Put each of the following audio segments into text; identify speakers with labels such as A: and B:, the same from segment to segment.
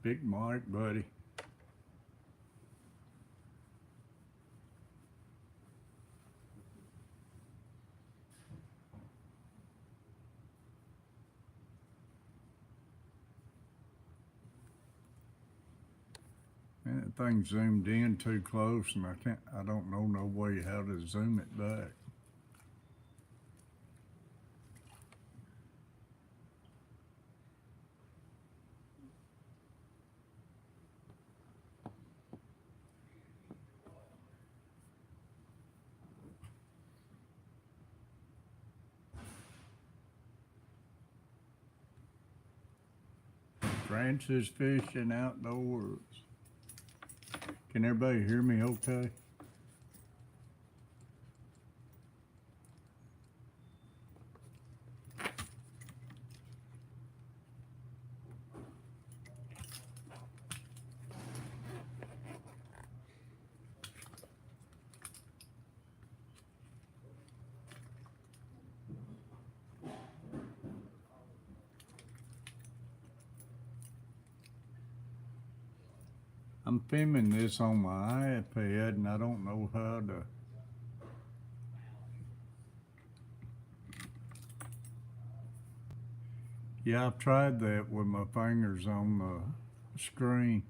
A: Big Mike, buddy. Man, that thing zoomed in too close, and I don't know no way how to zoom it back. Francis Fishing Outdoors. Can everybody hear me okay? I'm filming this on my iPad and I don't know how to. Yeah, I've tried that with my fingers on the screen.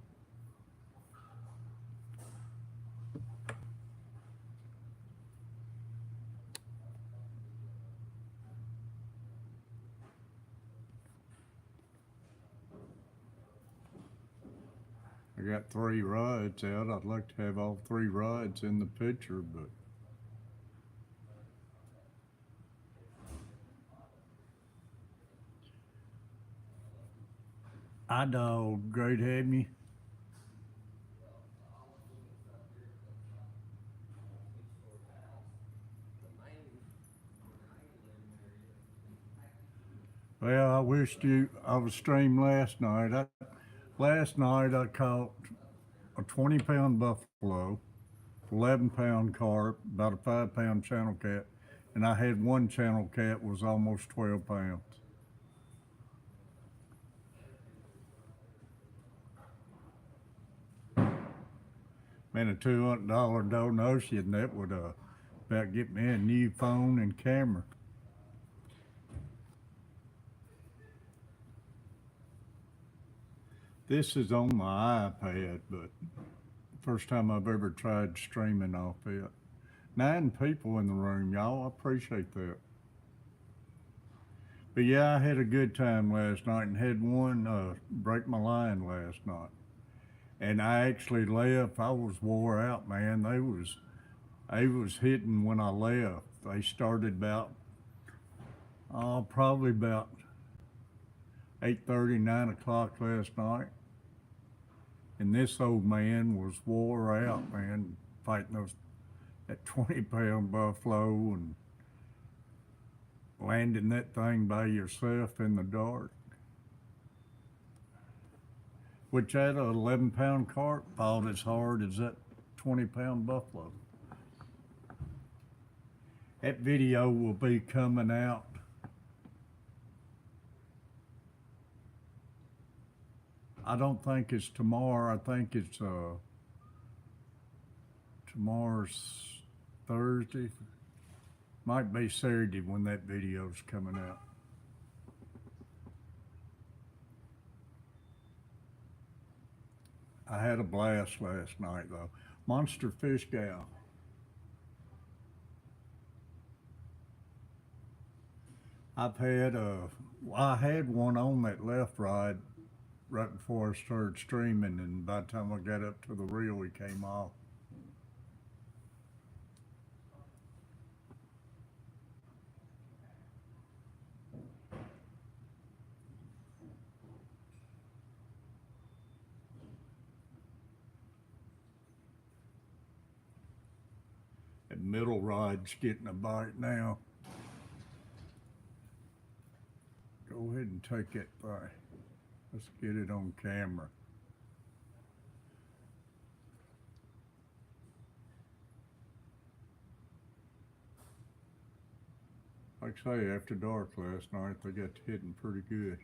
A: I got 3 rods out. I'd like to have all 3 rods in the picture, but I dog, great having you. Well, I wished I was streamed last night. Last night I caught a 20-pound buffalo, 11-pound carp, about a 5-pound channel cat, and I had one channel cat was almost 12 pounds. Man, a $200 donation, that would about get me a new phone and camera. This is on my iPad, but first time I've ever tried streaming off it. 9 people in the room, y'all. I appreciate that. But yeah, I had a good time last night and had one break my line last night. And I actually left. I was wore out, man. They was hitting when I left. They started about probably about 8:30, 9 o'clock last night. And this old man was wore out, man, fighting that 20-pound buffalo and landing that thing by yourself in the dark. Which that 11-pound carp fought as hard as that 20-pound buffalo. That video will be coming out I don't think it's tomorrow. I think it's tomorrow's Thursday. Might be Saturday when that video's coming out. I had a blast last night though. Monster fish gal. I had one on that left rod right before I started streaming, and by the time I got up to the reel, he came off. That middle rod's getting a bite now. Go ahead and take it by. Let's get it on camera. Like I say, after dark last night, they got hitting pretty good.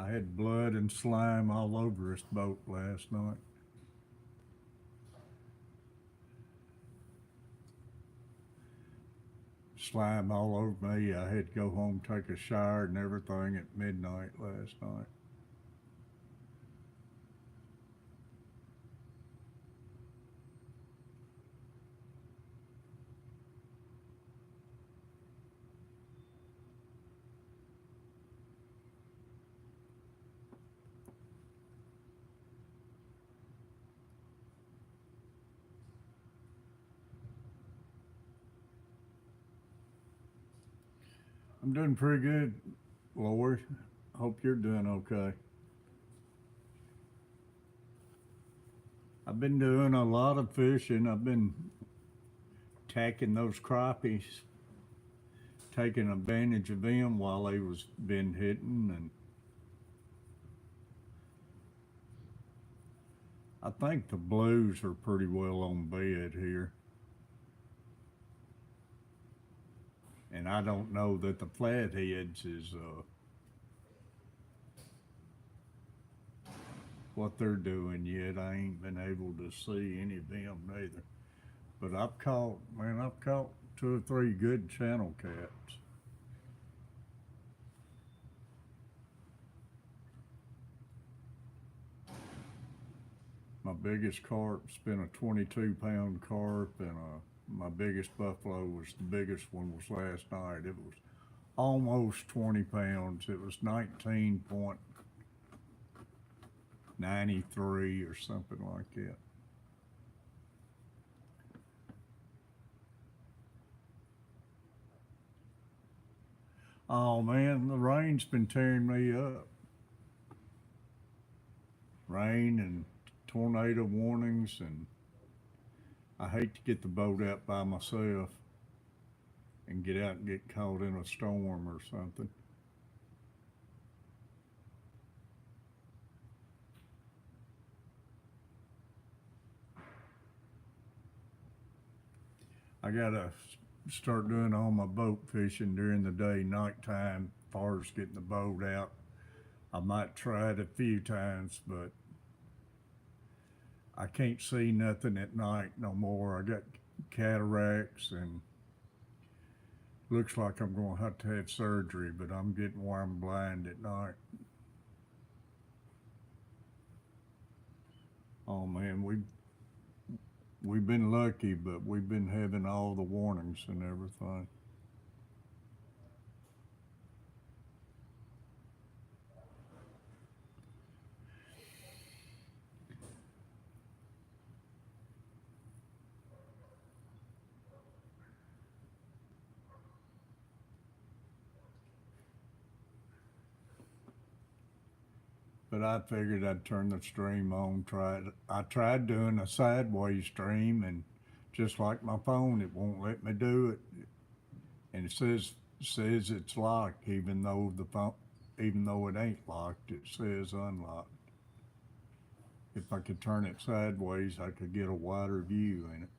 A: I had blood and slime all over this boat last night. Slime all over me. I had to go home, take a shower and everything at midnight last night. I'm doing pretty good, Lori. Hope you're doing okay. I've been doing a lot of fishing. I've been tacking those crappies, taking advantage of them while they was been hitting, and I think the blues are pretty well on bed here. And I don't know that the flatheads is what they're doing yet. I ain't been able to see any of them neither. But I've caught two or three good channel cats. My biggest carp's been a 22-pound carp, and my biggest buffalo was the biggest one was last night. It was almost 20 pounds. It was 19.93 or something like that. Oh man, the rain's been tearing me up. Rain and tornado warnings, and I hate to get the boat out by myself and get out and get caught in a storm or something. I gotta start doing all my boat fishing during the day, nighttime, as far as getting the boat out. I might try it a few times, but I can't see nothing at night no more. I got cataracts and looks like I'm gonna have to have surgery, but I'm getting where I'm blind at night. Oh man, we've been lucky, but we've been having all the warnings and everything. But I figured I'd turn the stream on. I tried doing a sideways stream, and just like my phone, it won't let me do it. And it says it's locked, even though it ain't locked, it says unlocked. If I could turn it sideways, I could get a wider view in it.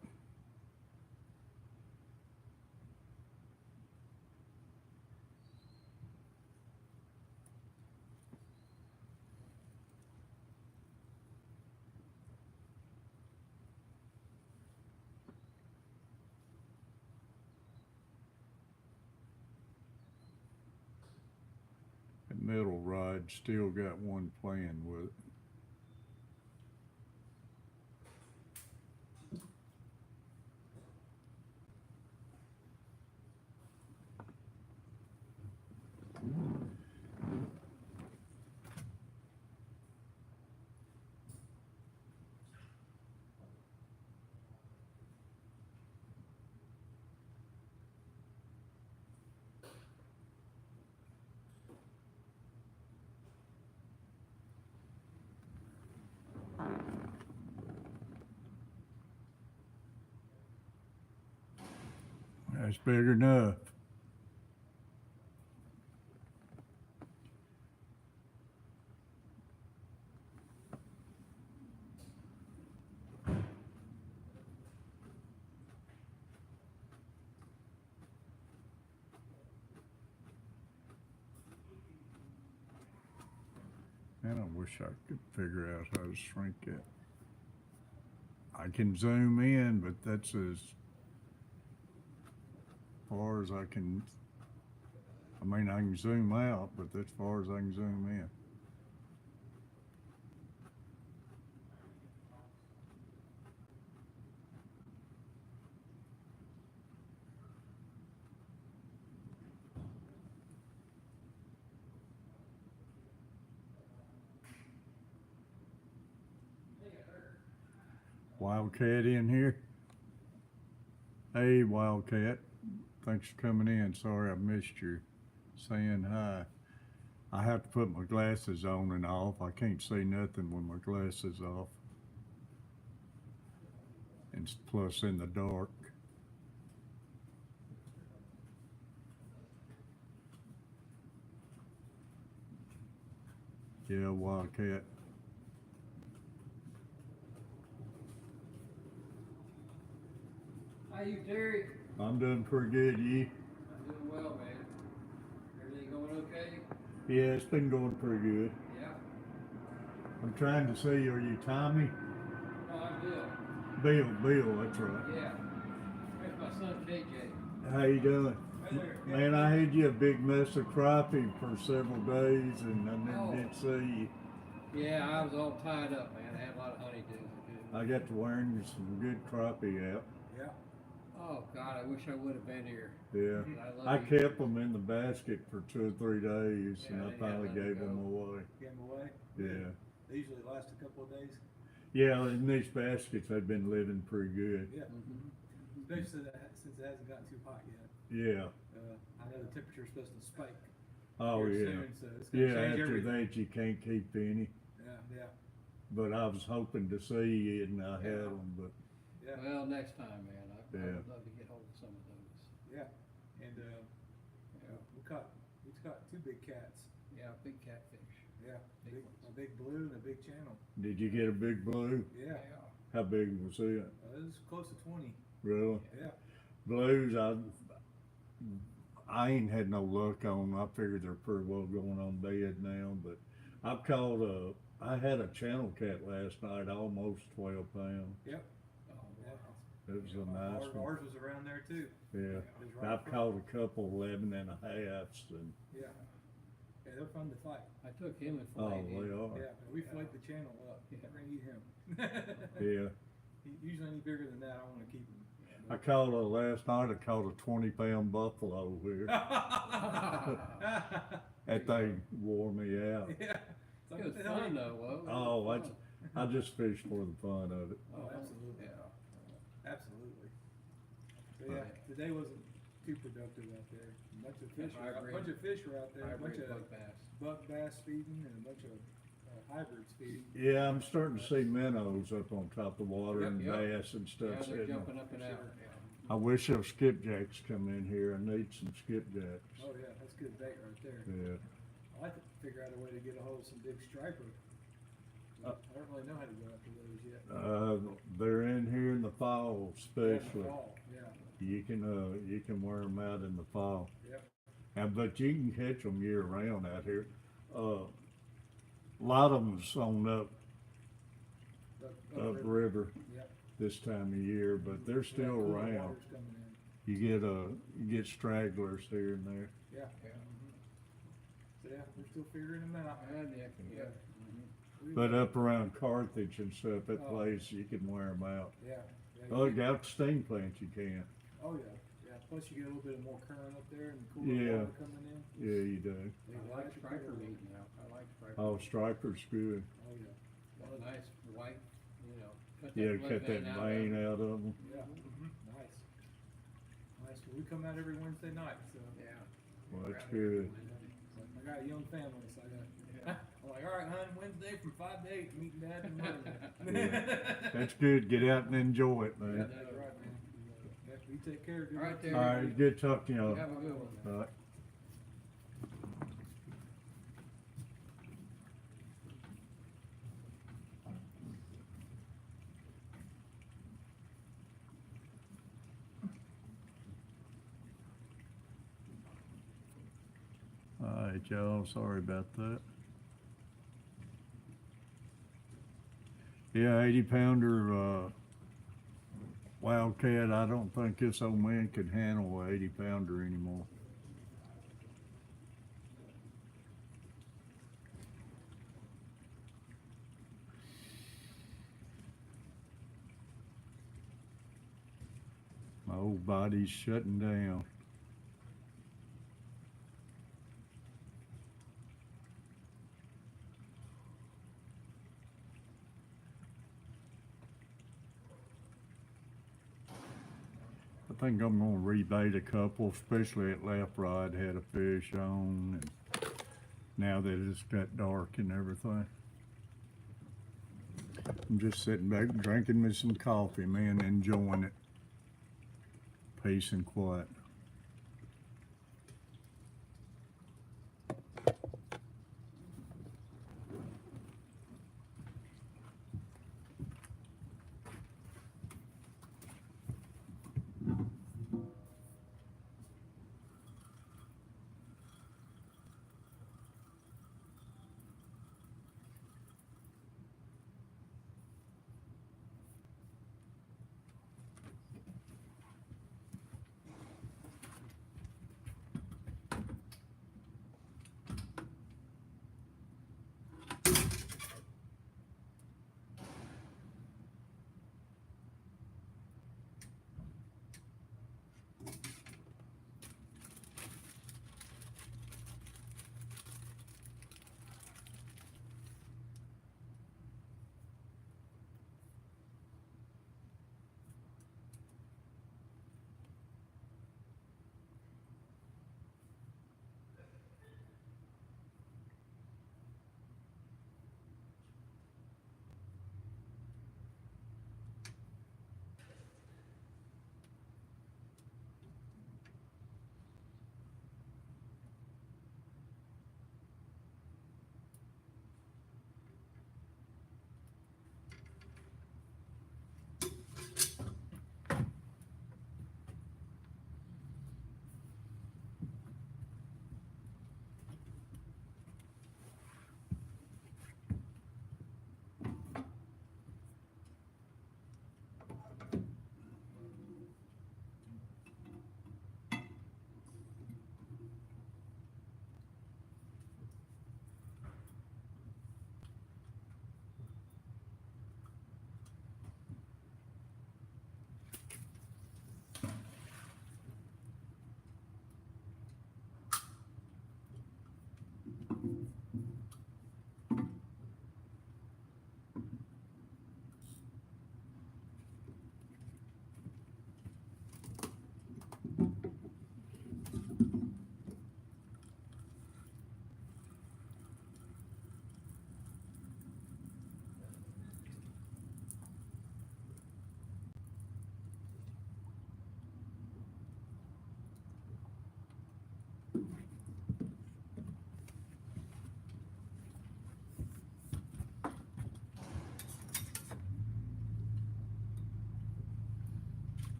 A: That middle rod still got one playing with it. That's big enough. And I wish I could figure out how to shrink it. I can zoom in, but that's as far as I can. I mean, I can zoom out, but that's as far as I can zoom in. Wildcat in here? Hey, Wildcat. Thanks for coming in. Sorry I missed you saying hi. I have to put my glasses on and off. I can't see nothing with my glasses off. And plus in the dark. Yeah, Wildcat.
B: How you, Terry?
A: I'm doing pretty good, you?
B: I'm doing well, man. Everything going okay?
A: Yeah, it's been going pretty good.
B: Yeah.
A: I'm trying to see, are you Tommy?
B: No, I'm Bill.
A: Bill, that's right.
B: Yeah. There's my son, KJ.
A: How you doing?
B: Hey there.
A: Man, I had you a big mess of crappie for several days and I never did see you.
B: Yeah, I was all tied up, man. I had a lot of honeydews.
A: I got to wearing you some good crappie out.
B: Yeah. Oh, God, I wish I would have been here.
A: Yeah. I kept them in the basket for 2 or 3 days and I finally gave them away.
C: Gave them away?
A: Yeah.
C: They usually last a couple of days.
A: Yeah, in these baskets they've been living pretty good.
C: Yeah. Especially since it hasn't gotten too hot yet.
A: Yeah.
C: I know the temperature's supposed to spike.
A: Oh
C: here
A: yeah.
C: Soon, so it's gonna change
A: After
C: everything.
A: that you can't keep any.
C: Yeah.
A: But I was hoping to see you and I had them, but
C: Yeah.
B: Well, next time, man. I
A: Yeah.
B: would love to get hold of some of those.
C: Yeah. And we caught 2 big cats.
B: Yeah, big catfish.
C: Yeah.
B: Big ones.
C: A big blue and a big channel.
A: did you get a big blue?
C: Yeah.
A: How big was it?
C: It was close to 20.
A: Really?
C: Yeah.
A: Blues, I ain't had no luck on. I figured they're pretty well going on dead now, but I've caught I had a channel cat last night, almost 12 pounds.
C: Yep.
B: Oh,
C: Yeah.
A: It was a nice one.
C: Ours was around there too.
A: Yeah.
C: It was right
A: I've
C: in front.
A: caught a couple 11 and a halves and
C: Yeah. Yeah, they're fun to fight.
B: I took him and
A: oh,
B: filleted
A: they
B: him.
A: are.
C: Yeah, we flayed the channel up.
B: Yeah.
C: We're gonna eat him.
A: Yeah.
C: Usually any bigger than that, I wanna keep him.
A: I caught last night. I caught a 20-pound buffalo here. That thing wore me out.
C: Yeah. It's like,
B: It was
C: what the hell
B: fun
C: you-
B: though, Whoa.
A: Oh, I just fished for the fun of it.
C: Oh, absolutely.
B: Yeah.
C: Absolutely. So yeah, the day wasn't too productive out there. A bunch of fish were out,
B: Hybrid.
C: bunch of fish were out there, a bunch
B: Hybrid
C: of
B: buck bass.
C: buck bass feeding and a bunch of hybrids feeding.
A: Yeah, I'm starting to see minnows up on top of the water and
B: Yep.
A: bass and stuff.
B: Yeah, they're
A: sitting
B: jumping
A: on-
B: up and out. Yeah.
A: I wish those skipjacks come in here. I need some skipjacks.
C: Oh yeah, that's good bait right there.
A: Yeah.
C: I'd like to figure out a way to get a hold of some big striper. I don't really know how to go after those yet.
A: They're in here in the fall, especially.
C: Fall, yeah,
A: You can wear them out in the fall.
C: yep.
A: But you can catch them year round out here. A lot of them's on up river
C: Yep.
A: this time of year, but they're still
C: Yeah, cooler
A: around.
C: water's coming in.
A: You get stragglers here and there.
C: Yeah.
B: Yeah.
C: So yeah, we're still figuring them out.
B: And yeah.
C: Yeah.
A: But up around Carthage and stuff, that
C: Oh.
A: place you can wear them out.
C: Yeah. Yeah,
A: Oh,
C: you-
A: out the steam plant you can.
C: Oh, yeah, yeah, plus you get a little bit more current up there and cooler
A: Yeah.
C: water coming in.
A: Yeah, you do.
C: They
B: I like striper meat now. I like striper.
A: Oh, striper's good.
C: Oh, yeah.
B: Got a nice white, cut that
A: Yeah,
B: blood
A: cut that
B: vein out of
A: vein
B: it.
A: out of them.
C: Yeah, nice. Nice, well, we come out every Wednesday night, so.
B: Yeah.
A: Well, that's good.
C: I got a young family, so I'm like, all right, hon, Wednesday from 5 to 8, meeting dad and mom.
A: Yeah. That's good. Get out and enjoy it, man.
C: That's right, man. Yeah, you take care. Good
B: All right,
C: luck.
B: Terry.
A: All right, good talking to
B: You
A: y'all.
B: have a good one.
A: All right. All right, y'all. Sorry about that. Yeah, 80-pounder, Wildcat. I don't think this old man could handle a 80-pounder anymore. My old body's shutting down. I think I'm gonna rebait a couple, especially at left rod had a fish on, and now that it's got dark and everything. I'm just sitting back drinking me some coffee, man, enjoying it. Peace and quiet.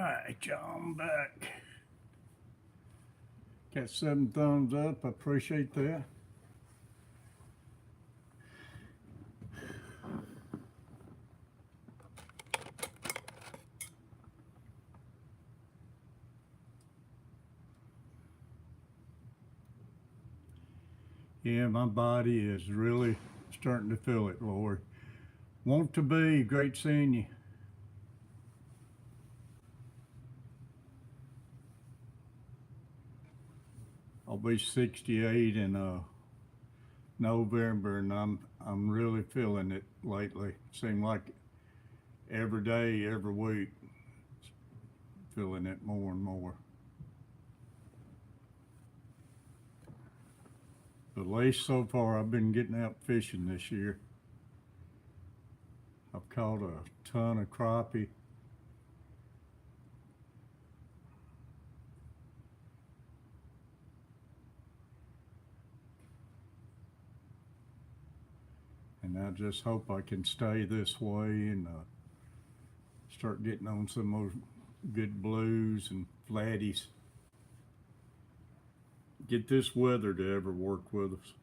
A: right, y'all, I'm back. Got 7 thumbs up. I appreciate that. Yeah, my body is really starting to feel it, Lord. Want to be. Great seeing you. I'll be 68 in November, and I'm really feeling it lately. Seem like every day, every week, feeling it more and more. But at least so far, I've been getting out fishing this year. I've caught a ton of crappie. And I just hope I can stay this way and start getting on some more good blues and flatties. Get this weather to ever work with us.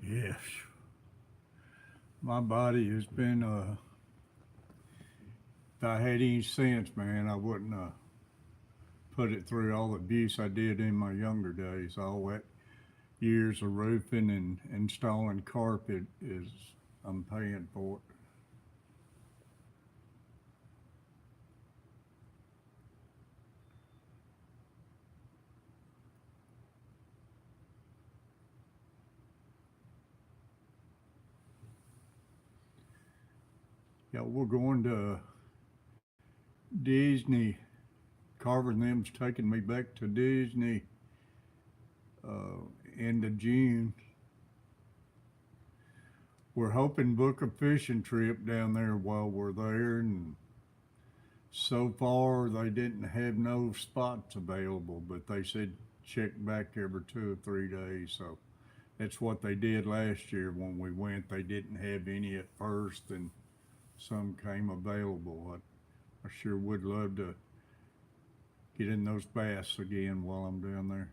A: Yes. My body has been, if I had any sense, man, I wouldn't put it through all the abuse I did in my younger days. All that years of roofing and installing carpet is, I'm paying for it. Yeah, we're going to Disney. Carver and them's taking me back to Disney end of June. We're hoping book a fishing trip down there while we're there, and so far they didn't have no spots available, but they said check back every 2 or 3 days. So that's what they did last year when we went. They didn't have any at first, and some came available. I sure would love to get in those bass again while I'm down there.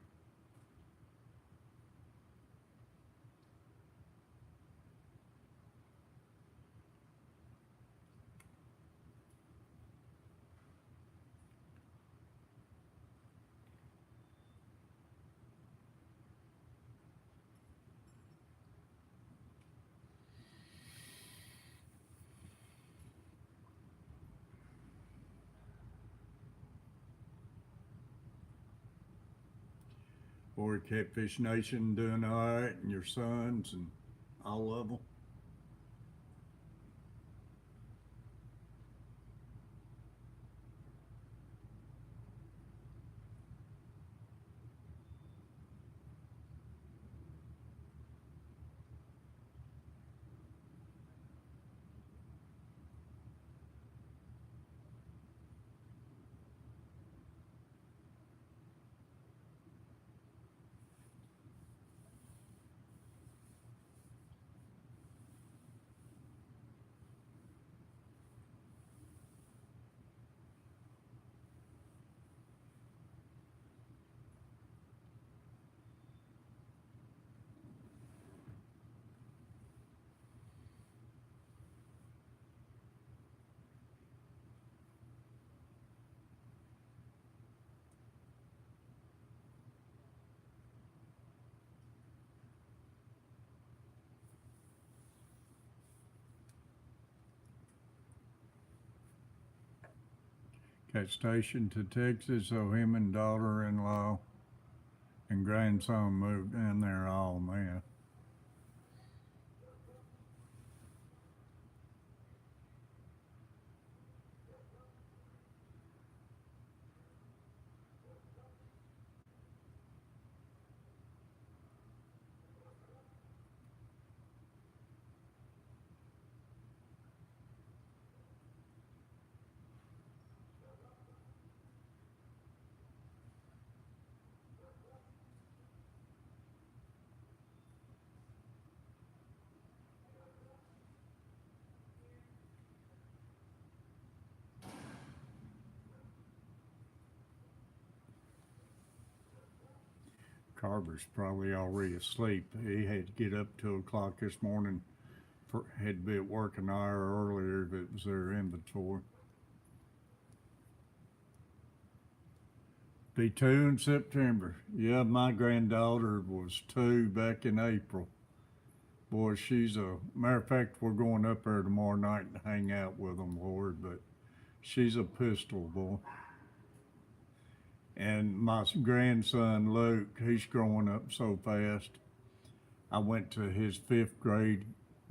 A: Or Catfish Nation doing all right, and your sons and all of them. got stationed to Texas, so him and daughter-in-law and grandson moved in there. Oh man. Carver's probably already asleep. He had to get up 2 o'clock this morning. Had to be at work an hour earlier if it was their inventory. Be 2 in September. Yeah, my granddaughter was 2 back in April. Boy, she's a matter of fact, we're going up there tomorrow night and hang out with them, Lord, but she's a pistol, boy. And my grandson Luke, he's growing up so fast. I went to his 5th grade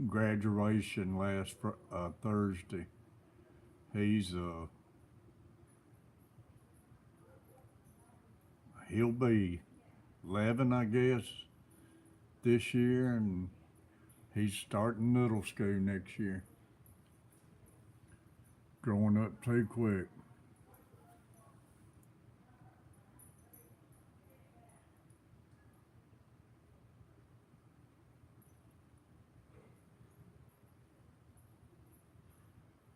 A: graduation last Thursday. He'll be 11, I guess, this year, and he's starting middle school next year. Growing up too quick.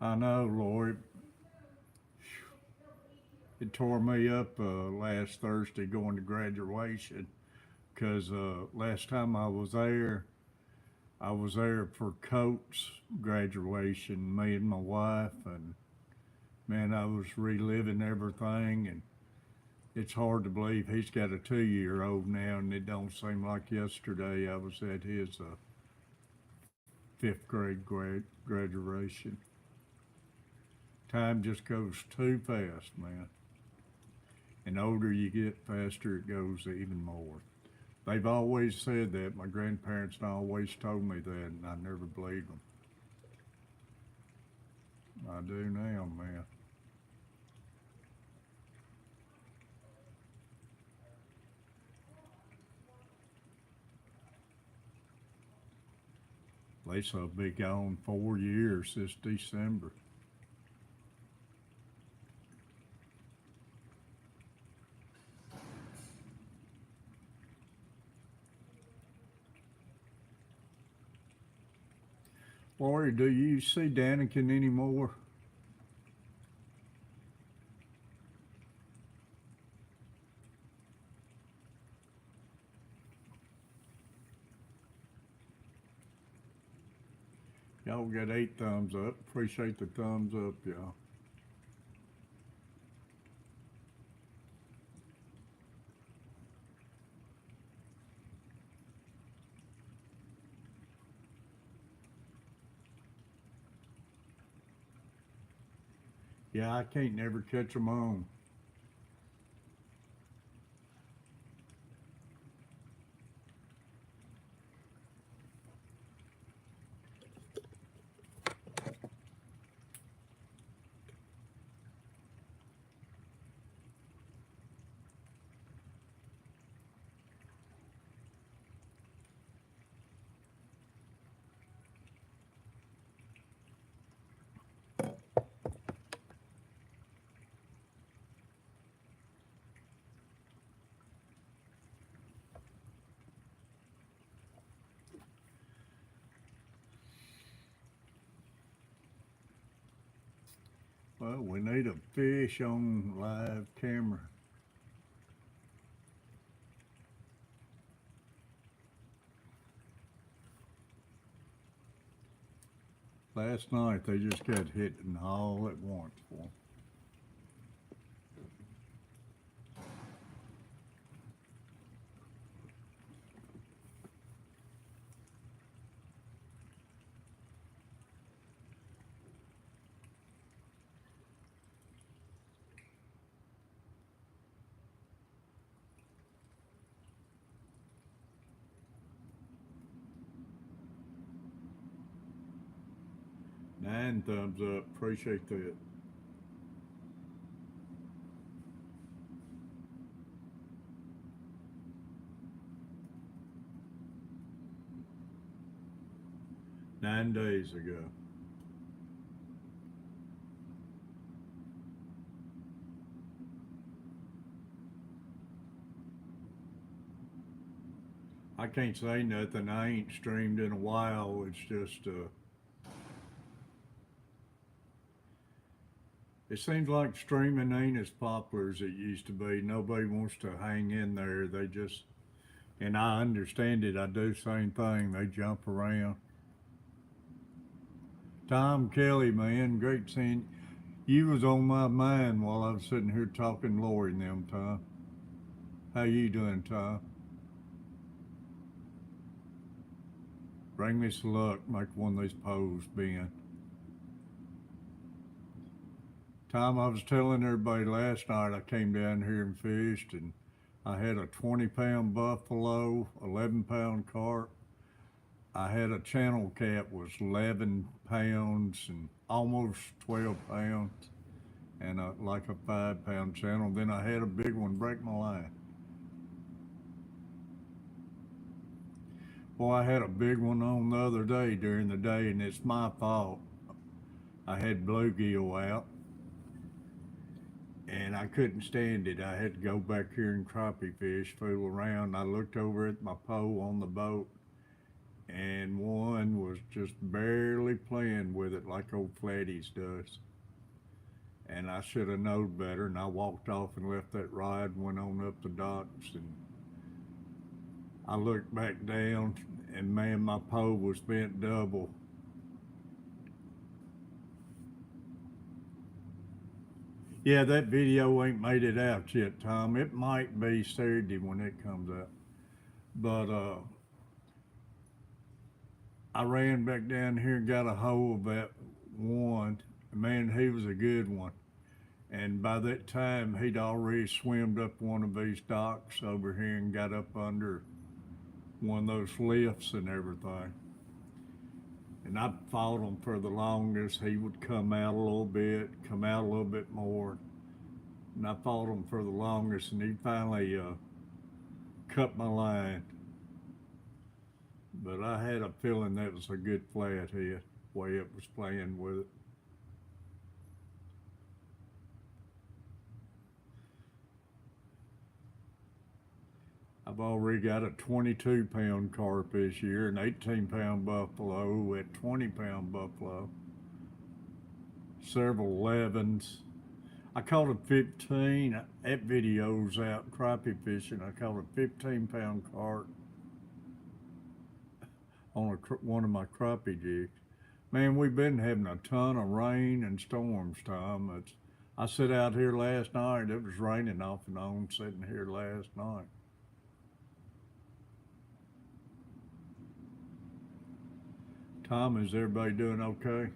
A: I know, Lord. It tore me up last Thursday going to graduation, because last time I was there for Coates' graduation, me and my wife, and man, I was reliving everything, and it's hard to believe he's got a 2-year-old now, and it don't seem like yesterday I was at his 5th grade graduation. Time just goes too fast, man. And the older you get, faster it goes even more. They've always said that. My grandparents always told me that, and I never believed them. I do now, man. Lisa will be gone 4 years this December. Lori, do you see Daniken anymore? Y'all got 8 thumbs up. Appreciate the thumbs up, y'all. Yeah, I can't never catch them on. Well, we need a fish on live camera. Last night they just got hitting all at once for 'em. 9 thumbs up. Appreciate that. Nine days ago. I can't say nothing. I ain't streamed in a while. It's just, it seems like streaming ain't as popular as it used to be. Nobody wants to hang in there. They just, and I understand it. I do the same thing. They jump around. Tom Kelly, man, great seeing you. Was on my mind while I was sitting here talking Lori and them, Tom. How you doing, Tom? Bring me some luck. Make one of these posts, Ben. Tom, I was telling everybody last night I came down here and fished, and I had a 20-pound buffalo, 11-pound carp. I had a channel cat was 11 pounds and almost 12 pounds, and like a 5-pound channel. Then I had a big one break my line. Well, I had a big one on the other day during the day, and it's my fault. I had bluegill out, and I couldn't stand it. I had to go back here and crappie fish, fool around. I looked over at my pole on the boat, and one was just barely playing with it like old Flatties does. And I should have known better, and I walked off and left that ride and went on up the docks, and I looked back down, and man, my pole was bent double. Yeah, that video ain't made it out yet, Tom. It might be Saturday when it comes out. But I ran back down here and got a hold of that one. Man, he was a good one. And by that time, he'd already swimmed up one of these docks over here and got up under one of those lifts and everything. And I fought him for the longest. He would come out a little bit, come out a little bit more. And I fought him for the longest, and he finally cut my line. But I had a feeling that was a good flathead, the way it was playing with it. I've already got a 22-pound carp this year, an 18-pound buffalo, a 20-pound buffalo, several 11s. I caught a 15. That video's out crappie fishing. I caught a 15-pound carp on one of my crappie jigs. Man, we've been having a ton of rain and storms, Tom. I sat out here last night. It was raining off and on sitting here last night. Tom, is everybody doing okay?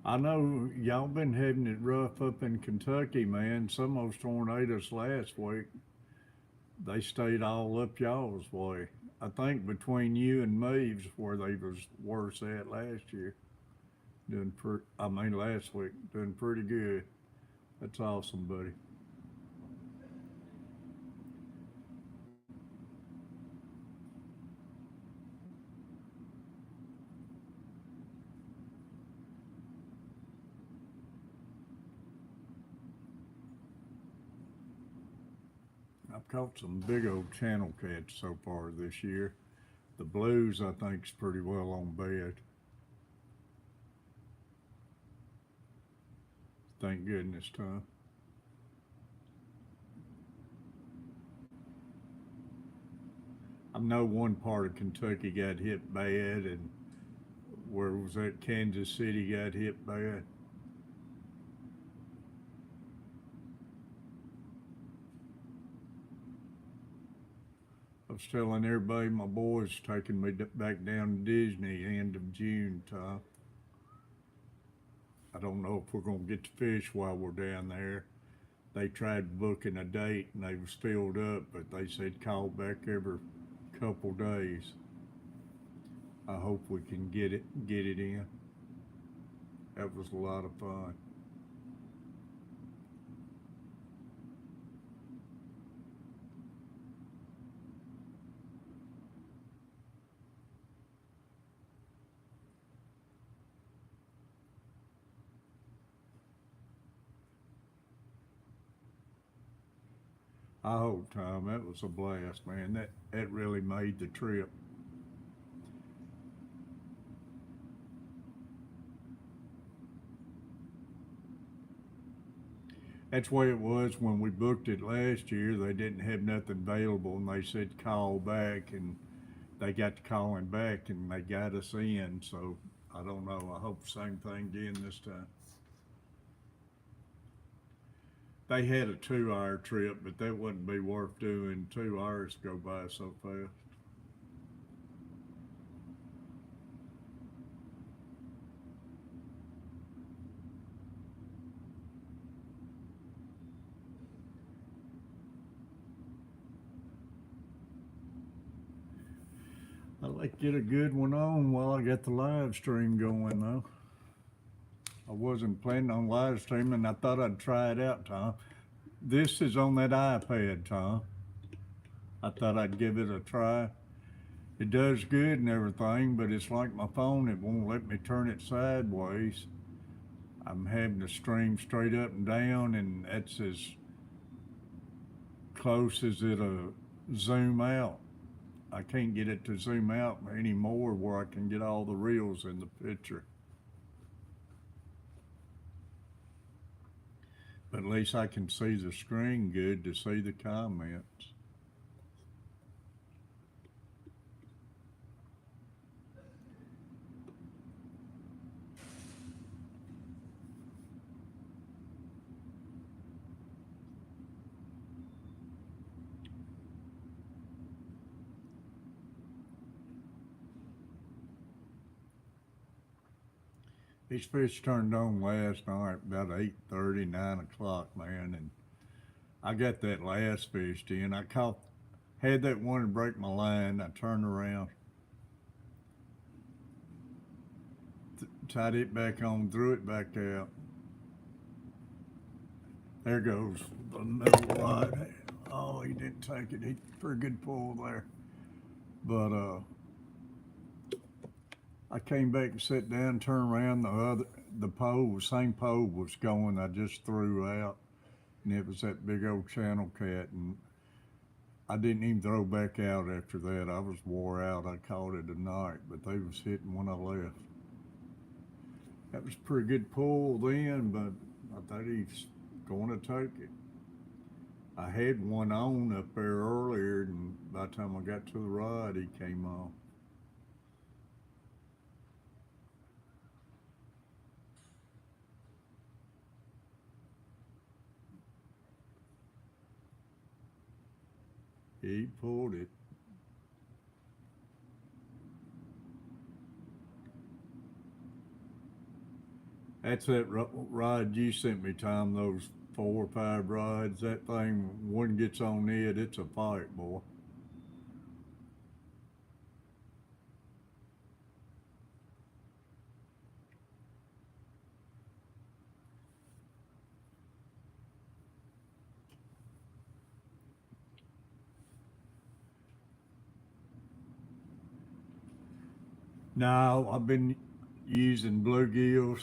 A: I know y'all been having it rough up in Kentucky, man. Some of those tornadoes last week, they stayed all up y'all's way. I think between you and Meaves where they was worse at last year. Last week, doing pretty good. That's awesome, buddy. I've caught some big old channel cats so far this year. The blues, I think, is pretty well on bed. Thank goodness, Tom. I know one part of Kentucky got hit bad, and where was that? Kansas City got hit bad. I was telling everybody my boys taking me back down to Disney end of June, Tom. I don't know if we're gonna get to fish while we're down there. They tried booking a date and they was filled up, but they said call back every couple days. I hope we can get it in. That was a lot of fun. I hope, Tom, that was a blast, man. That really made the trip. That's the way it was when we booked it last year. They didn't have nothing available, and they said call back, and they got to calling back, and they got us in. So I don't know. I hope the same thing again this time. They had a 2 hour trip, but that wouldn't be worth doing. 2 hours go by so fast. I'd like to get a good one on while I got the live stream going, though. I wasn't planning on live streaming. I thought I'd try it out, Tom. This is on that iPad, Tom. I thought I'd give it a try. It does good and everything, but it's like my phone, it won't let me turn it sideways. I'm having to stream straight up and down, and that's as close as it'll zoom out. I can't get it to zoom out anymore where I can get all the reels in the picture. But at least I can see the screen good to see the comments. These fish turned on last night about 8:30, 9 o'clock, man, and I got that last fish in. Had that one to break my line. I turned around, tied it back on, threw it back out. There goes the middle rod. Oh, he didn't take it. He pretty good pull there, but I came back and sat down, turned around. The same pole was going. I just threw out, and it was that big old channel cat, and I didn't even throw back out after that. I was wore out. I called it a night, but they was hitting when I left. That was a pretty good pull then, but I thought he's going to take it. I had one on up there earlier, and by the time I got to the rod, he came off. He pulled it. That's that rod you sent me, Tom, those 4 or 5 rods. That thing, one gets on it, it's a fight, boy. Now, I've been using bluegills,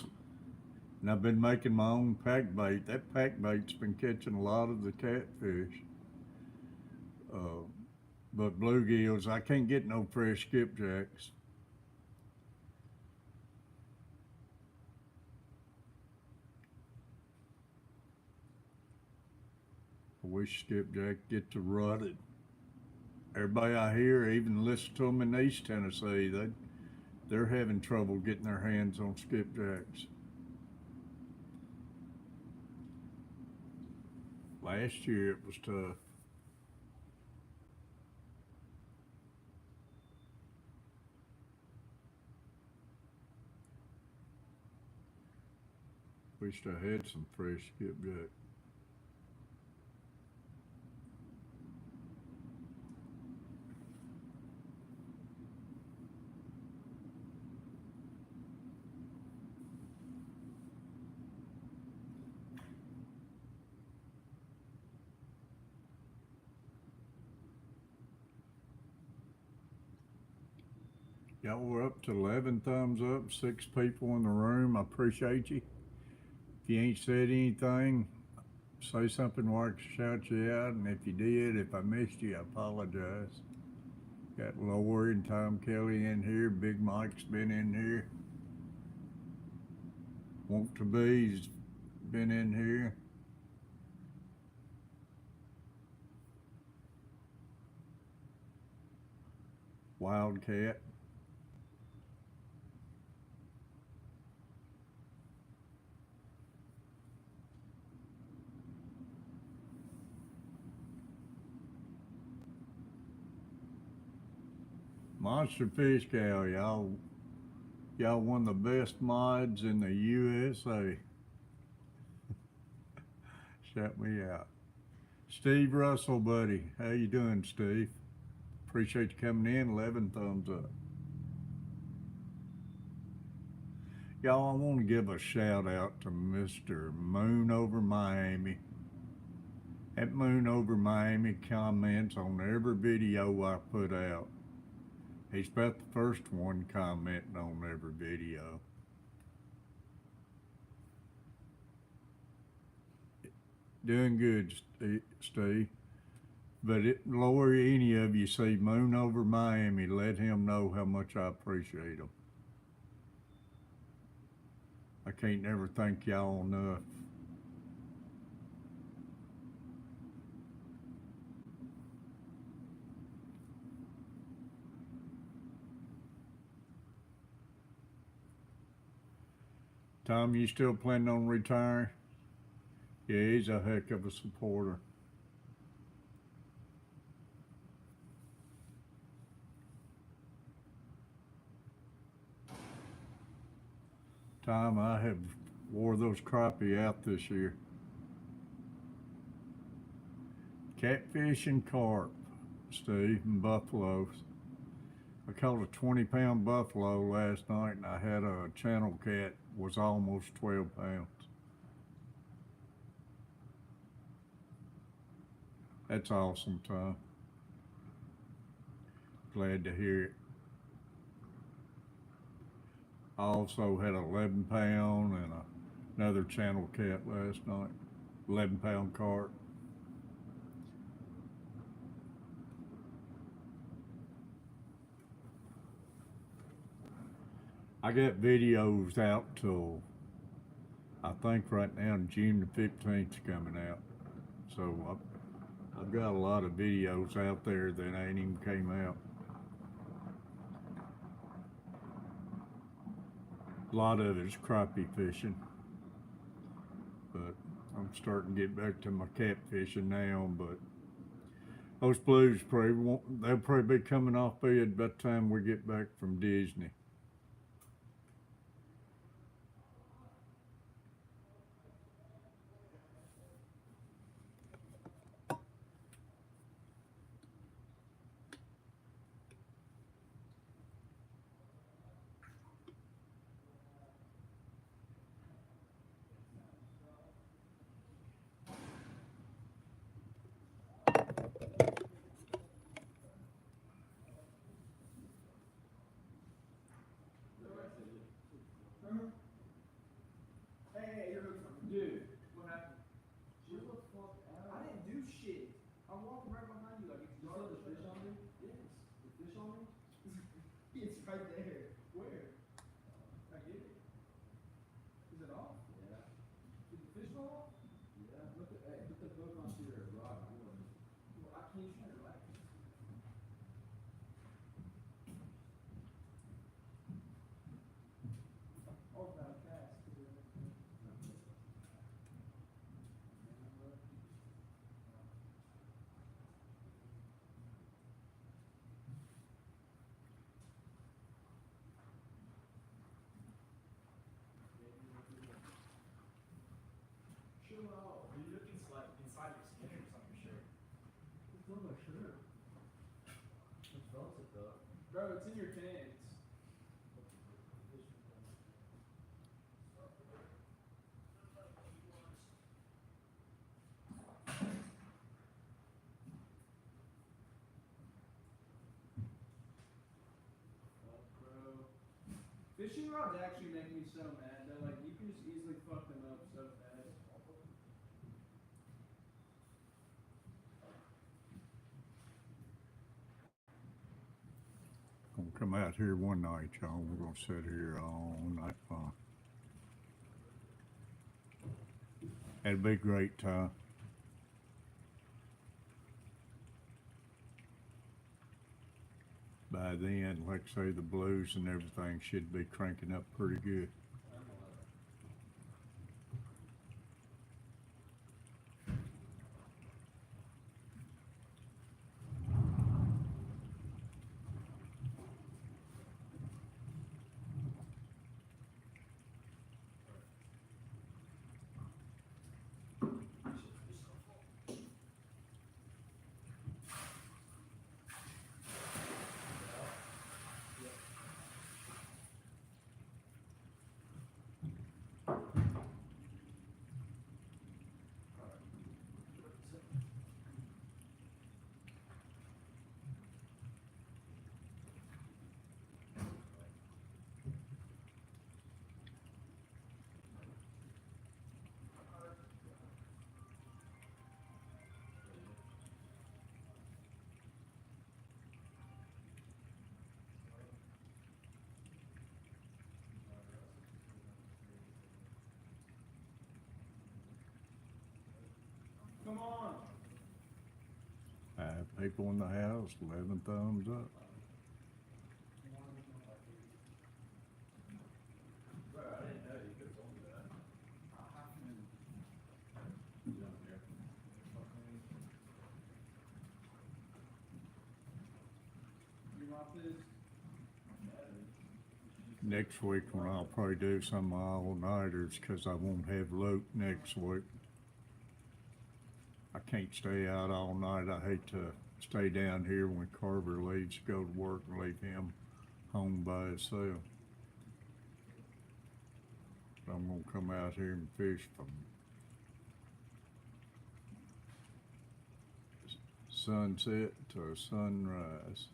A: and I've been making my own pack bait. That pack bait's been catching a lot of the catfish. Uh, but bluegills, I can't get no fresh skipjacks. I wish skipjack get to rutted. Everybody I hear, even listen to them in East Tennessee, they're having trouble getting their hands on skipjacks. Last year it was tough. Wished I had some fresh skipjack. Y'all were up to 11 thumbs up, 6 people in the room. I appreciate you. If you ain't said anything, say something where I can shout you out. And if you did, if I missed you, I apologize. Got Lori and Tom Kelly in here. Big Mike's been in here. Want to Be's been in here. Wildcat. Monster Fish Cow, y'all one of the best mods in the USA. Shout me out. Steve Russell, buddy. How you doing, Steve? Appreciate you coming in. 11 thumbs up. Y'all, I want to give a shout out to Mr. Moon Over Miami. That Moon Over Miami comments on every video I put out. He's about the first one commenting on every video. Doing good, Steve. But Lori, any of you see Moon Over Miami, let him know how much I appreciate him. I can't never thank y'all enough. Tom, you still planning on retiring? Yeah, he's a heck of a supporter. Tom, I have wore those crappie out this year. Catfish and carp, Steve, and buffaloes. I caught a 20-pound buffalo last night, and I had a channel cat was almost 12 pounds. That's awesome, Tom. Glad to hear it. I also had an 11-pound and another channel cat last night. 11-pound carp. I got videos out till, I think right now June the 15th coming out. So I've got a lot of videos out there that ain't even came out. A lot of it's crappie fishing, but I'm starting to get back to my catfishing now. But those blues they'll probably be coming off bed by the time we get back from Disney.
C: Hey, you're looking for me. Dude, what happened? Chill the fuck out. I didn't do shit. I'm walking right behind you like it's
D: You saw the fish on me?
C: Yes.
D: The fish on me?
C: It's right there. Where? I get it. Is it off?
D: Yeah.
C: Did the fish fall off?
D: Yeah. Look at, hey, put the hook onto your rod.
C: Well, I can't try to relax. Oh, about a cast.
D: Chill out. You're looking like inside your skin or something, sure.
C: It's not my shirt.
D: It smells it though.
C: Bro, it's in your pants.
B: Fishing rods actually make me so mad. They're like, you can just easily fuck them up so fast.
A: Gonna come out here one night, y'all. We're gonna sit here all night long. It'll be a great time. By then, like I say, the blues and everything should be cranking up pretty good.
B: Come on.
A: 5 people in the house, 11 thumbs up.
B: You want this?
A: Next week when I'll probably do some of my all-nighters, 'cause I won't have Luke next week. I can't stay out all night. I hate to stay down here when Carver leaves to go to work and leave him home by himself. I'm gonna come out here and fish from sunset to sunrise.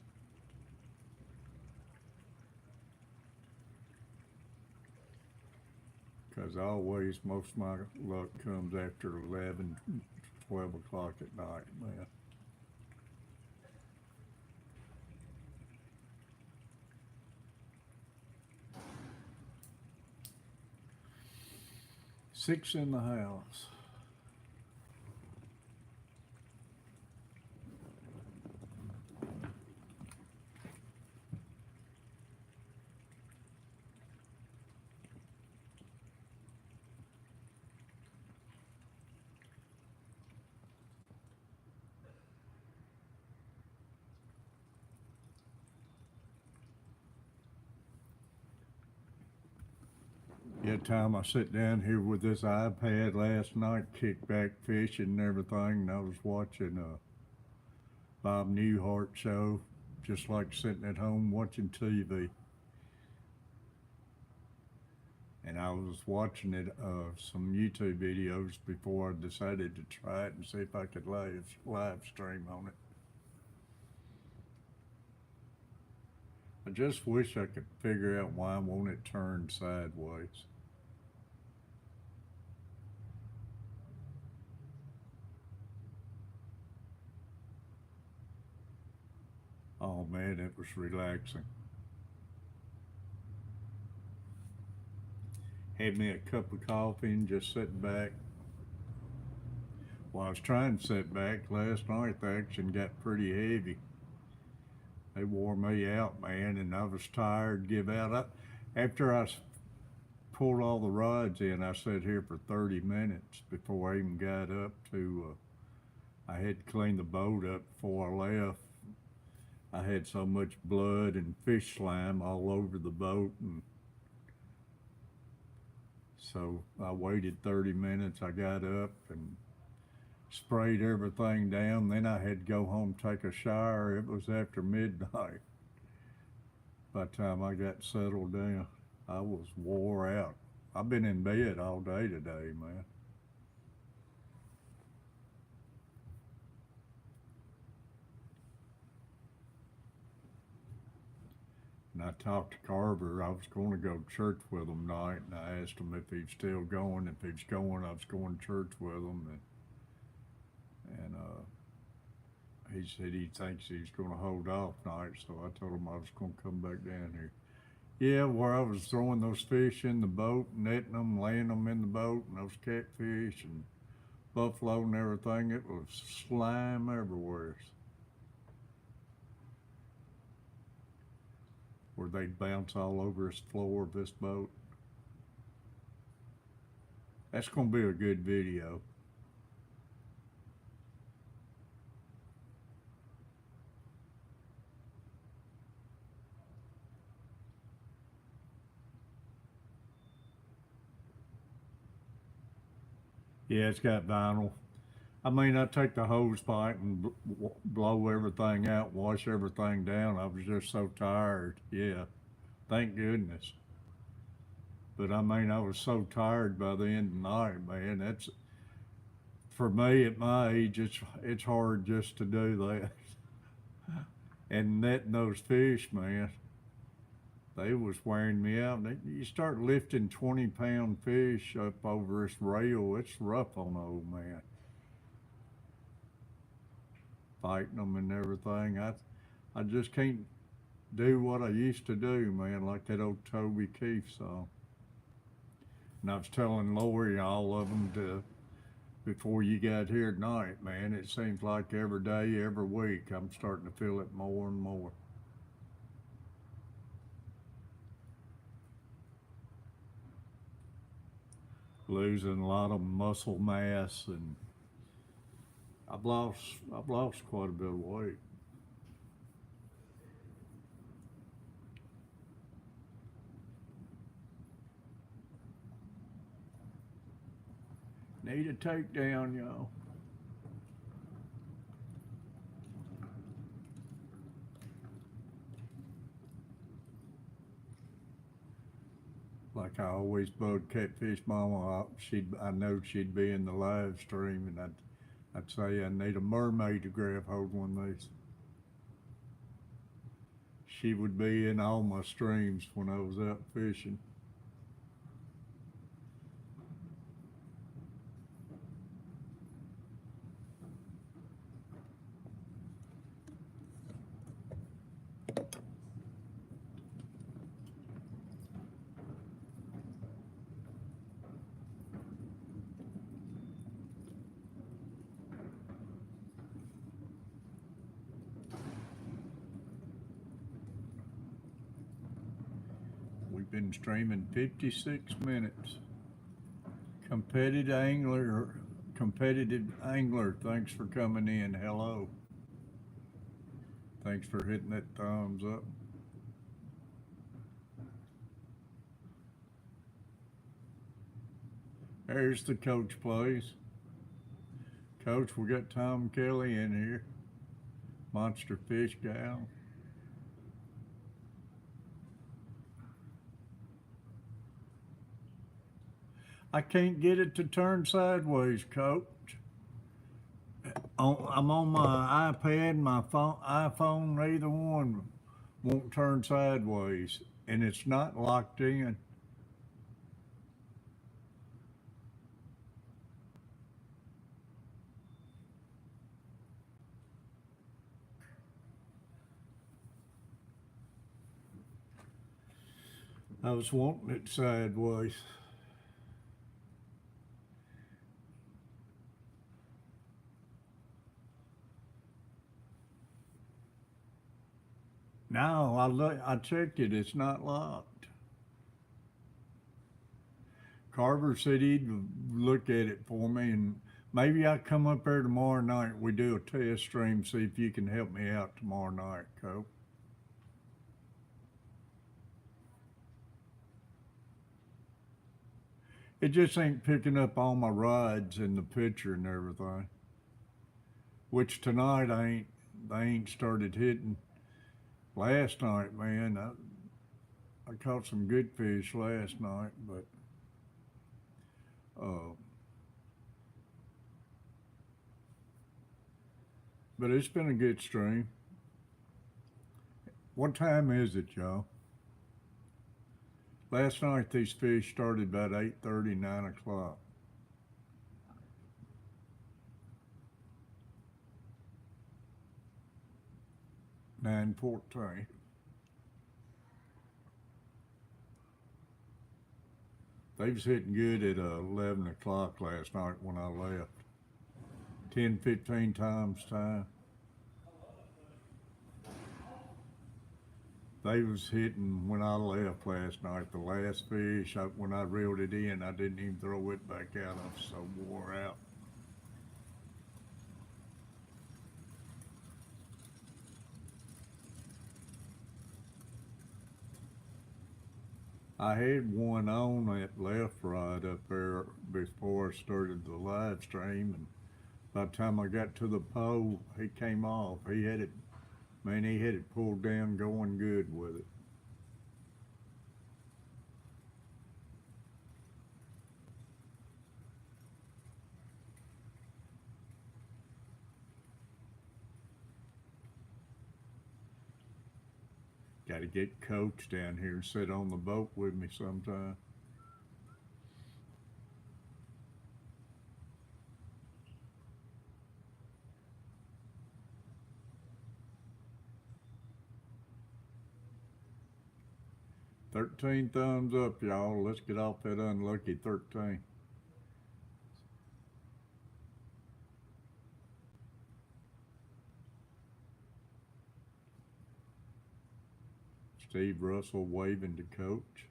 A: Cause always, most of my luck comes after 11, 12 o'clock at night, man. Six in the house. That time I sit down here with this iPad last night, kick back fishing and everything, and I was watching a Bob Newhart show, just like sitting at home watching TV. And I was watching it, some YouTube videos before I decided to try it and see if I could live stream on it. I just wish I could figure out why won't it turn sideways. Oh man, it was relaxing. Had me a cup of coffee and just sitting back. Well, I was trying to sit back. Last night the action got pretty heavy. They wore me out, man, and I was tired, give out. After I pulled all the rods in, I sat here for 30 minutes before I even got up to, I had to clean the boat up before I left. I had so much blood and fish slime all over the boat, and so I waited 30 minutes. I got up and sprayed everything down. Then I had to go home, take a shower. It was after midnight. By the time I got settled down, I was wore out. I've been in bed all day today, man. And I talked to Carver. I was going to go to church with him tonight, and I asked him if he's still going. If he's going, I was going to church with him, and he said he thinks he's going to hold off tonight. So I told him I was going to come back down here. Yeah, where I was throwing those fish in the boat, netting them, laying them in the boat, and those catfish and buffalo and everything, it was slime everywhere. Where they'd bounce all over this floor of this boat. That's gonna be a good video. Yeah, it's got vinyl. I mean, I take the hose pipe and blow everything out, wash everything down. I was just so tired. Yeah, thank goodness. But I mean, I was so tired by the end of the night, man. That's, for me at my age, it's hard just to do that. And netting those fish, man, they was wearing me out. You start lifting 20-pound fish up over this rail, it's rough on the old man. Fighting them and everything. I just can't do what I used to do, man, like that old Toby Keith song. And I was telling Lori all of them before you got here tonight, man, it seems like every day, every week, I'm starting to feel it more and more. Losing a lot of muscle mass, and I've lost quite a bit of weight. Need a takedown, y'all. Like I always bug Catfish Mama up. I know she'd be in the live stream, and I'd say I need a mermaid to grab hold of one of these. She would be in all my streams when I was out fishing. We've been streaming 56 minutes. Competitive angler, thanks for coming in. Hello. Thanks for hitting that thumbs up. There's the coach, please. Coach, we got Tom Kelly in here. Monster Fish Gal. I can't get it to turn sideways, Coach. I'm on my iPad, my iPhone, either one won't turn sideways, and it's not locked in. I was wanting it sideways. No, I checked it. It's not locked. Carver said he'd look at it for me, and maybe I come up there tomorrow night. We do a test stream. See if you can help me out tomorrow night, Cope. It just ain't picking up all my rods in the picture and everything. Which tonight they ain't started hitting. Last night, man, I caught some good fish last night, but it's been a good stream. What time is it, y'all? Last night these fish started about 8:30, 9 o'clock. (9:14). They was hitting good at 11 o'clock last night when I left. 10, 15 times time. They was hitting when I left last night. The last fish, when I reeled it in, I didn't even throw it back out. I was so wore out. I had one on that left rod up there before I started the live stream, and by the time I got to the pole, he came off. He had it, man, he had it pulled down going good with it. Got to get Coach down here and sit on the boat with me sometime. $13 thumbs up, y'all. Let's get off that unlucky 13. Steve Russell waving to Coach.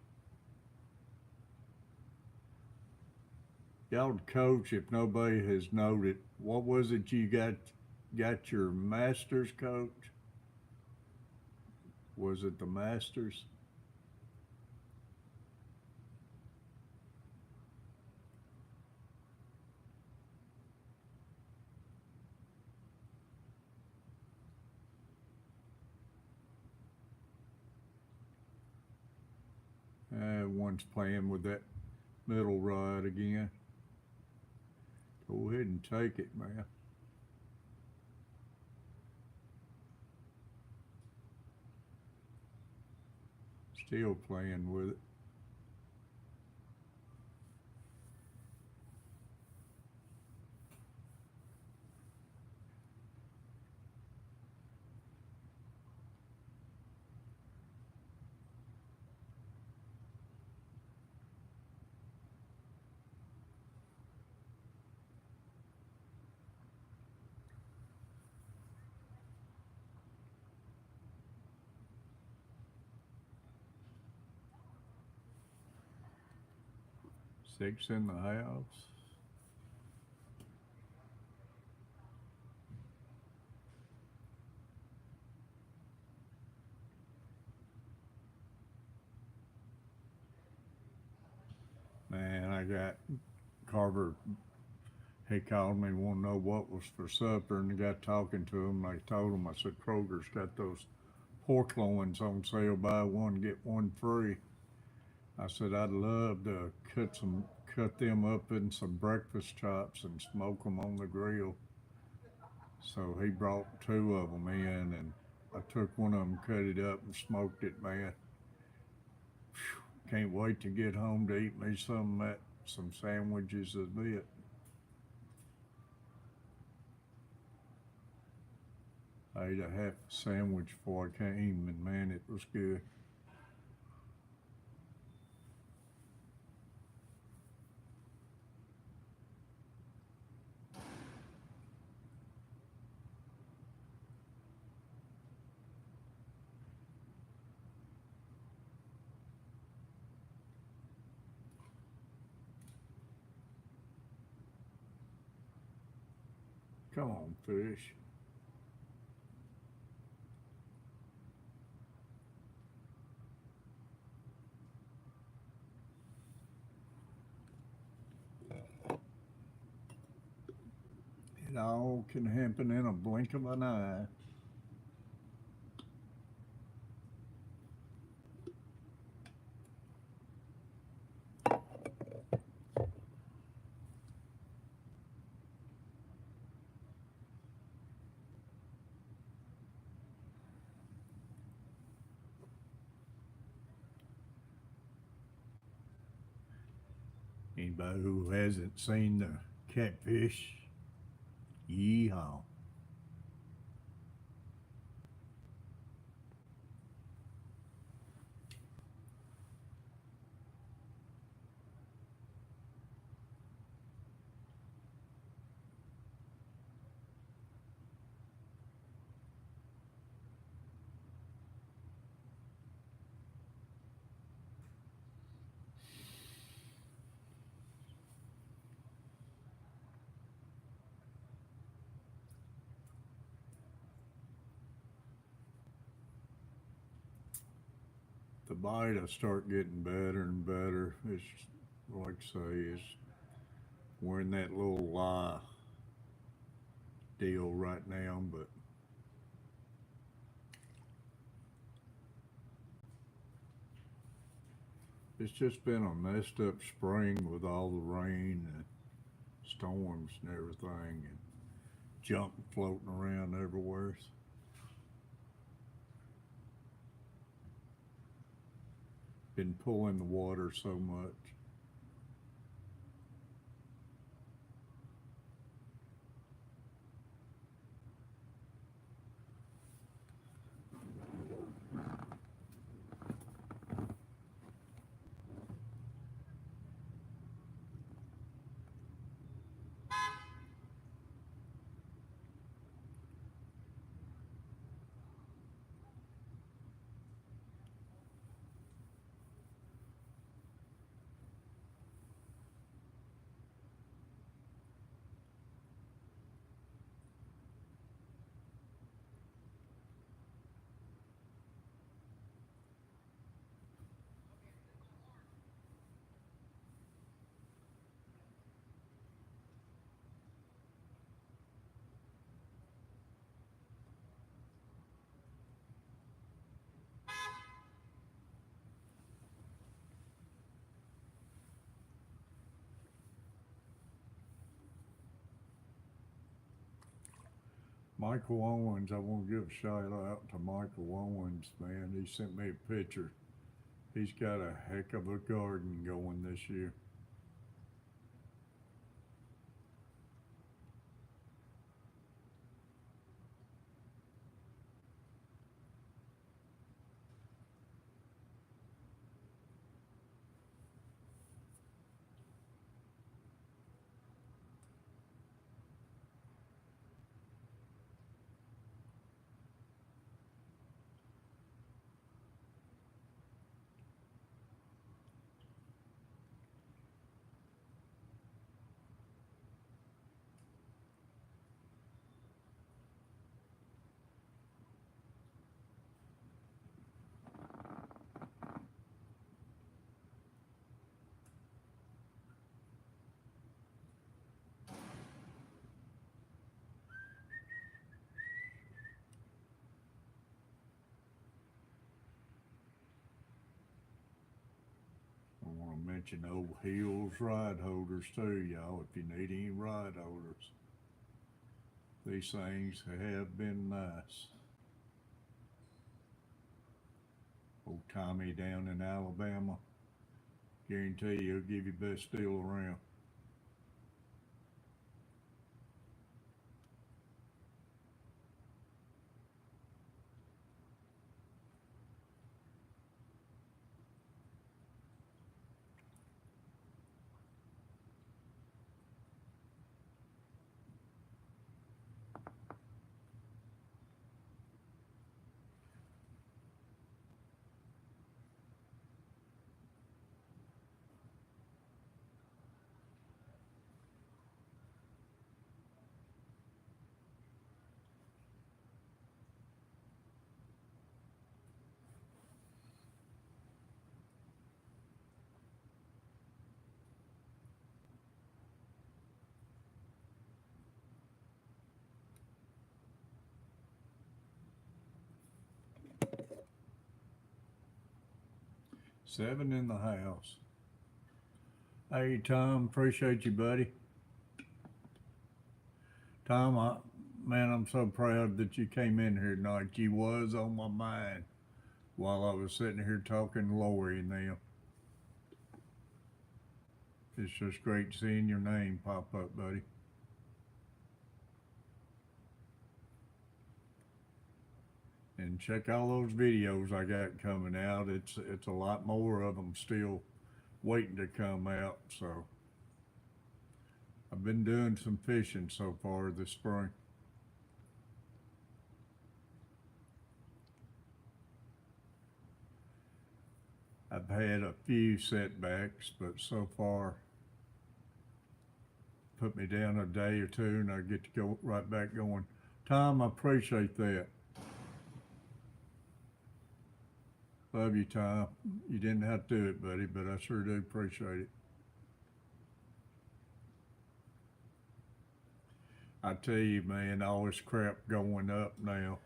A: Y'all, Coach, if nobody has noted, what was it you got your Masters, Coach? Was it the Masters? One's playing with that middle rod again. Go ahead and take it, man. Still playing with it. Six in the house. Man, I got Carver. He called me, wanted to know what was for supper, and I got talking to him. I told him, I said, Kroger's got those pork loins on sale, buy one, get one free. I said, I'd love to cut them up in some breakfast chops and smoke them on the grill. So he brought two of them in, and I took one of them, cut it up, and smoked it, man. Whew, can't wait to get home to eat me some sandwiches of it. I ate a half a sandwich before I came, and man, it was good. Come on, fish. It all can happen in a blink of an eye. Anybody who hasn't seen the Catfish, yeehaw. The bite will start getting better and better. It's like I say, it's we're in that little deal right now, but it's just been a messed up spring with all the rain and storms and everything, and junk floating around everywhere. Been pulling the water so much. Michael Owens, I want to give a shout out to Michael Owens, man. He sent me a picture. He's got a heck of a garden going this year. I want to mention old Hills ride holders too, y'all, if you need any ride holders. These things have been nice. Old Tommy down in Alabama, guarantee he'll give you the best deal around. Seven in the house. Hey, Tom, appreciate you, buddy. Tom, man, I'm so proud that you came in here tonight. You was on my mind while I was sitting here talking to Lori and them. It's just great seeing your name pop up, buddy. And check all those videos I got coming out. It's a lot more of them still waiting to come out. So I've been doing some fishing so far this spring. I've had a few setbacks, but so far put me down a day or two and I get to go right back going. Tom, I appreciate that. Love you, Tom. You didn't have to do it, buddy, but I sure do appreciate it. I tell you, man, all this crap going up now.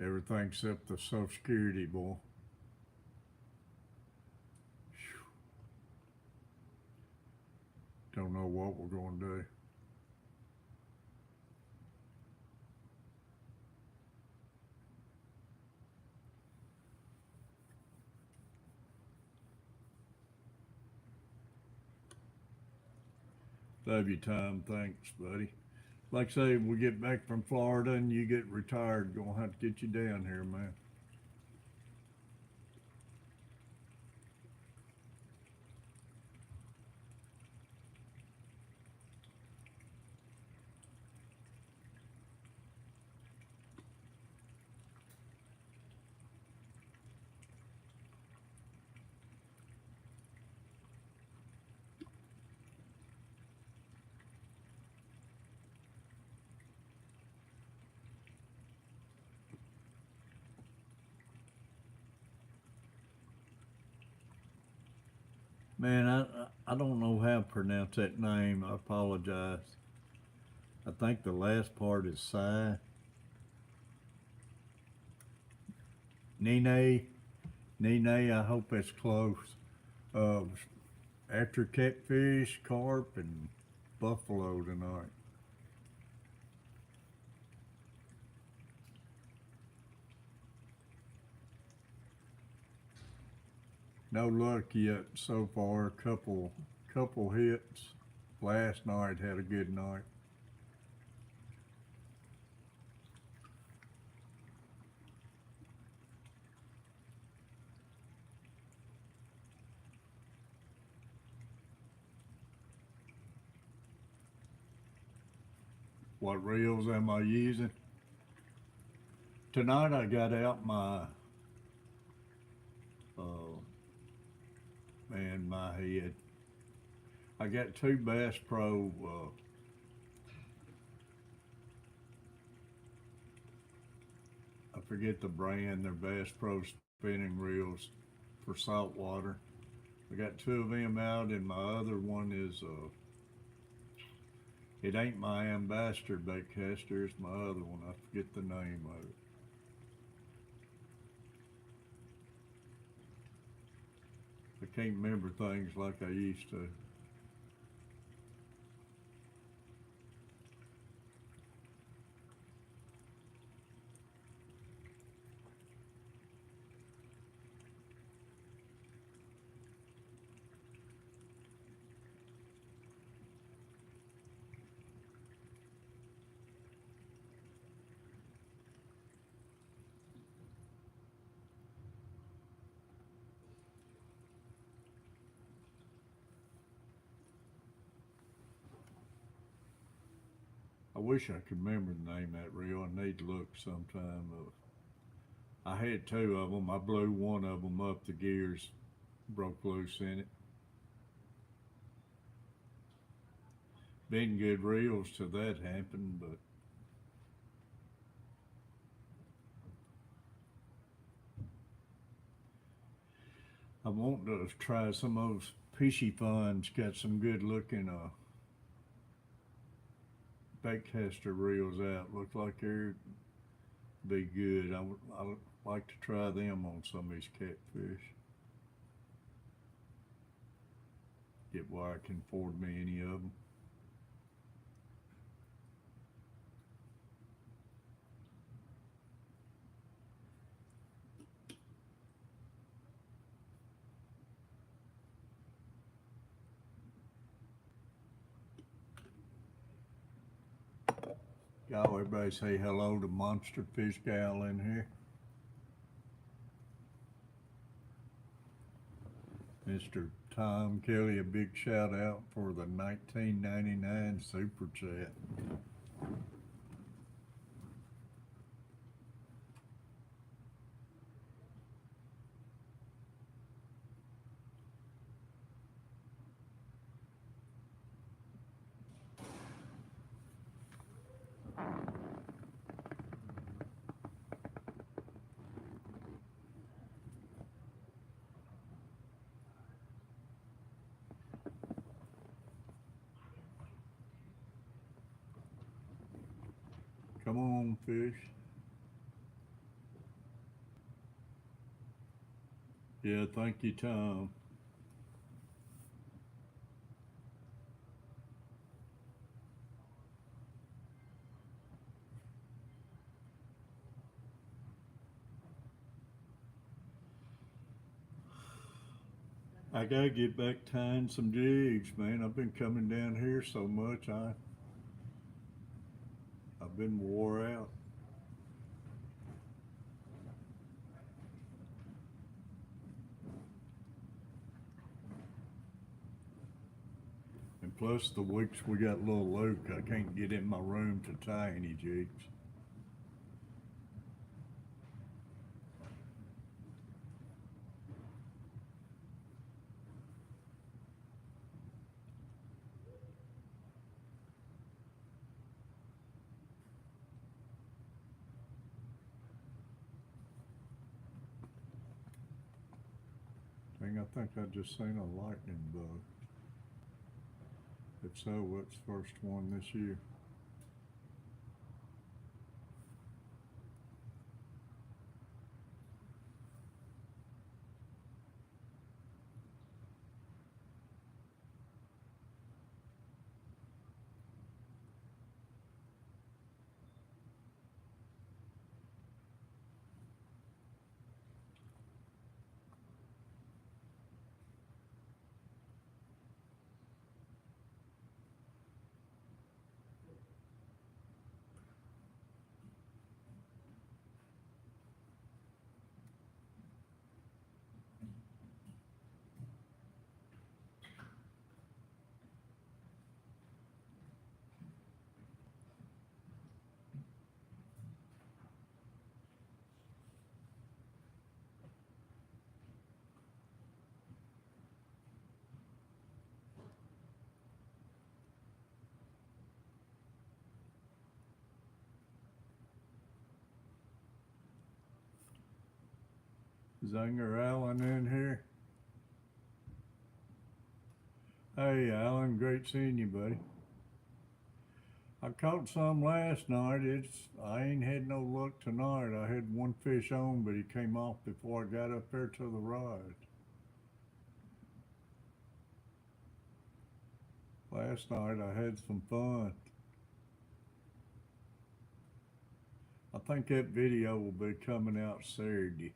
A: Everything except the Social Security, boy. Don't know what we're going to do. Love you, Tom. Thanks, buddy. Like I say, we get back from Florida and you get retired, gonna have to get you down here, man. Man, I don't know how to pronounce that name. I apologize. I think the last part is Sai. Nene, I hope that's close. After Catfish, Carp, and Buffalo tonight. No luck yet so far. Couple hits. Last night had a good night. What reels am I using? Tonight I got out my man, my head. I got two Bass Pro I forget the brand, they're Bass Pro spinning reels for saltwater. I got two of them out and my other one is it ain't my Ambassador baitcaster, it's my other one. I forget the name of it. I can't remember things like I used to. I wish I could remember the name of that reel. I need to look sometime. I had two of them. I blew one of them up. The gears broke loose in it. Been good reels till that happened, but I want to try some of those Fishy Funds. Got some good looking baitcaster reels out. Look like they'd be good. I would like to try them on some of these catfish. Get where I can afford me any of them. Y'all, everybody say hello to Monster Fish Gal in here. Mr. Tom Kelly, a big shout out for the 1999 Super Chat. Come on, fish. Yeah, thank you, Tom. I gotta get back tying some jigs, man. I've been coming down here so much, I've been wore out. And plus the weeks we got little Luke, I can't get in my room to tie any jigs. Dang, I think I just seen a lightning bug. If so, what's the first one this year? Zanger Allen in here. Hey Alan, great seeing you, buddy. I caught some last night. I ain't had no luck tonight. I had one fish on, but he came off before I got up there to the rod. Last night I had some fun. I think that video will be coming out Saturday.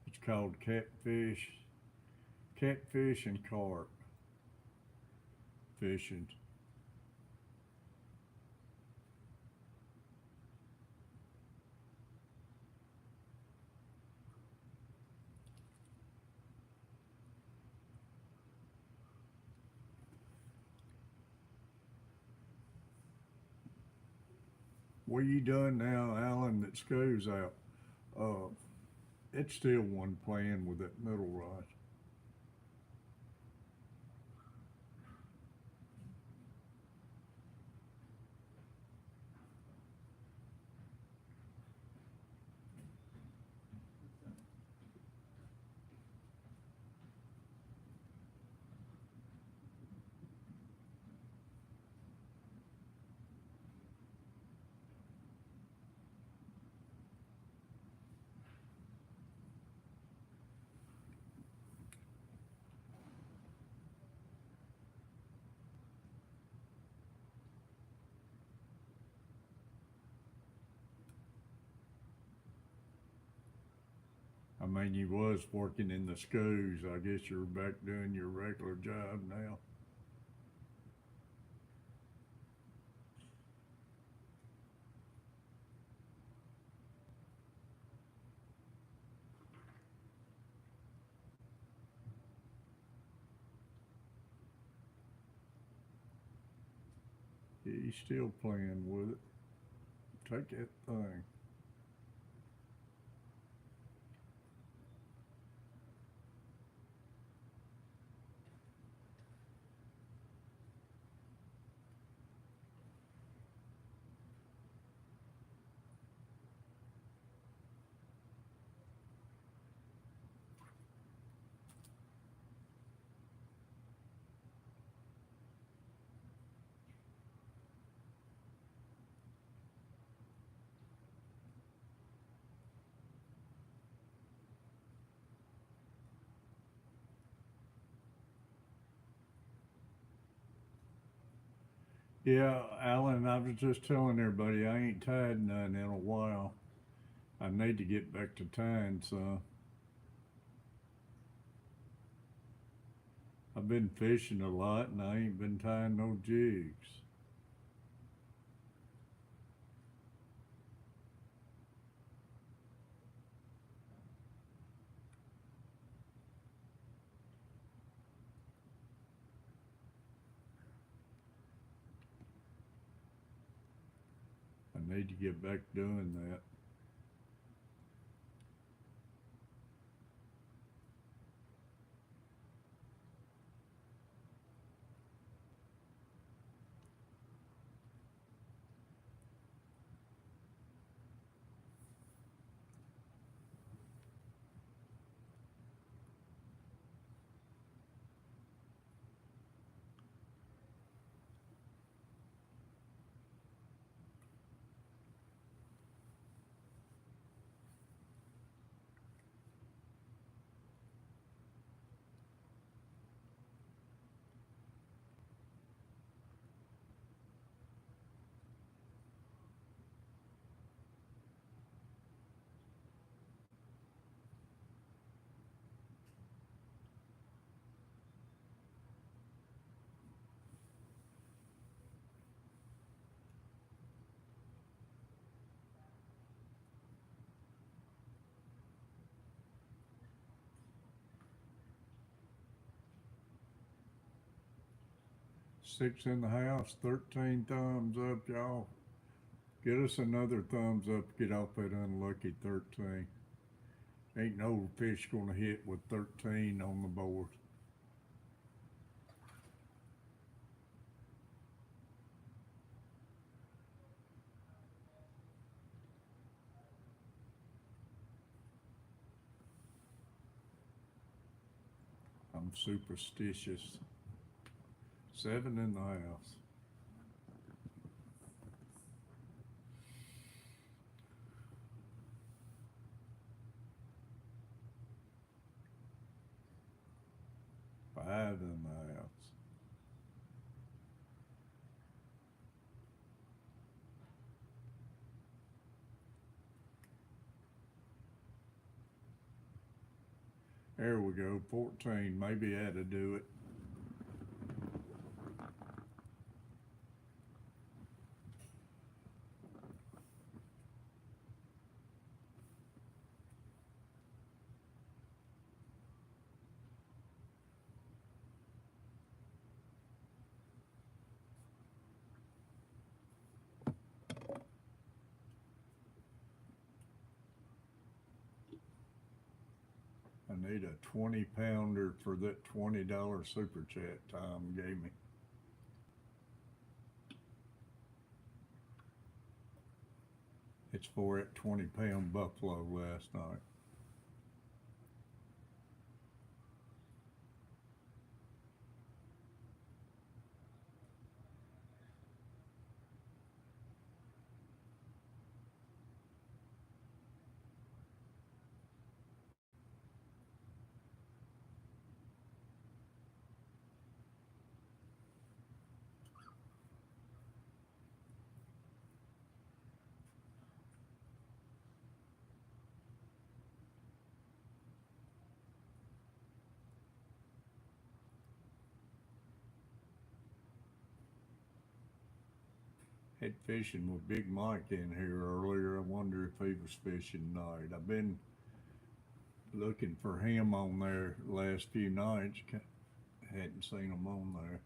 A: It's called Catfish and Carp fishing. What you done now, Alan, that school's out? It's still one playing with that middle rod. I mean, you was working in the schools. I guess you're back doing your regular job now. He's still playing with it. Take that thing. Yeah, Alan, I was just telling everybody I ain't tied none in a while. I need to get back to tying, so I've been fishing a lot and I ain't been tying no jigs. I need to get back doing that. Six in the house, 13 thumbs up, y'all. Get us another thumbs up, get off that unlucky 13. Ain't no fish gonna hit with 13 on the board. I'm superstitious. 7 in the house. Five in the house. There we go, 14. Maybe that'll do it. I need a 20-pounder for that $20 super chat Tom gave me. It's for that 20-pound buffalo last night. Had fishing with Big Mike in here earlier. I wonder if he was fishing tonight. I've been looking for him on there the last few nights. Hadn't seen him on there.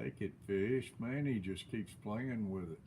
A: Take it, fish. Man, he just keeps playing with it.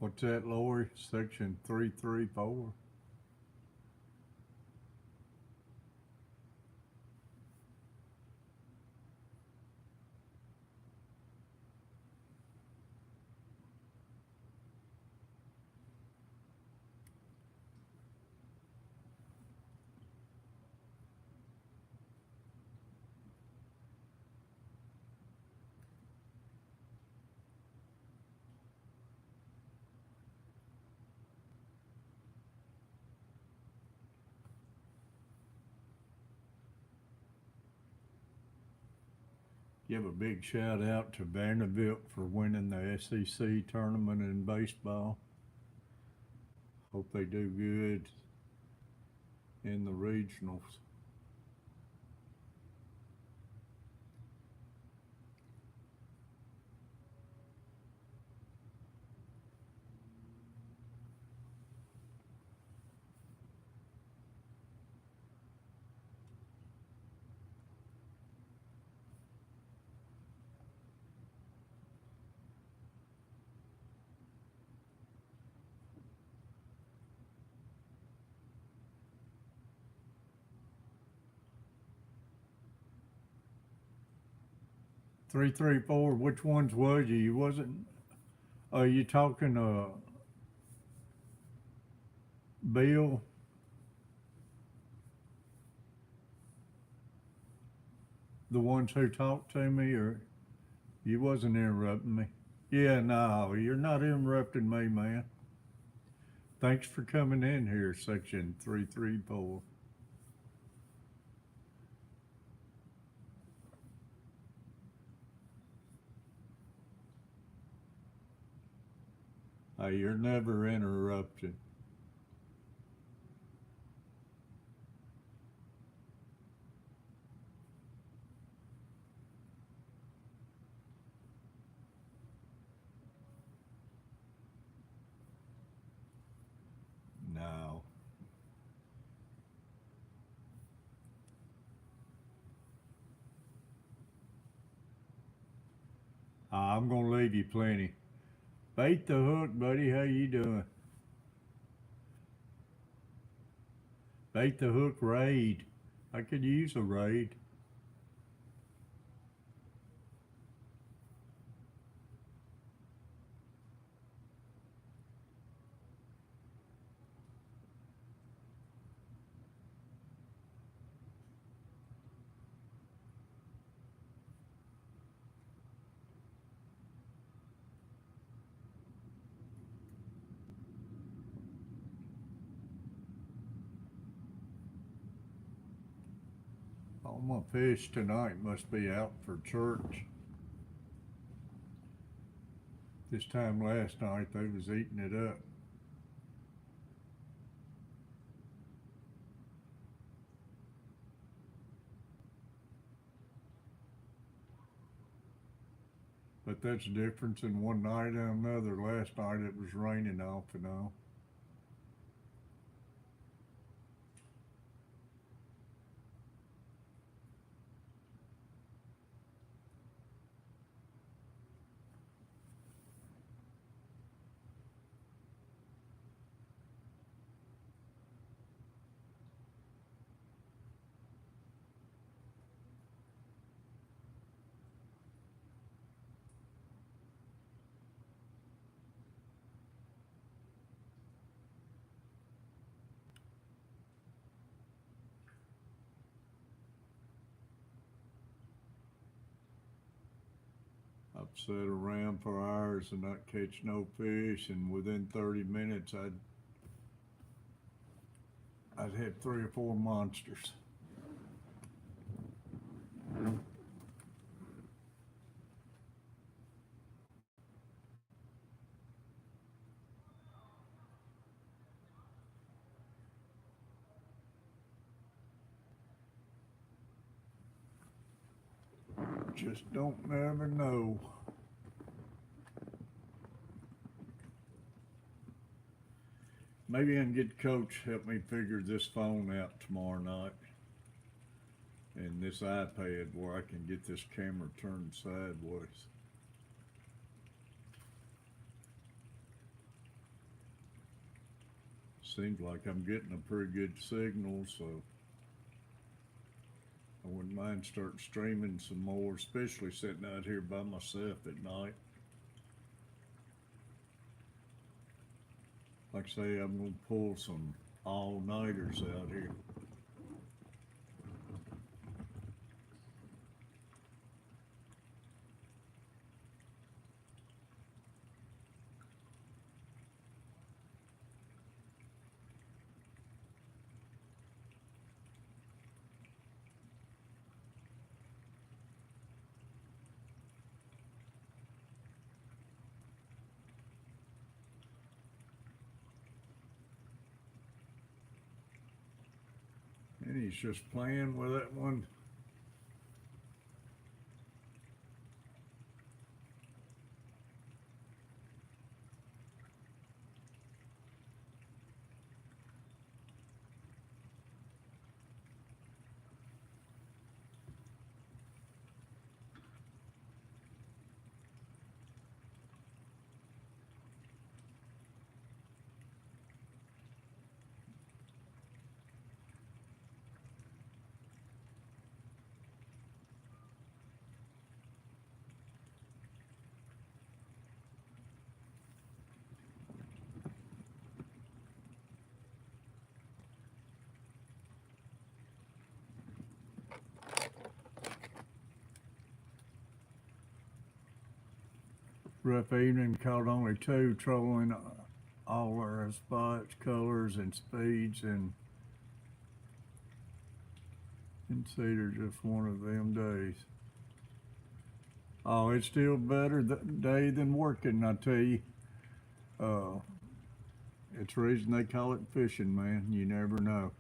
A: What's that, Lori? Section 334? Give a big shout out to Vanderbilt for winning the SEC tournament in baseball. Hope they do good in the regionals. Three, three, four. Which ones was you? You wasn't. Are you talking Bill? The ones who talked to me, or you wasn't interrupting me? Yeah, no, you're not interrupting me, man. Thanks for coming in here, section 334. Hey, you're never interrupted. No. I'm gonna leave you plenty. Bait the hook, buddy. How you doing? Bait the hook raid. I could use a raid. All my fish tonight must be out for church. This time last night they was eating it up. But that's the difference in one night and another. Last night it was raining off and on. sat around for hours and not catch no fish, and within 30 minutes I'd had 3 or 4 monsters. Just don't never know. Maybe I can get Coach help me figure this phone out tomorrow night. And this iPad where I can get this camera turned sideways. Seems like I'm getting a pretty good signal, so I wouldn't mind starting streaming some more, especially sitting out here by myself at night. Like I say, I'm gonna pull some all-nighters out here. And he's just playing with that one. Rough evening, caught only 2, trolling all our spots, colors, and speeds, and Cedar just one of them days. Oh, it's still better day than working, I tell you. It's the reason they call it fishing, man. You never know.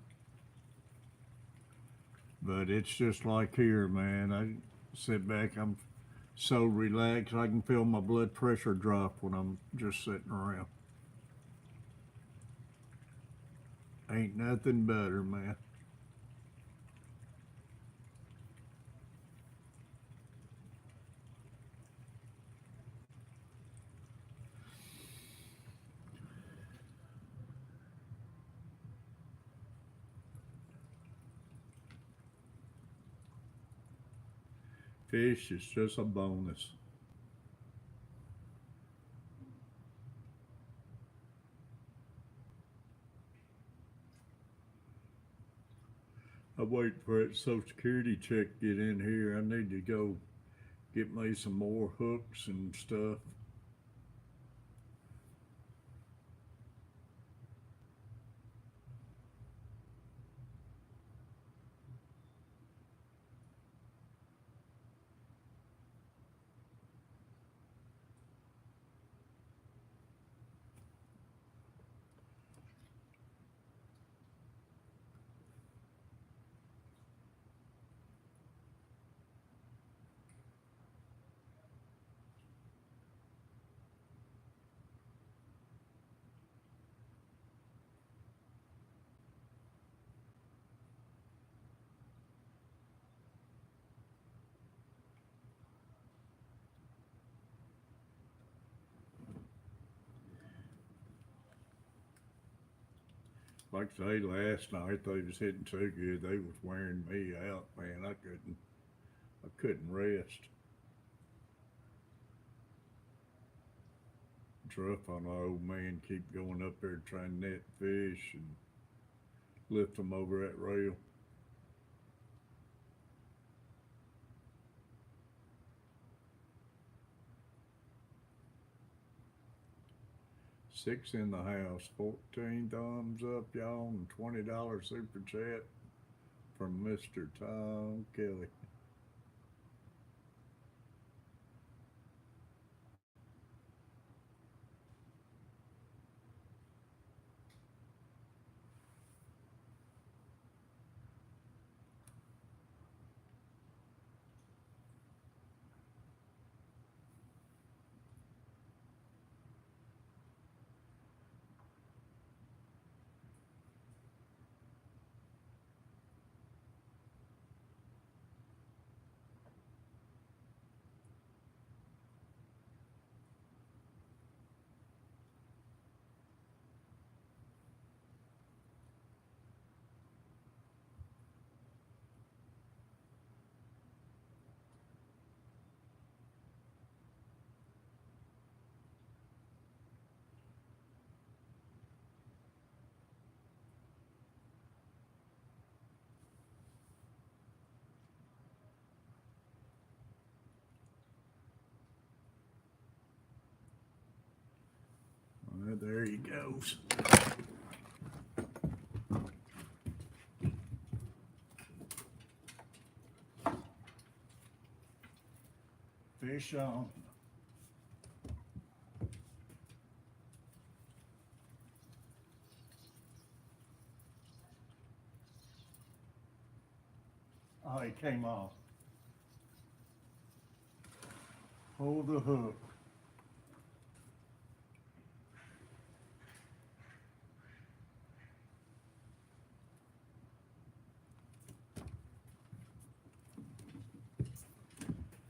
A: But it's just like here, man. I sit back, I'm so relaxed, I can feel my blood pressure drop when I'm just sitting around. Ain't nothing better, man. Fish is just a bonus. I'm waiting for that Social Security check to get in here. I need to go get me some more hooks and stuff. Like I say, last night they was hitting so good, they was wearing me out, man. I couldn't rest. It's rough on our old man, keep going up there trying to net fish and lift them over that rail. 6 in the house, 14 thumbs up, y'all, and $20 super chat from Mr. Tom Kelly. Well, there he goes. Fish on. Oh, he came off. Pull the hook.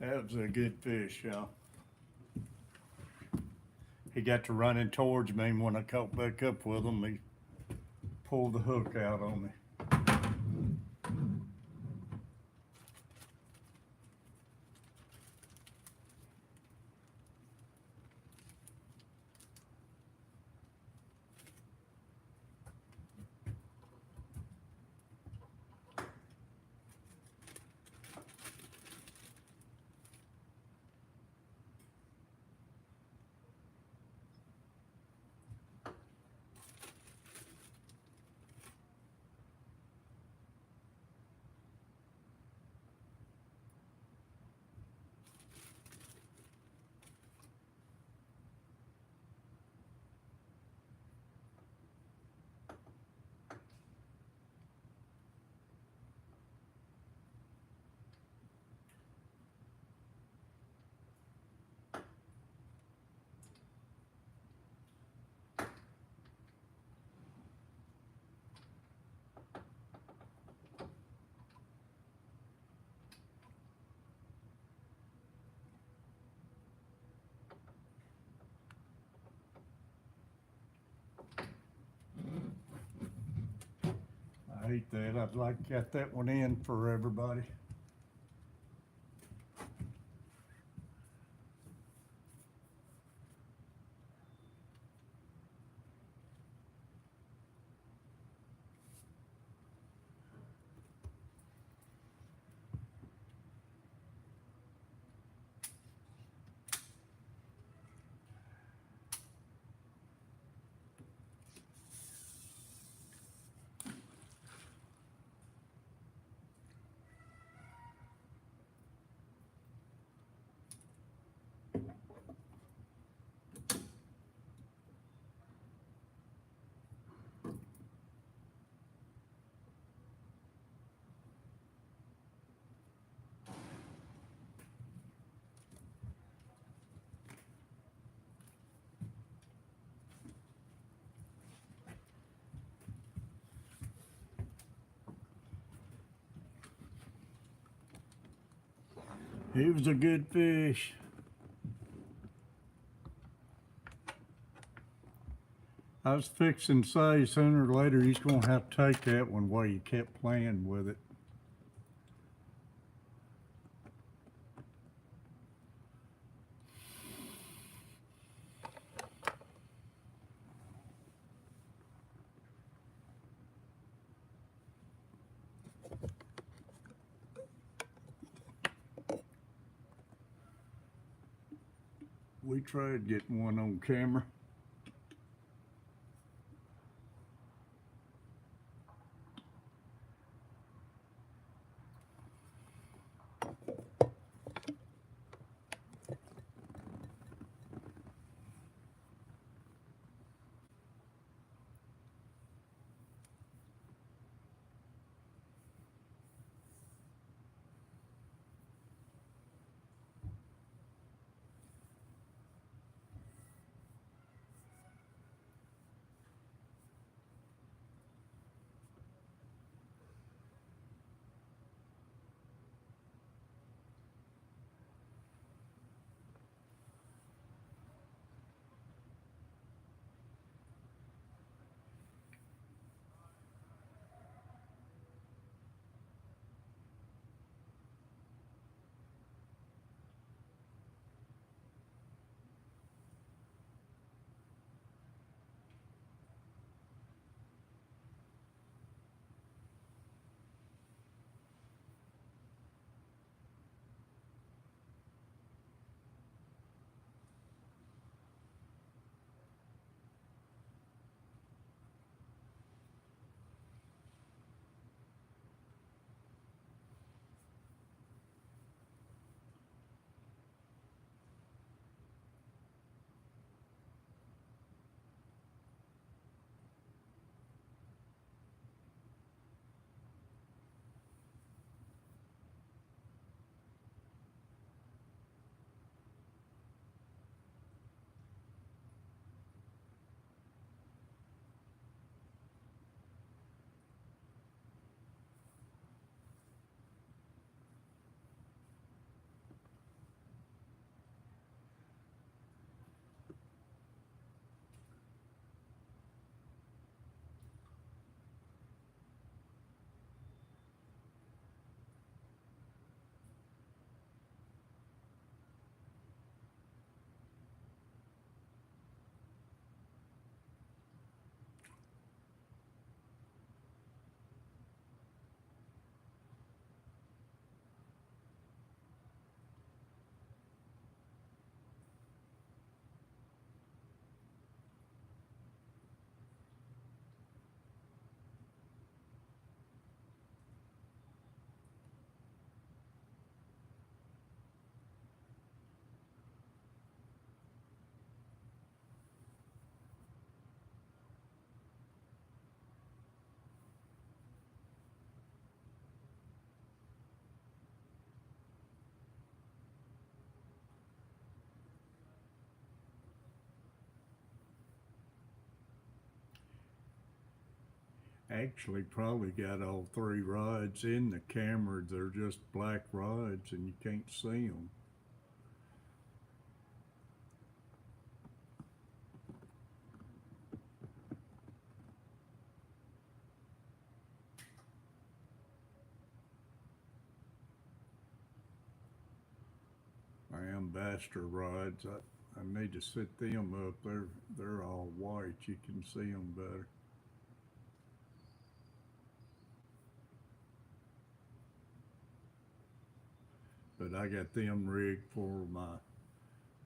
A: That was a good fish, y'all. He got to running towards me, and when I caught back up with him, he pulled the hook out on me. I hate that. I'd like to get that one in for everybody. He was a good fish. I was fixing to say sooner or later he's gonna have to take that one while you kept playing with it. We tried getting one on camera. actually probably got all three rods in the camera. They're just black rods and you can't see them. My ambassador rods, I need to set them up. They're all white. You can see them better. But I got them rigged for my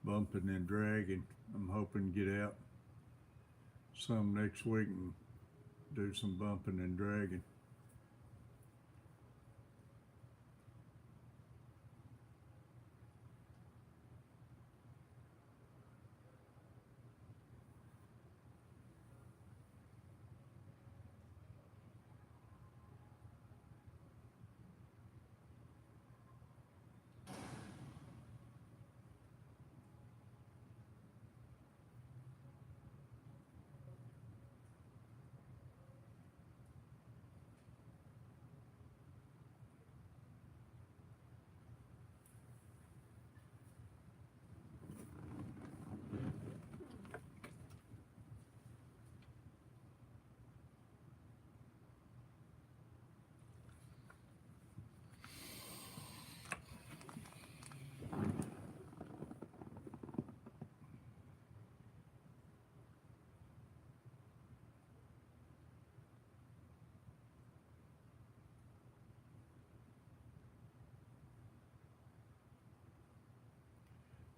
A: bumping and dragging. I'm hoping to get out some next week and do some bumping and dragging.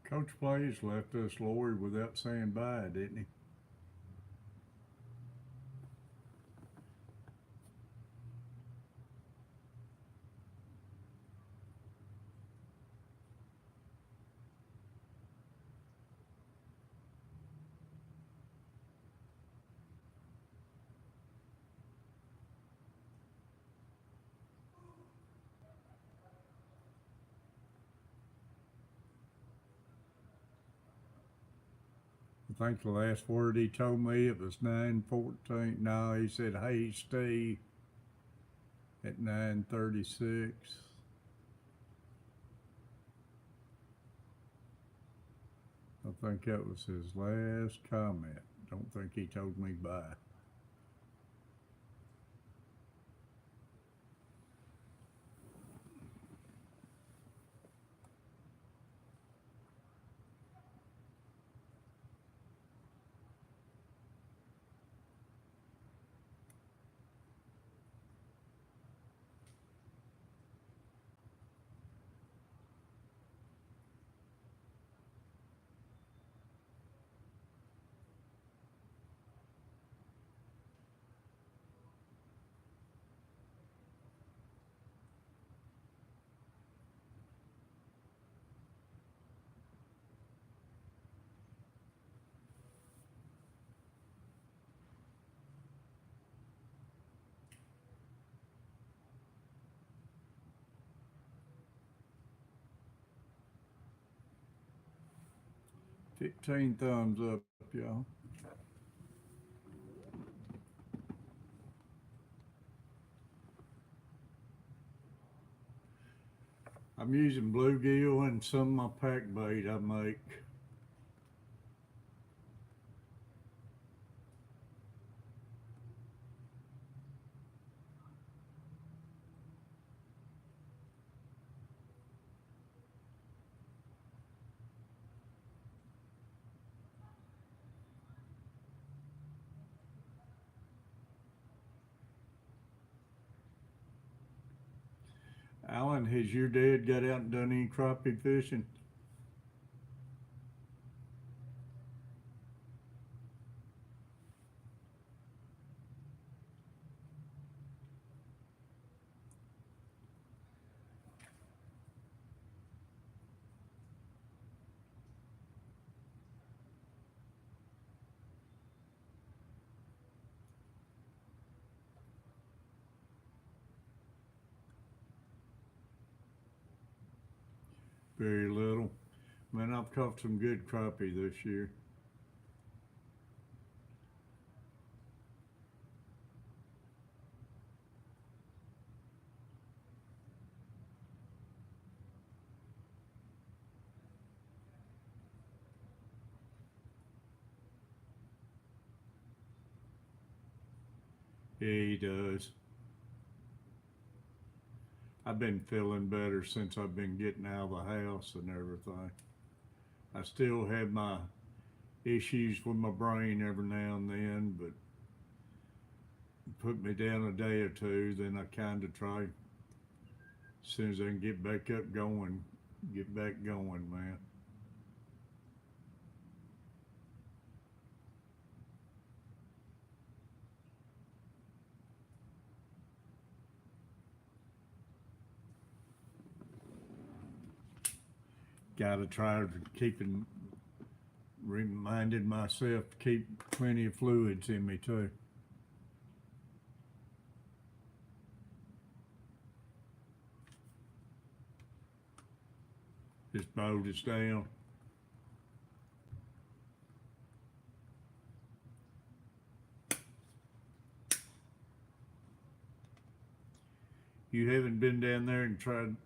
A: Coach Blaze left us Lori without saying bye, didn't he? I think the last word he told me it was 9:14. No, he said, "Hey, Steve," at 9:36. I think that was his last comment. Don't think he told me bye. $15 thumbs up, y'all. I'm using bluegill and some of my pack bait I make. Alan, has your dad got out and done any crappie fishing? Very little. Man, I've caught some good crappie this year. Yeah, he does. I've been feeling better since I've been getting out of the house and everything. I still have my issues with my brain every now and then, but put me down a day or two, then I kind of try, as soon as I can get back up going, get back going, man. Gotta try to reminded myself to keep plenty of fluids in me too. This boat is down. You haven't been down there and tried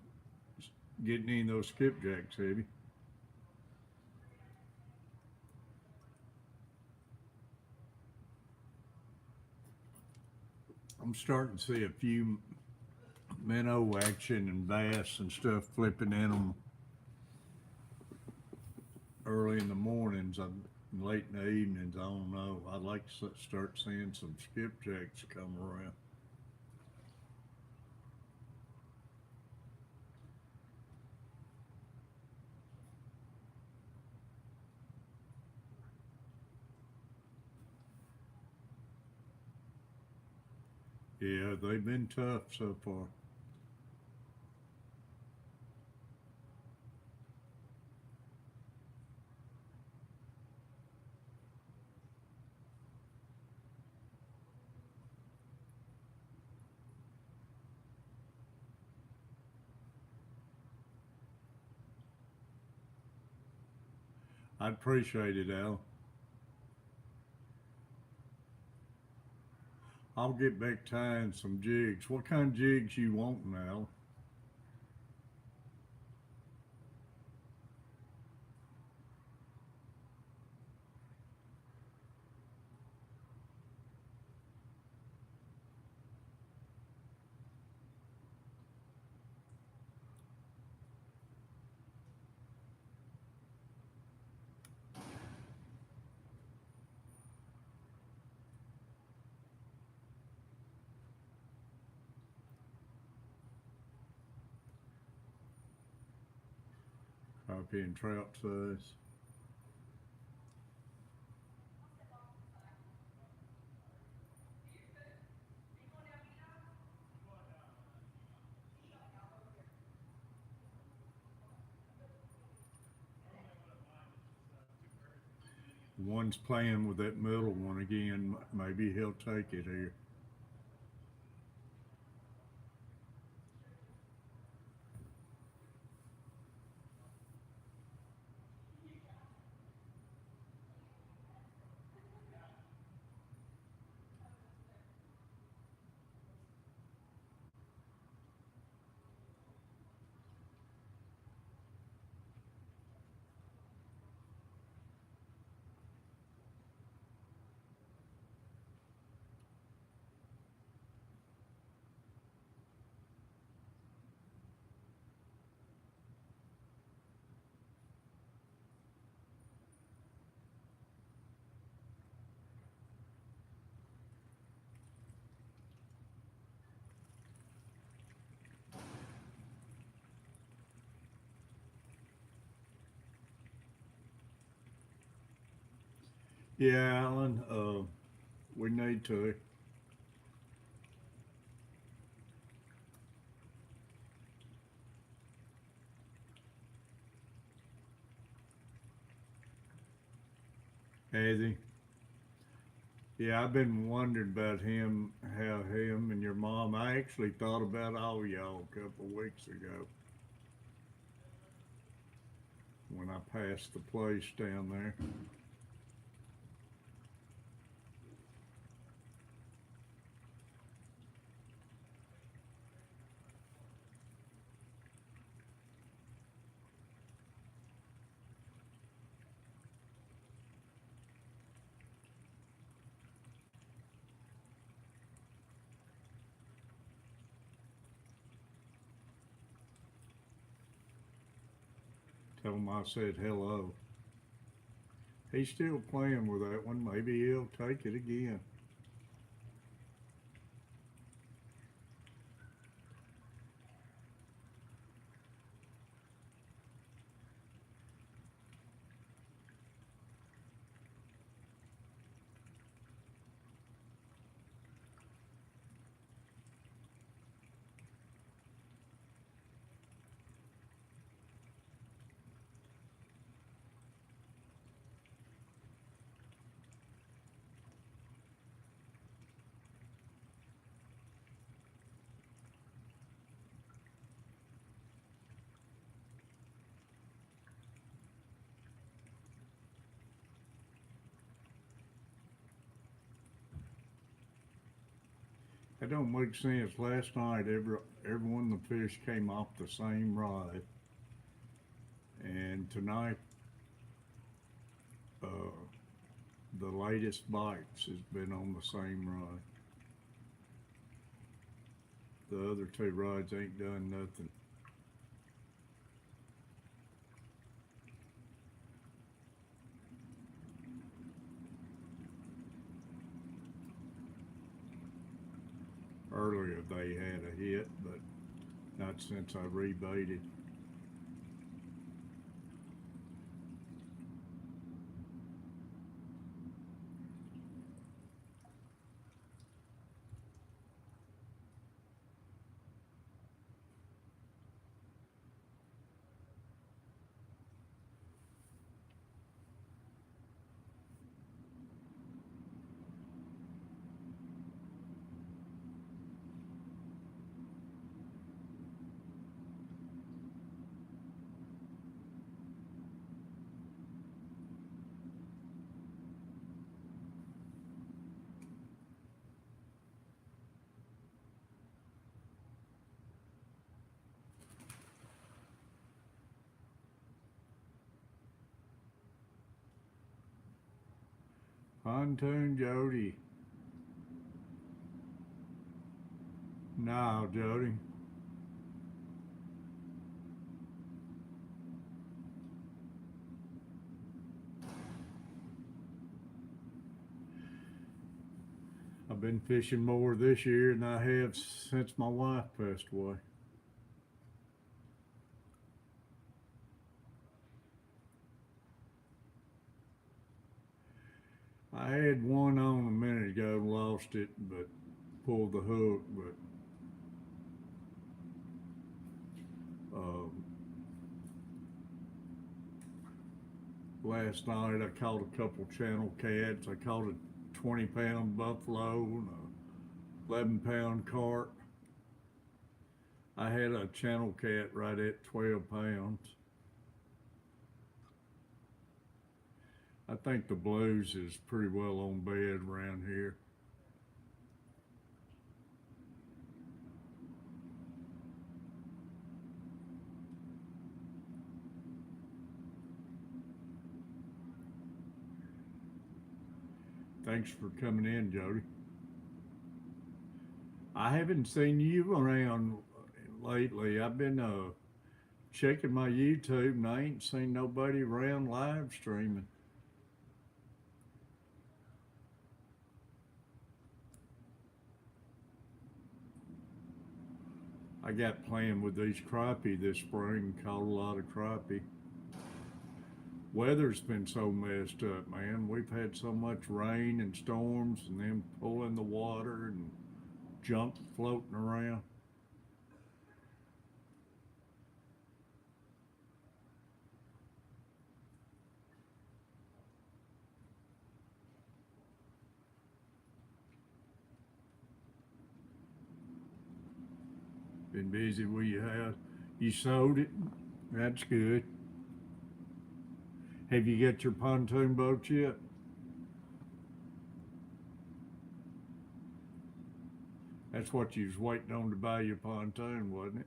A: getting any of those skipjacks, have you? I'm starting to see a few minnow action and bass and stuff flipping in them early in the mornings, late in the evenings. I don't know. I'd like to start seeing some skipjacks come around. Yeah, they've been tough so far. I'd appreciate it, Al. I'll get back tying some jigs. What kind of jigs you want, Al? Copy and trout size. One's playing with that middle one again. Maybe he'll take it here. Yeah, Alan, we need to. Has he? Yeah, I've been wondering about him, how him and your mom, I actually thought about all y'all a couple of weeks ago when I passed the place down there. told him I said hello. He's still playing with that one. Maybe he'll take it again. That don't make sense. Last night, every one of the fish came off the same rod, and tonight, uh, the latest bites has been on the same rod. The other two rods ain't done nothing. Earlier they had a hit, but not since I rebaited. Pontoon Jody. Now, Jody. I've been fishing more this year than I have since my wife passed away. I had one on a minute ago, lost it, but pulled the hook, but last night I caught a couple channel cats. I caught a 20-pound buffalo and a 11-pound carp. I had a channel cat right at 12 pounds. I think the blues is pretty well on bed around here. Thanks for coming in, Jody. I haven't seen you around lately. I've been checking my YouTube and I ain't seen nobody around live streaming. I got playing with these crappie this spring, caught a lot of crappie. Weather's been so messed up, man. We've had so much rain and storms and them pulling the water and junk floating around. Been busy with your house. You sold it? That's good. Have you got your pontoon boat yet? That's what you was waiting on to buy your pontoon, wasn't it?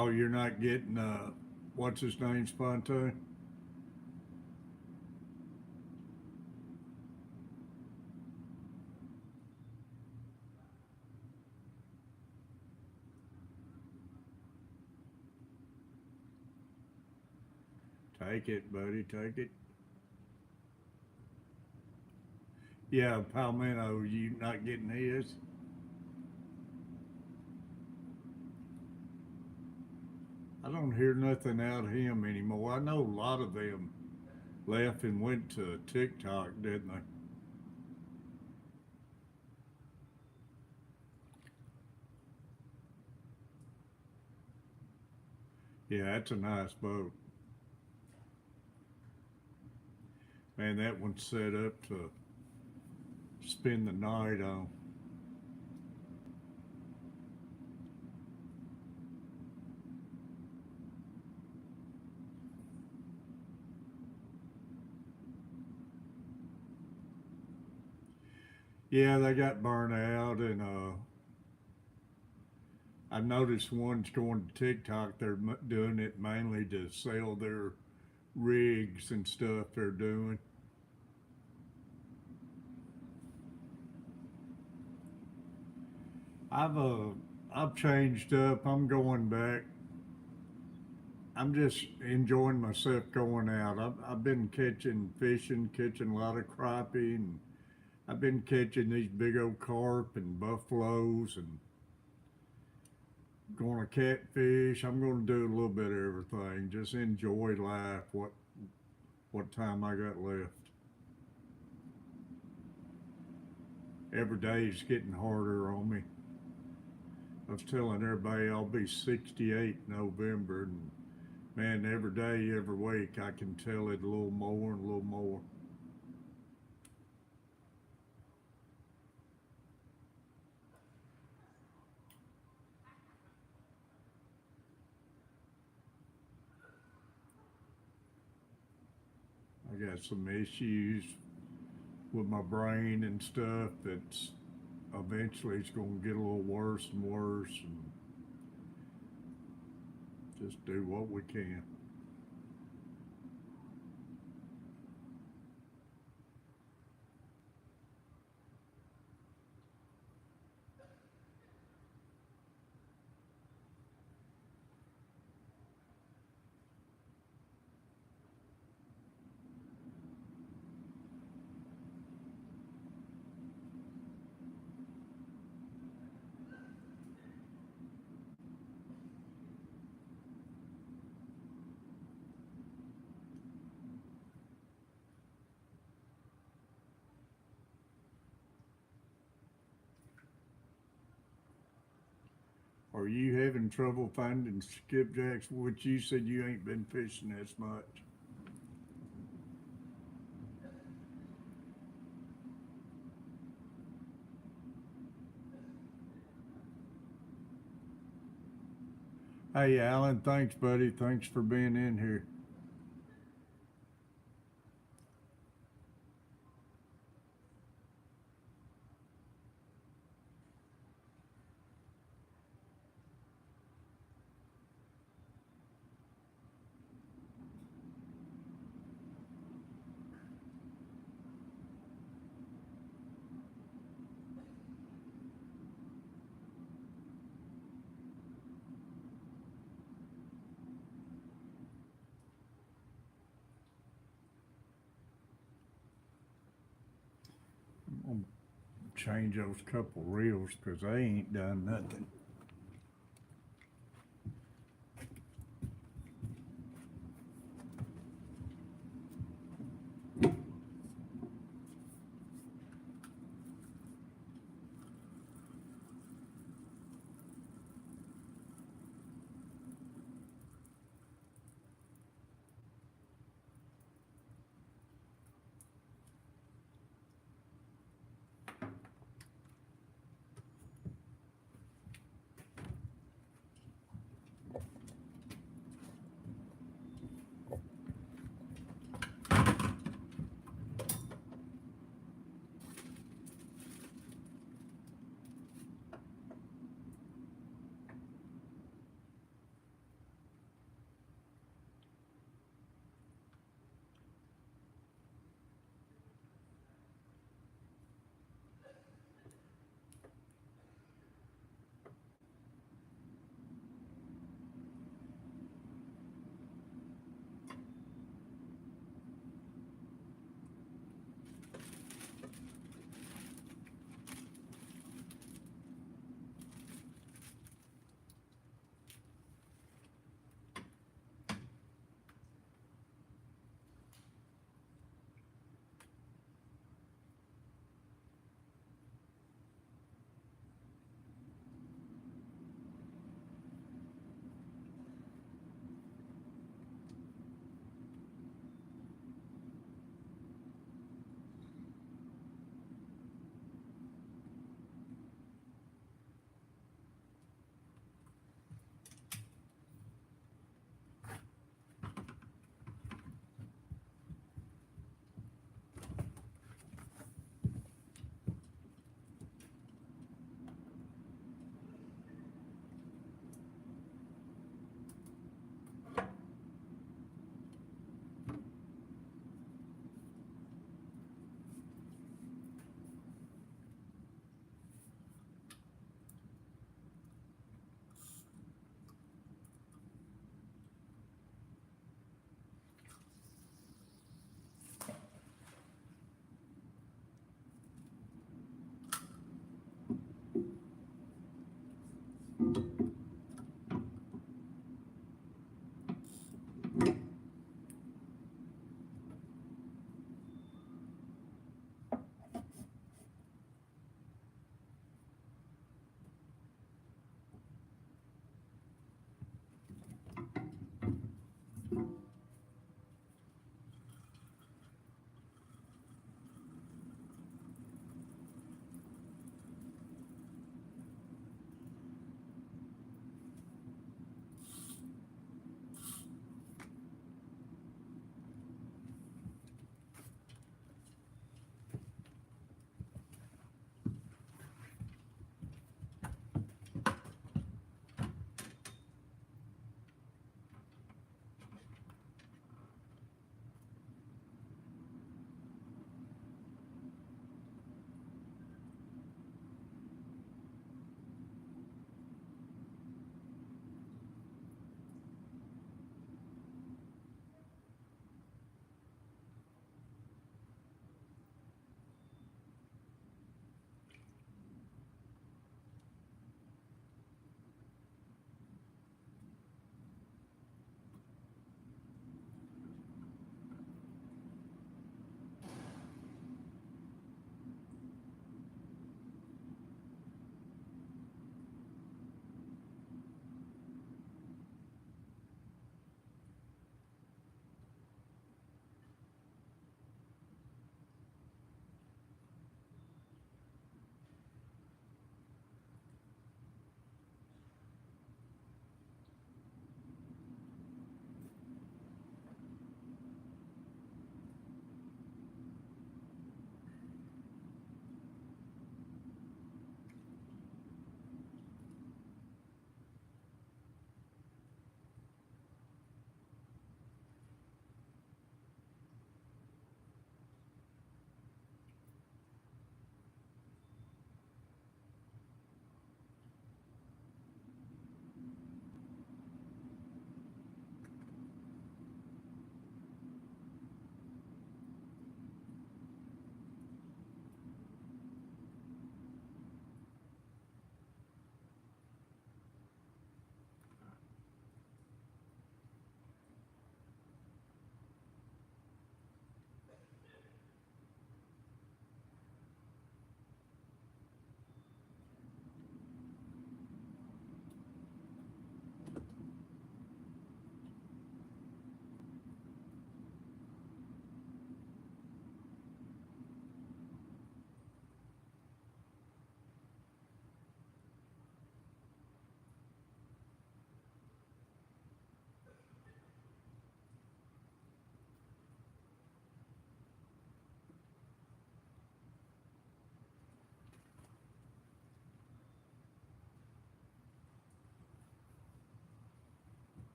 A: Oh, you're not getting, what's his name's pontoon? Take it, buddy, take it. Yeah, Palmetto, you not getting his? I don't hear nothing out of him anymore. I know a lot of them left and went to TikTok, didn't they? Yeah, that's a nice boat. Man, that one's set up to spend the night on. Yeah, they got burnt out, and I noticed one's going to TikTok. They're doing it mainly to sell their rigs and stuff they're doing. I've uh I've changed up. I'm going back. I'm just enjoying myself going out. I've been catching fishing, catching a lot of crappie, and I've been catching these big old carp and buffaloes and going to catfish. I'm going to do a little bit of everything. Just enjoy life. What time I got left. Every day is getting harder on me. I was telling everybody I'll be 68 in November, and man, every day, every week, I can tell it a little more and a little more. I got some issues with my brain and stuff that's eventually it's going to get a little worse and worse, and just do what we can. Are you having trouble finding skipjacks? Which you said you ain't been fishing as much. Hey, Alan, thanks, buddy. Thanks for being in here. I'm gonna change those couple reels because they ain't done nothing.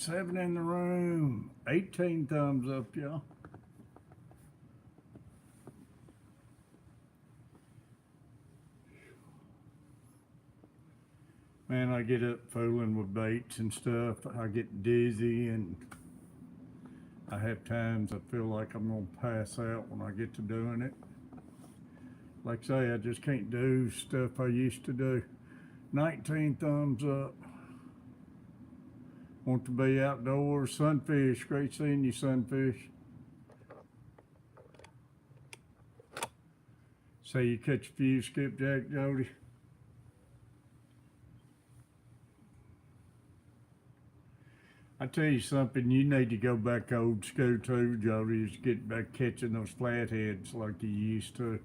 A: 7 in the room. 18 thumbs up, y'all. Man, I get up fooling with baits and stuff. I get dizzy, and I have times I feel like I'm gonna pass out when I get to doing it. Like I say, I just can't do stuff I used to do. 19 thumbs up. Want to be outdoors. Sunfish, great seeing you, Sunfish. Say you catch a few skipjack, Jody. I tell you something, you need to go back old school too, Jody, is get back catching those flatheads like you used to.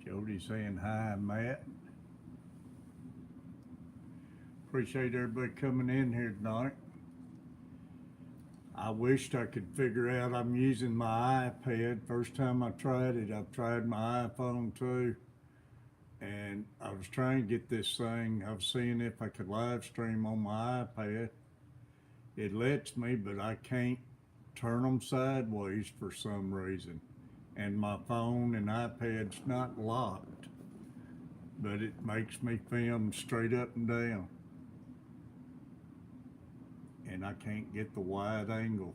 A: Jody saying hi, Matt. Appreciate everybody coming in here tonight. I wished I could figure out, I'm using my iPad. First time I tried it, I've tried my iPhone too. And I was trying to get this thing, I was seeing if I could live stream on my iPad. It lets me, but I can't turn them sideways for some reason. And my phone and iPad's not locked, but it makes me film straight up and down. And I can't get the wide angle.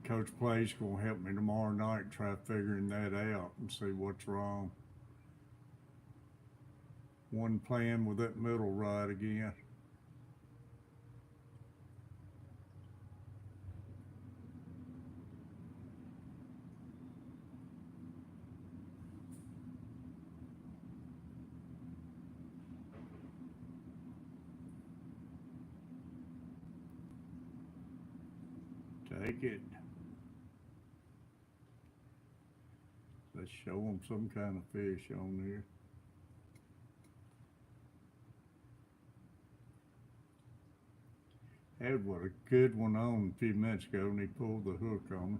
A: Coach Play's gonna help me tomorrow night try figuring that out and see what's wrong. One playing with that middle rod again. Take it. Let's show them some kind of fish on there. Had what a good one on a few minutes ago, and he pulled the hook on me.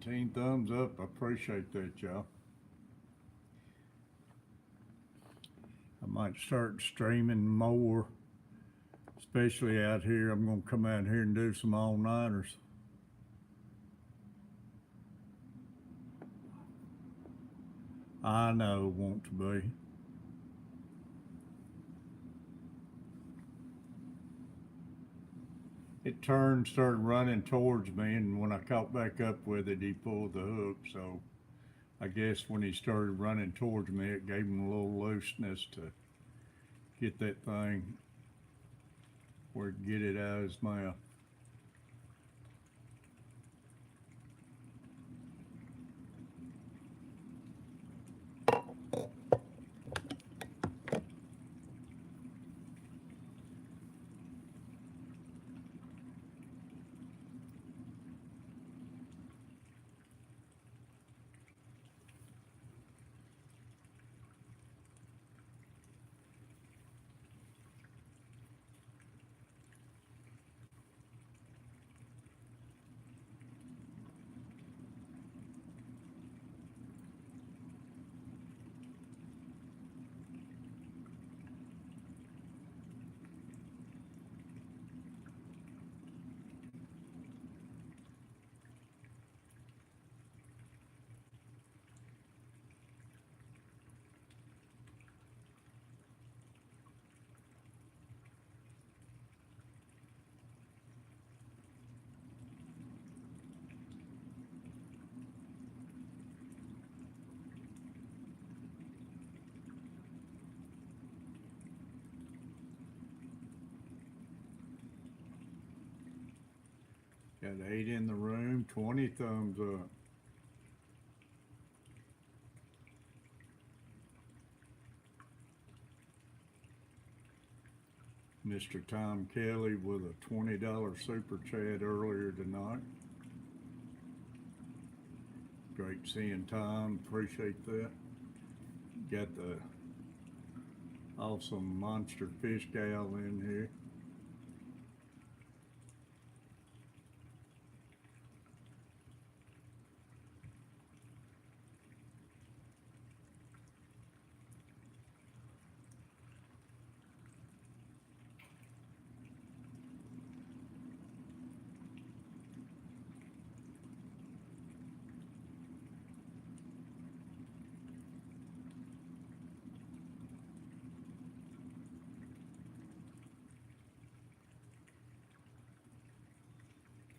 A: $19 thumbs up. I appreciate that, y'all. I might start streaming more, especially out here. I'm gonna come out here and do some all-nighters. I know, want to be. It turned, started running towards me, and when I caught back up with it, he pulled the hook. So I guess when he started running towards me, it gave him a little looseness to get that thing where it get it out of his mouth. Got 8 in the room, 20 thumbs up. Mr. Tom Kelly with a $20 super chat earlier tonight. Great seeing Tom, appreciate that. Got the awesome monster fish gal in here.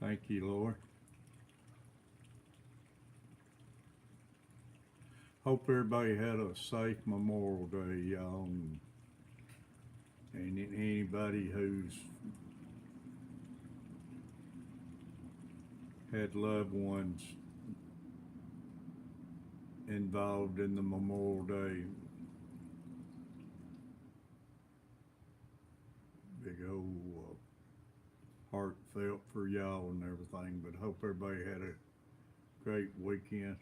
A: Thank you, Lord. Hope everybody had a safe Memorial Day, y'all. And anybody who's had loved ones involved in the Memorial Day, big old heartfelt for y'all and everything, but hope everybody had a great weekend.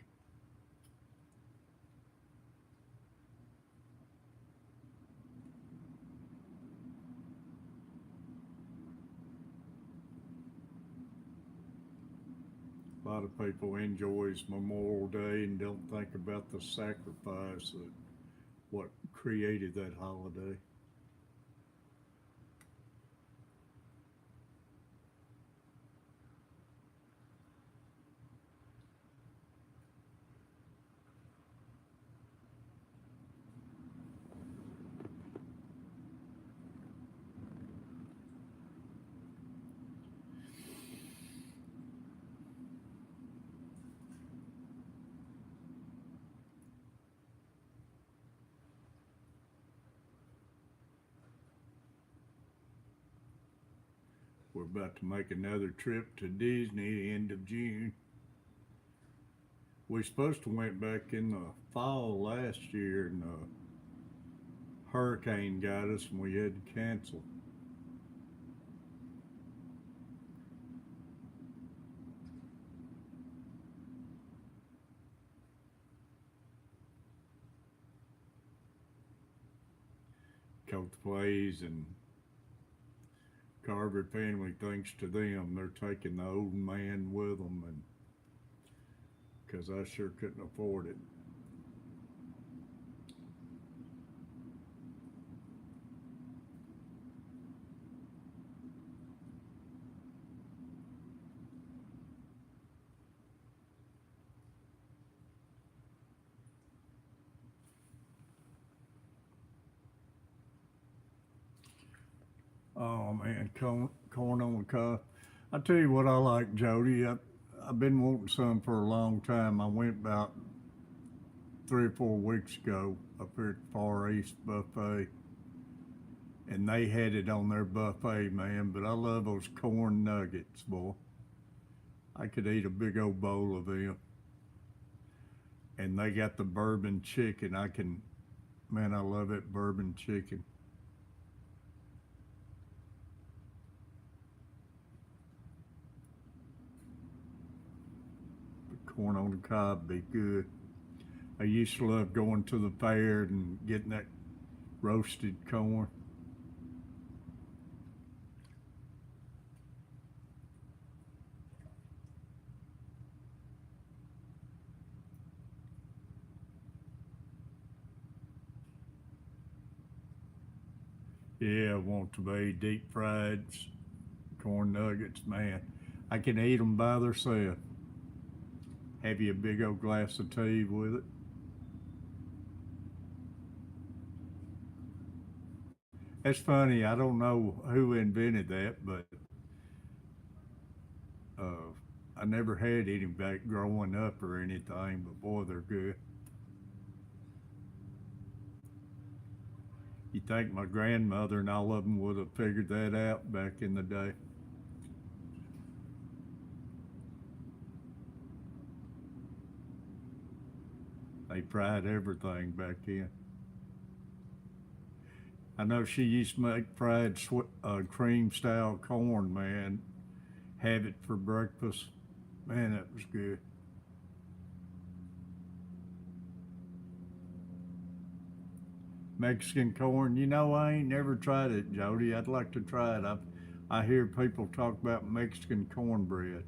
A: A lot of people enjoys Memorial Day and don't think about the sacrifice of what created that holiday. We're about to make another trip to Disney end of June. We supposed to went back in the fall last year and a hurricane got us and we had to cancel. Coach plays and Carver family, thanks to them, they're taking the old man with them, and because I sure couldn't afford it. Oh man, corn on the cob. I tell you what I like, Jody. I've been wanting some for a long time. I went about 3 or 4 weeks ago up here at the Far East Buffet, and they had it on their buffet, man. But I love those corn nuggets, boy. I could eat a big old bowl of them. And they got the bourbon chicken. Man, I love that bourbon chicken. Corn on the cob be good. I used to love going to the fair and getting that roasted corn. Yeah, I want to be deep fried corn nuggets, man. I can eat them by themselves. Have you a big old glass of tea with it? That's funny. I don't know who invented that, but uh, I never had any back growing up or anything, but boy, they're good. You think my grandmother and all of them would have figured that out back in the day? They fried everything back then. I know she used to make fried cream style corn, man. Have it for breakfast. Man, that was good. Mexican corn, you know, I ain't never tried it, Jody. I'd like to try it. I hear people talk about Mexican cornbread.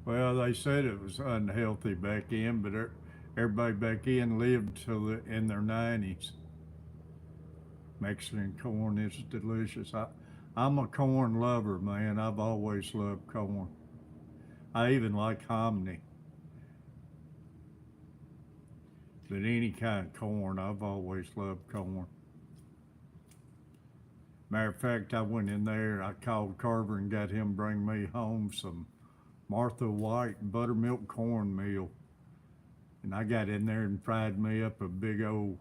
A: Well, they said it was unhealthy back then, but everybody back in lived in their 90s. Mexican corn is delicious. I'm a corn lover, man. I've always loved corn. I even like hominy. But any kind of corn, I've always loved corn. Matter of fact, I went in there, I called Carver and got him bring me home some Martha White buttermilk cornmeal. And I got in there and fried me up a big old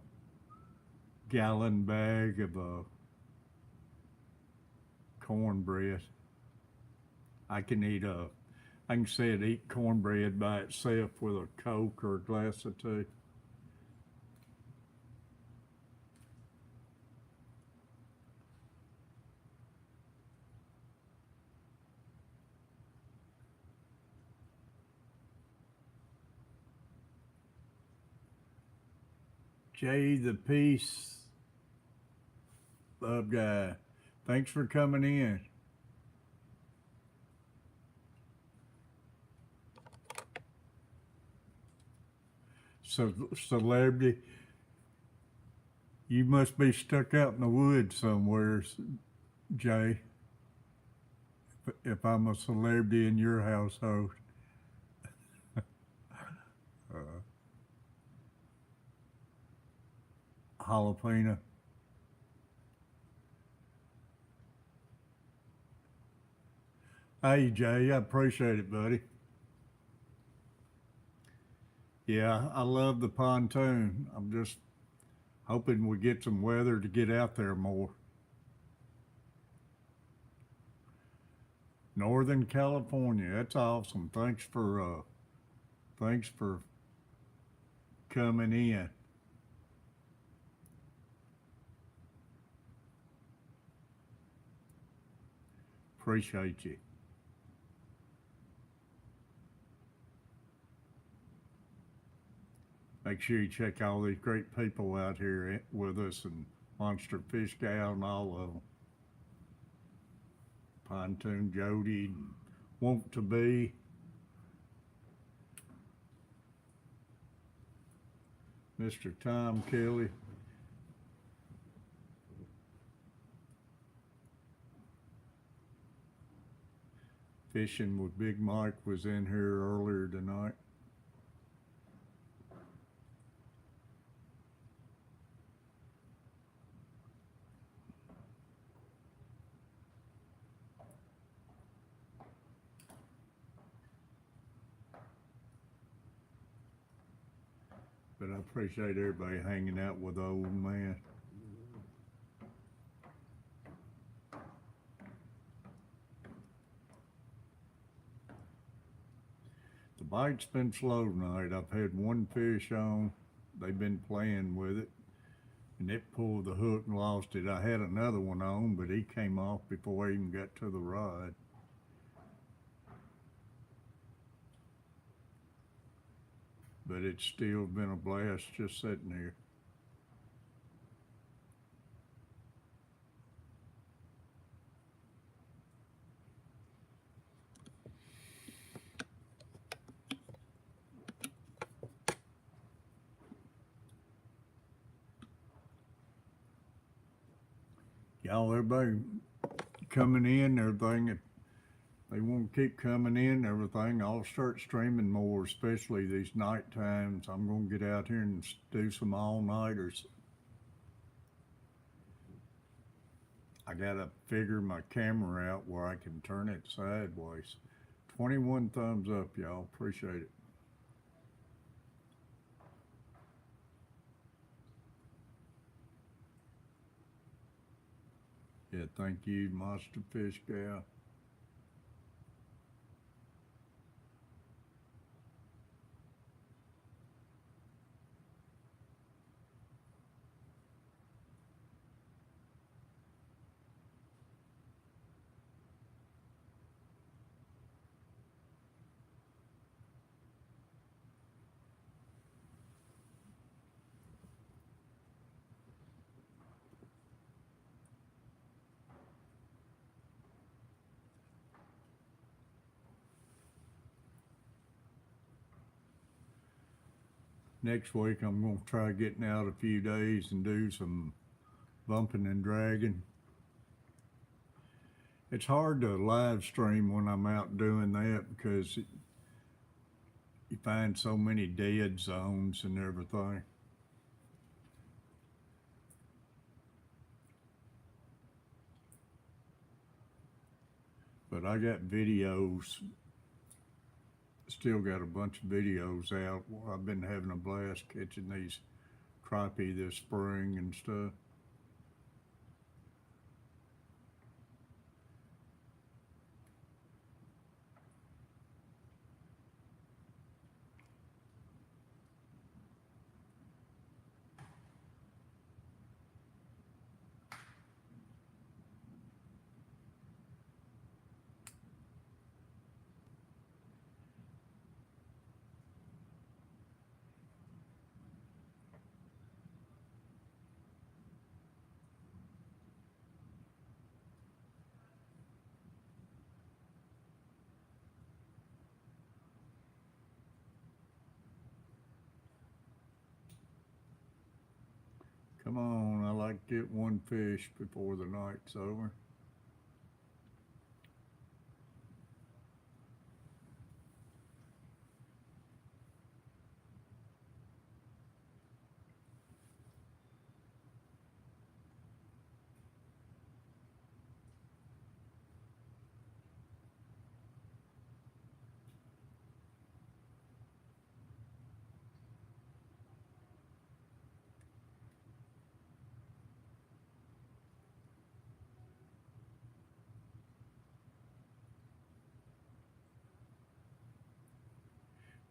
A: gallon bag of cornbread. I can eat cornbread by itself with a Coke or a glass of tea. Jay the Peace Love Guy, thanks for coming in. So, celebrity, you must be stuck out in the woods somewhere, Jay, if I'm a celebrity in your household. Jalapeno. Hey, Jay, I appreciate it, buddy. Yeah, I love the pontoon. I'm just hoping we get some weather to get out there more. Northern California, that's awesome. Thanks for coming in. Appreciate you. Make sure you check all these great people out here with us and Monster Fish Gal and all of them. Pontoon Jody, Want to Be. Mr. Tom Kelly. Fishing with Big Mike was in here earlier tonight. But I appreciate everybody hanging out with the old man. The bite's been slow tonight. I've had one fish on. They've been playing with it, and it pulled the hook and lost it. I had another one on, but he came off before I even got to the rod. But it's still been a blast just sitting here. Y'all, everybody coming in, everything, they want to keep coming in, everything. I'll start streaming more, especially these night times. I'm going to get out here and do some all-nighters. I got to figure my camera out where I can turn it sideways. 21 thumbs up, y'all. Appreciate it. Yeah, thank you, Monster Fish Gal. Next week, I'm gonna try getting out a few days and do some bumping and dragging. It's hard to live stream when I'm out doing that because you find so many dead zones and everything. But I got videos, still got a bunch of videos out. I've been having a blast catching these crappie this spring and stuff. Come on, I like to get one fish before the night's over.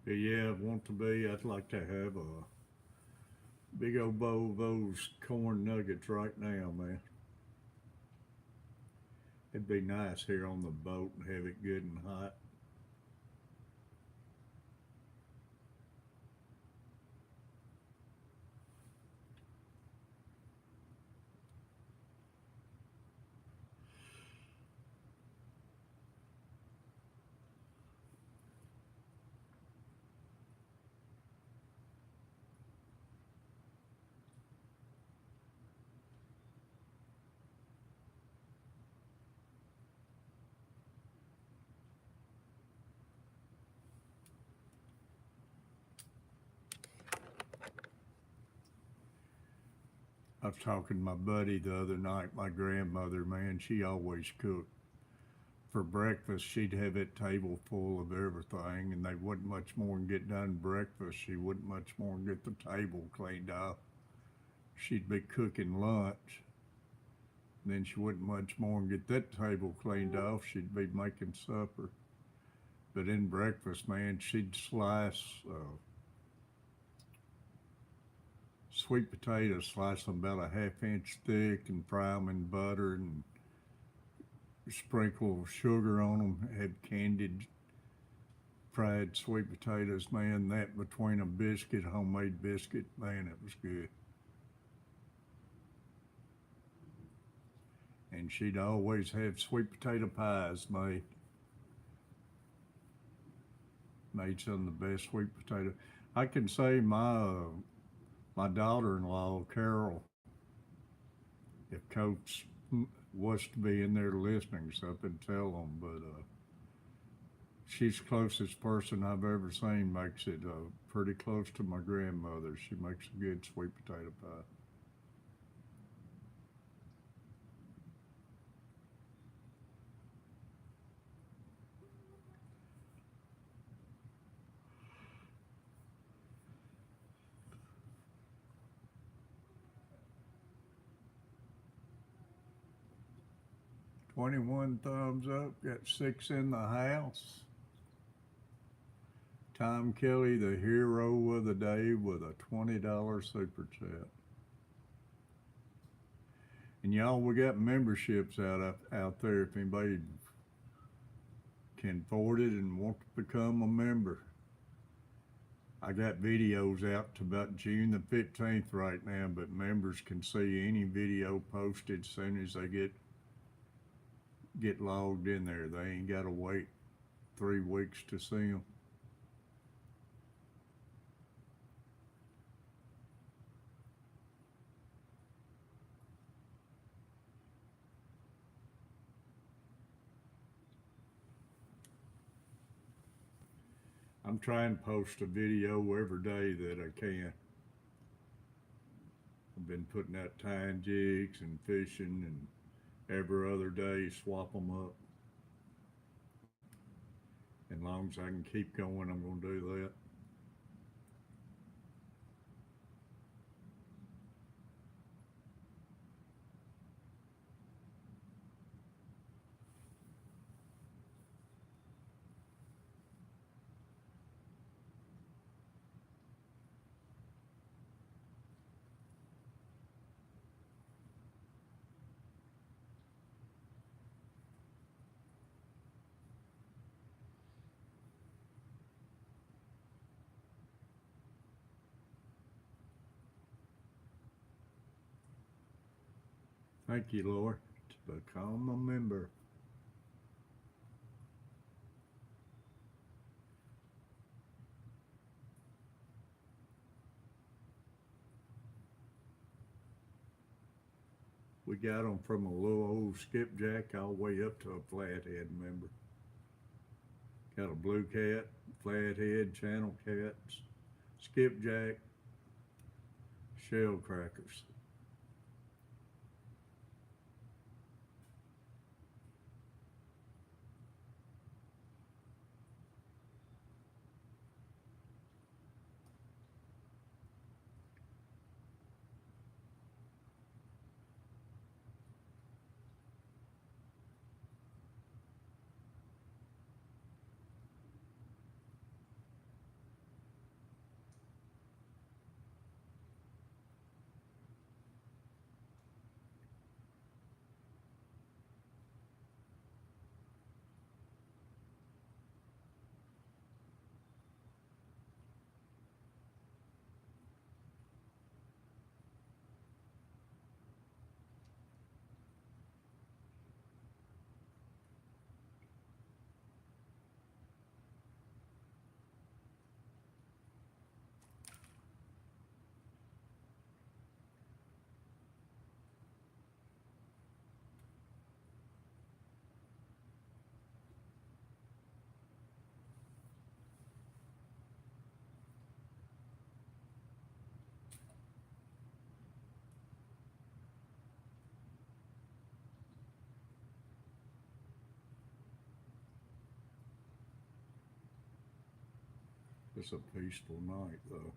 A: But yeah, I'd like to have a big old bowl of those corn nuggets right now, man. It'd be nice here on the boat and have it good and hot. I was talking to my buddy the other night, my grandmother, man, she always cooked. For breakfast, she'd have that table full of everything, and they wouldn't much more than get done breakfast. She wouldn't much more than get the table cleaned off. She'd be cooking lunch. Then she wouldn't much more than get that table cleaned off. She'd be making supper. But in breakfast, man, she'd slice sweet potatoes, slice them about a half-inch thick, and fry them in butter and sprinkle sugar on them. Have candied fried sweet potatoes, man. That between a biscuit, homemade biscuit, man, it was good. And she'd always have sweet potato pies made. Made some of the best sweet potato. I can say my daughter-in-law Carol, if Coach was to be in there listening, so I could tell them, but she's the closest person I've ever seen. Makes it pretty close to my grandmother. She makes a good sweet potato pie. 21 thumbs up, got 6 in the house. Tom Kelly, the hero of the day, with a $20 super chat. And y'all, we got memberships out there if anybody can afford it and want to become a member. I got videos out to about June the 15th right now, but members can see any video posted as soon as they get logged in there. They ain't got to wait 3 weeks to see them. I'm trying to post a video every day that I can. I've been putting out tying jigs and fishing, and every other day swap them up. As long as I can keep going, I'm going to do that. Thank you, Lord, to become a member. We got them from a little old skipjack all the way up to a flathead member. Got a blue cat, flathead, channel cats, skipjack, shell crackers. It's a peaceful night, though.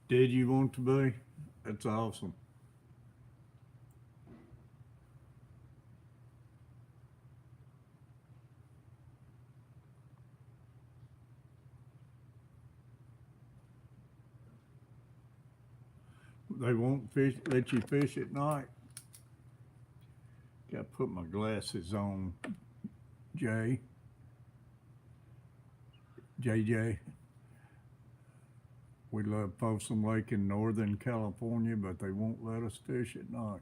A: Did you want to be? That's awesome. They won't let you fish at night. Got to put my glasses on, JJ. We love Folsom Lake in Northern California, but they won't let us fish at night.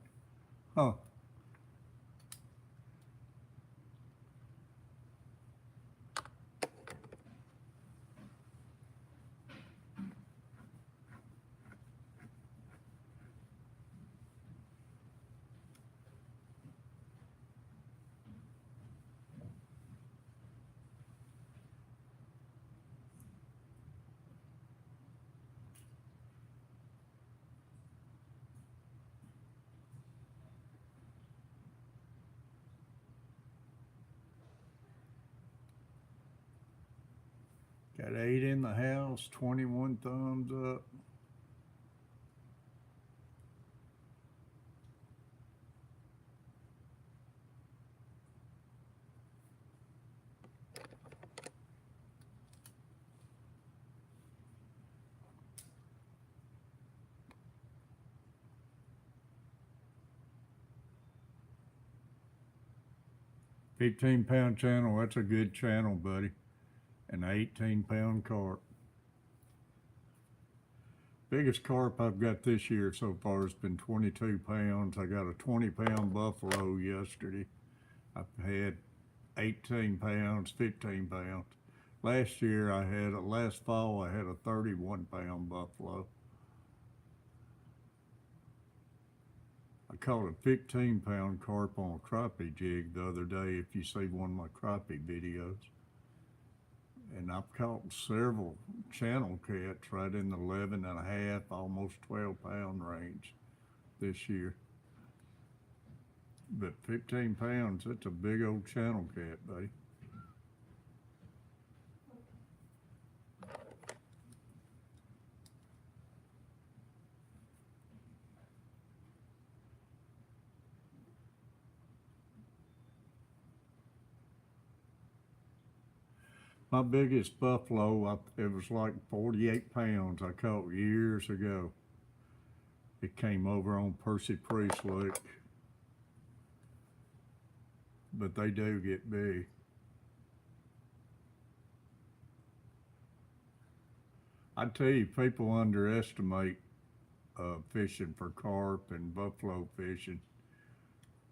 A: Huh. Got 8 in the house, 21 thumbs up. £15 channel, that's a good channel, buddy. An 18-pound carp. Biggest carp I've got this year so far has been 22 pounds. I got a 20-pound buffalo yesterday. I've had 18 pounds, 15 pounds. Last fall, I had a 31-pound buffalo. I caught a 15-pound carp on a crappie jig the other day, if you see one of my crappie videos. And I've caught several channel cats right in the 11 and a half, almost 12-pound range this year. But 15 pounds, that's a big old channel cat, buddy. My biggest buffalo, it was like 48 pounds I caught years ago. It came over on Percy Priest Lake. But they do get big. I tell you, people underestimate fishing for carp and buffalo fishing.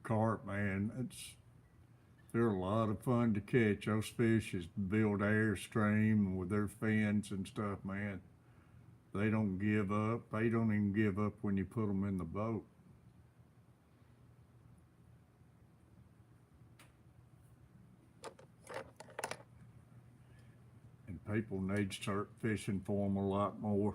A: Carp, man, they're a lot of fun to catch. Those fish is build airstream with their fins and stuff, man. They don't give up. They don't even give up when you put them in the boat. And people need to start fishing for them a lot more.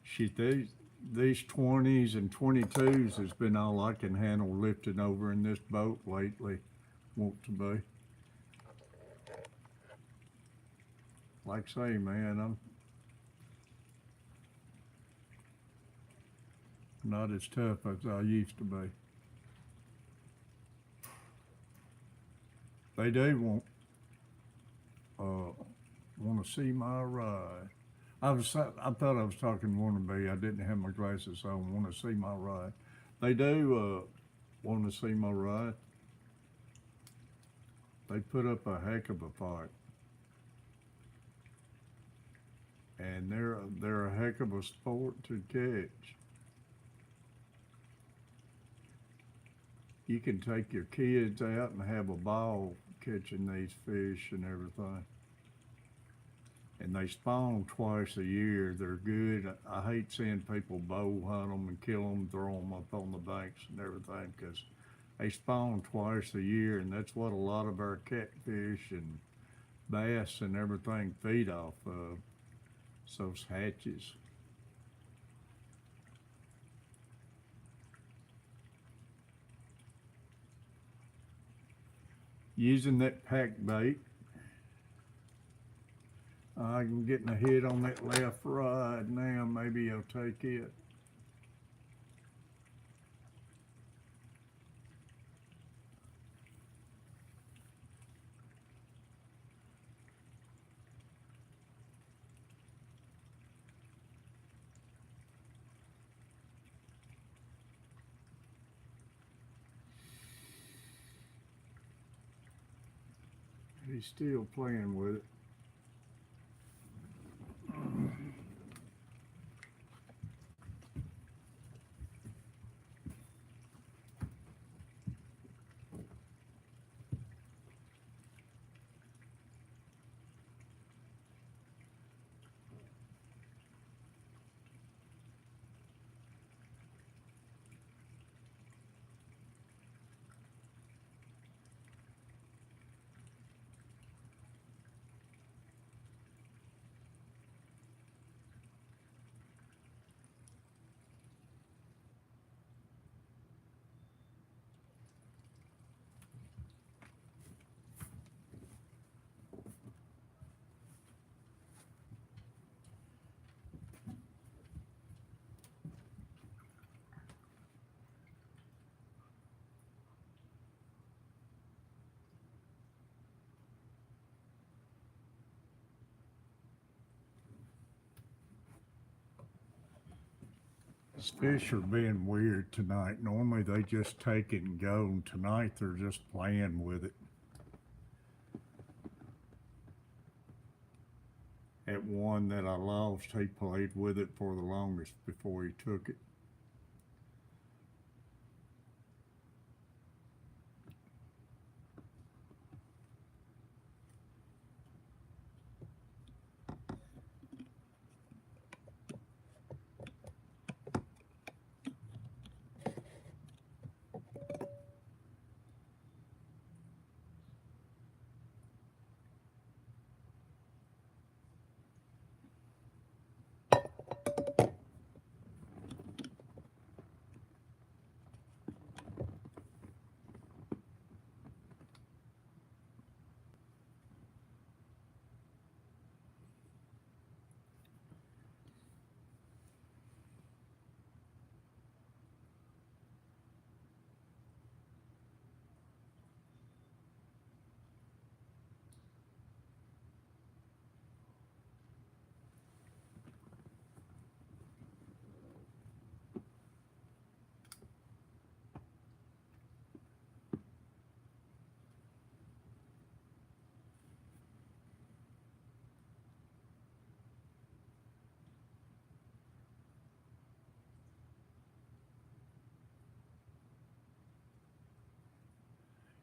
A: Shit, these 20s and 22s has been all I can handle lifting over in this boat lately. Want to be. Like I say, man, I'm not as tough as I used to be. They do want to see my ride. I thought I was talking wannabe. I didn't have my glasses on. Want to see my ride. They do want to see my ride. They put up a heck of a fight. And they're a heck of a sport to catch. You can take your kids out and have a ball catching these fish and everything. And they spawn twice a year. They're good. I hate seeing people bow hunt them and kill them, throw them up on the banks and everything, because they spawn twice a year, and that's what a lot of our catfish and bass and everything feed off of. It's those hatches. Using that pack bait, I'm getting a hit on that left rod now. Maybe I'll take it. He's still playing with it. Fish are being weird tonight. Normally they just take it and go, and tonight they're just playing with it. At one that I lost, he played with it for the longest before he took it.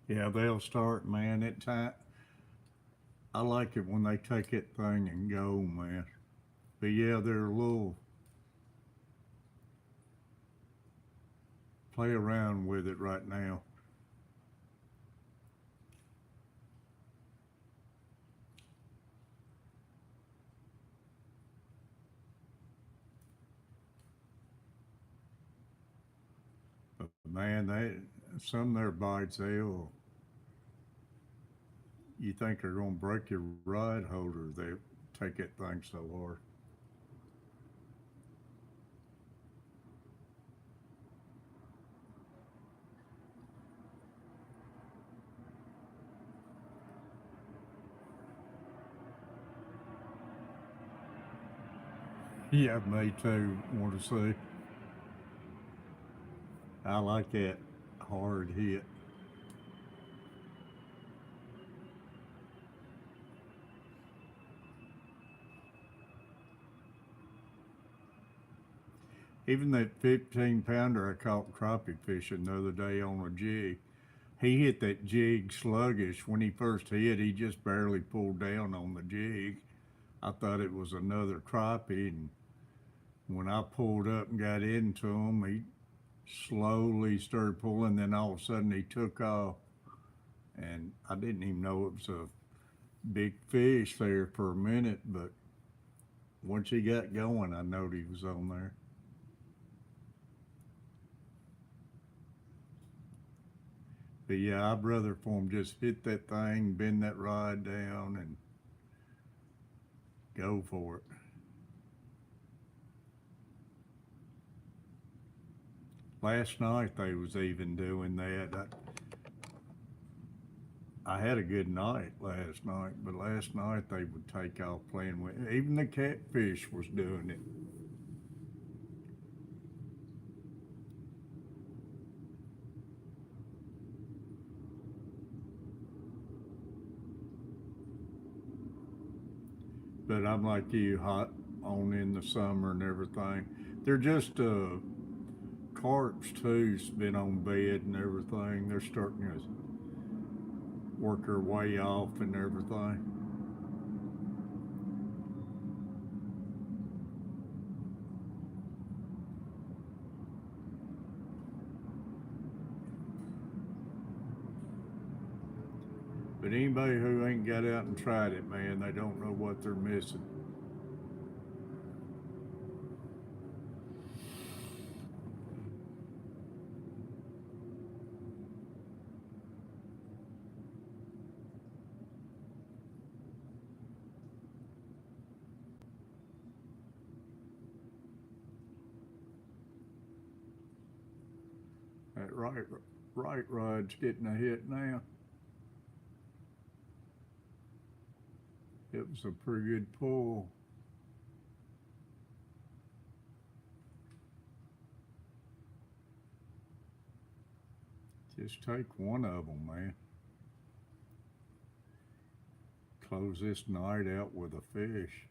A: Yeah, they'll start, man. At time, I like it when they take that thing and go, man. But yeah, they're a little play around with it right now. But man, some of their bites, you think they're gonna break your rod holder. They take that thing so hard. Yeah, me too. Want to see. I like that hard hit. Even that 15-pounder I caught crappie fishing the other day on a jig, he hit that jig sluggish. When he first hit, he just barely pulled down on the jig. I thought it was another crappie, and when I pulled up and got into him, he slowly started pulling. Then all of a sudden, he took off, and I didn't even know it was a big fish there for a minute. But once he got going, I knowed he was on there. But yeah, I'd rather for him just hit that thing, bend that rod down, and go for it. Last night they was even doing that. I had a good night last night, but last night they would take off playing with it. Even the catfish was doing it. But I'm like you, hot on in the summer and everything. They're just carps too's been on bed and everything. They're starting to work their way off and everything. But anybody who ain't got out and tried it, man, they don't know what they're missing. That right rod's getting a hit now. It was a pretty good pull. Just take one of them, man. Close this night out with a fish.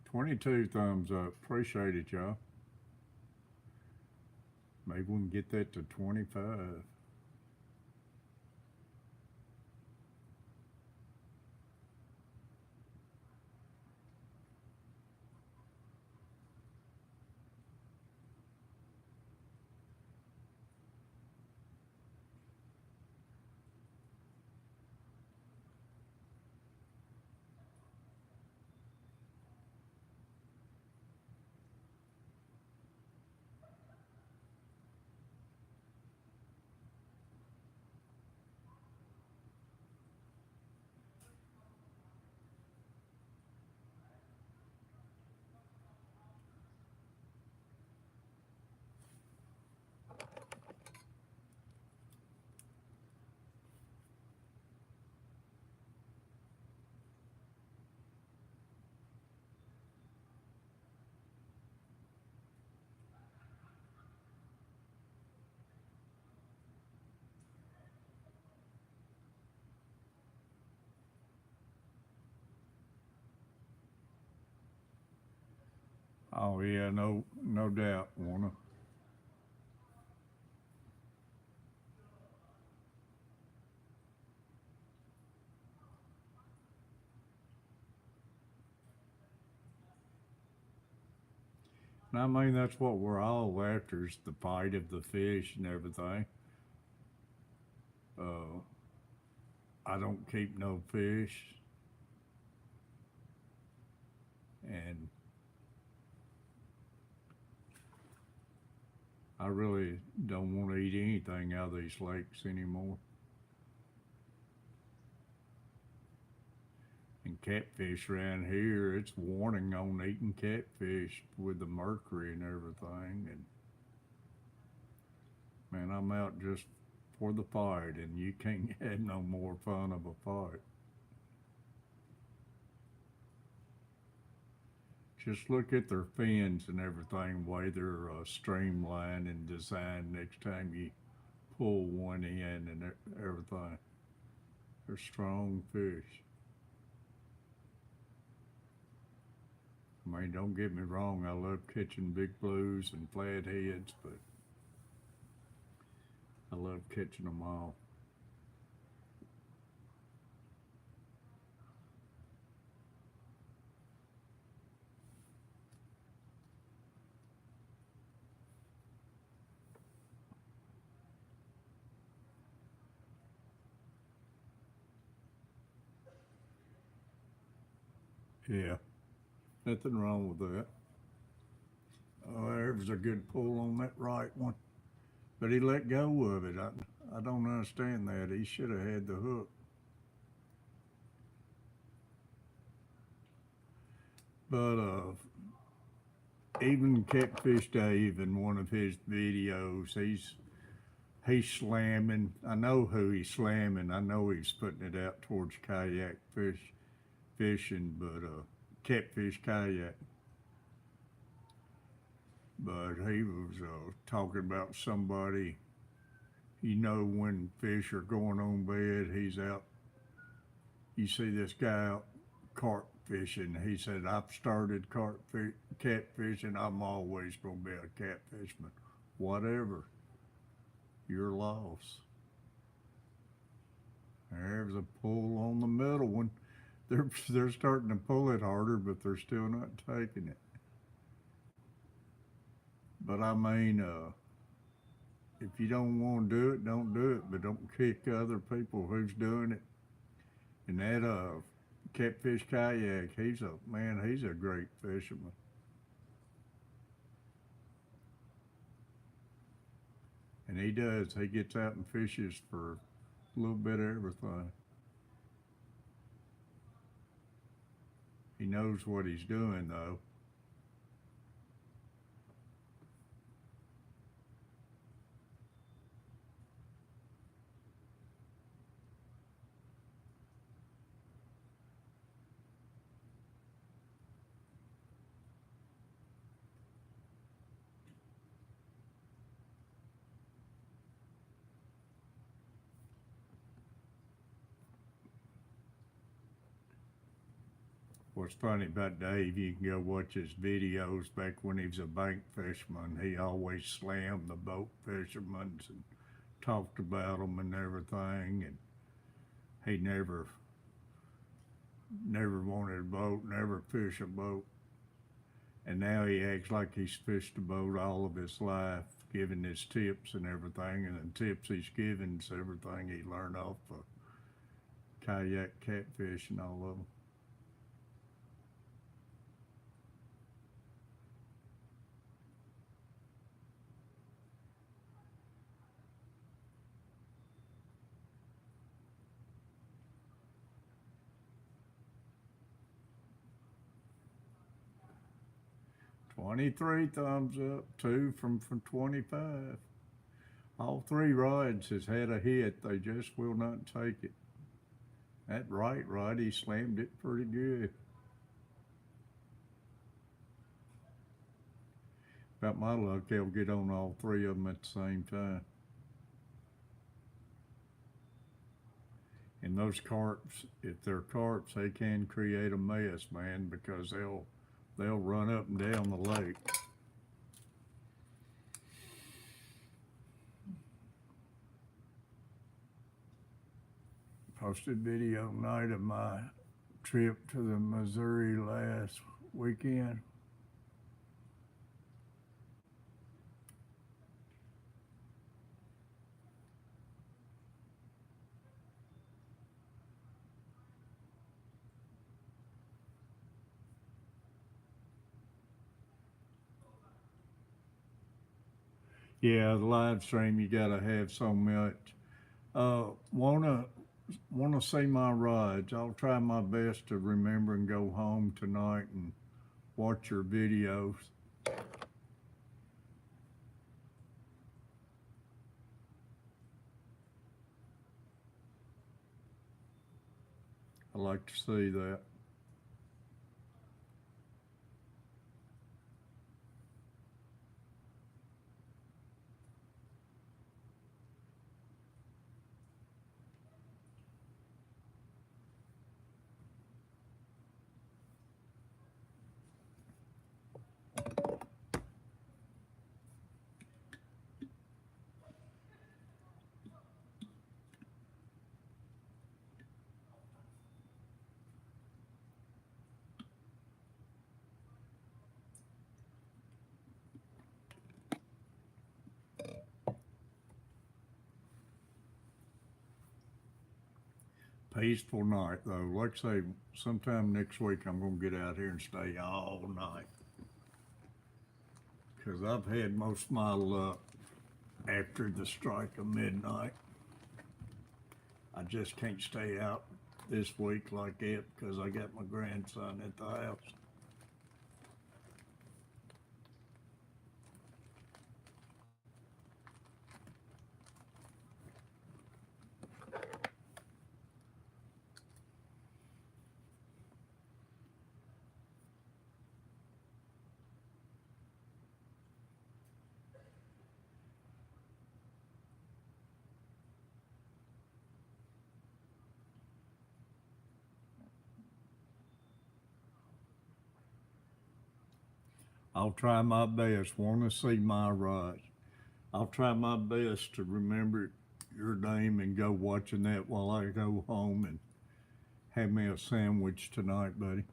A: 22 thumbs up. Appreciate it, y'all. Maybe we can get that to 25. Oh yeah, no doubt, Warner. And I mean, that's what we're all after is the fight of the fish and everything. Uh, I don't keep no fish, and I really don't want to eat anything out of these lakes anymore. And catfish around here, it's warning on eating catfish with the mercury and everything. And man, I'm out just for the fight, and you can't have no more fun of a fight. Just look at their fins and everything, the way they're streamlined and designed next time you pull one in and everything. They're strong fish. I mean, don't get me wrong, I love catching big blues and flatheads, but I love catching them all. Yeah, nothing wrong with that. Oh, there was a good pull on that right one, but he let go of it. I don't understand that. He should have had the hook. But even Catfish Dave in one of his videos, he's slamming. I know who he's slamming. I know he's putting it out towards kayak fishing, but catfish kayak. But he was talking about somebody. You know when fish are going on bed, he's out. You see this guy out carp fishing. He said, "I've started catfishing. I'm always gonna be a catfishman. Whatever, your loss." There's a pull on the middle one. They're starting to pull it harder, but they're still not taking it. But I mean, if you don't want to do it, don't do it. But don't kick other people who's doing it. And that catfish kayak, he's a great fisherman. And he does. He gets out and fishes for a little bit of everything. He knows what he's doing, though. What's funny about Dave, you can go watch his videos back when he was a bank fisherman. He always slammed the boat fishermen and talked about them and everything. And he never wanted a boat, never fish a boat. And now he acts like he's fished a boat all of his life, giving his tips and everything. And the tips he's giving is everything he learned off of kayak, catfish, and all of them. $23 thumbs up, 2 from 25. All 3 rods has had a hit, they just will not take it. That right rod, he slammed it pretty good. About my luck, they'll get on all 3 of them at the same time. And those carps, if they're carps, they can create a mess, man, because they'll run up and down the lake. Posted video night of my trip to the Missouri last weekend. Yeah, the live stream, you gotta have so much. Wanna see my rods. I'll try my best to remember and go home tonight and watch your videos. I like to see that. Peaceful night though. Like I say, sometime next week I'm gonna get out here and stay all night. Cause I've had most of my luck after the strike of midnight. I just can't stay out this week like that because I got my grandson at the house. I'll try my best. Want to see my rods. I'll try my best to remember your name and go watching that while I go home and have me a sandwich tonight, buddy.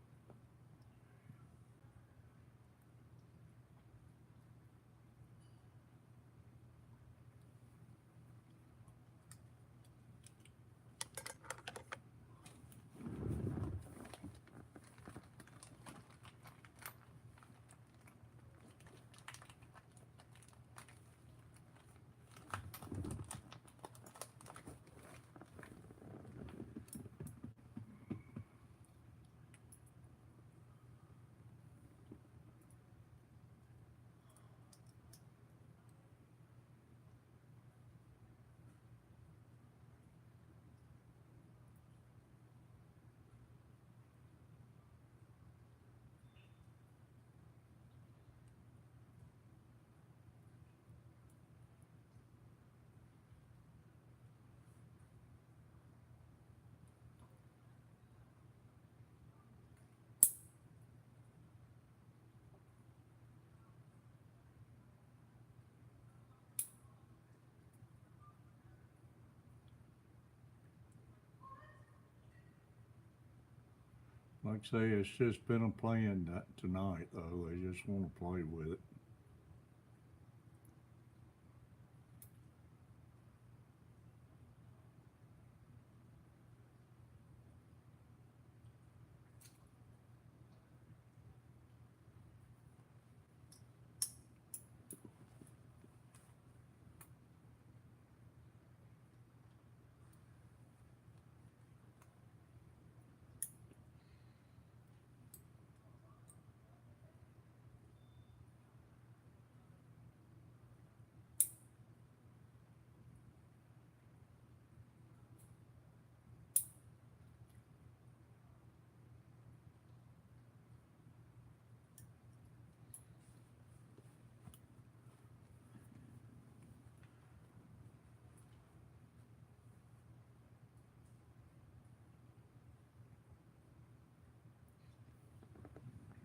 A: Like I say, it's just been a plan tonight, though. They just want to play with it.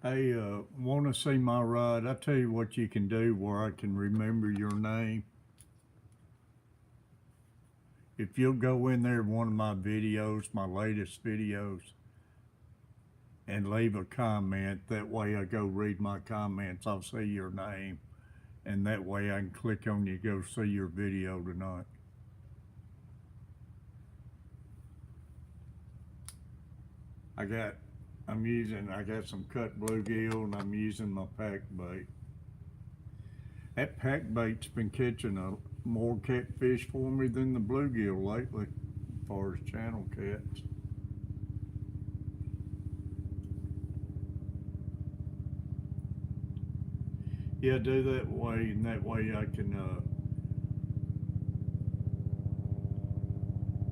A: Hey, want to see my rod? I tell you what you can do where I can remember your name. If you'll go in there, one of my videos, my latest videos, and leave a comment, that way I go read my comments, I'll see your name, and that way I can click on you, go see your video tonight. I got some cut bluegill, and I'm using my pack bait. That pack bait's been catching more catfish for me than the bluegill lately, as far as channel cats. Yeah, do that way, and that way I can,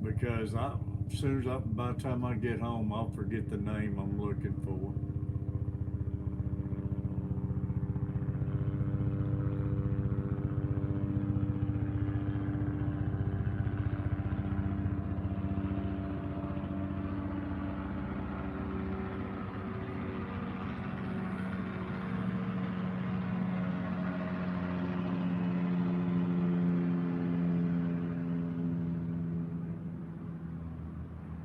A: because as soon as by the time I get home, I'll forget the name I'm looking for.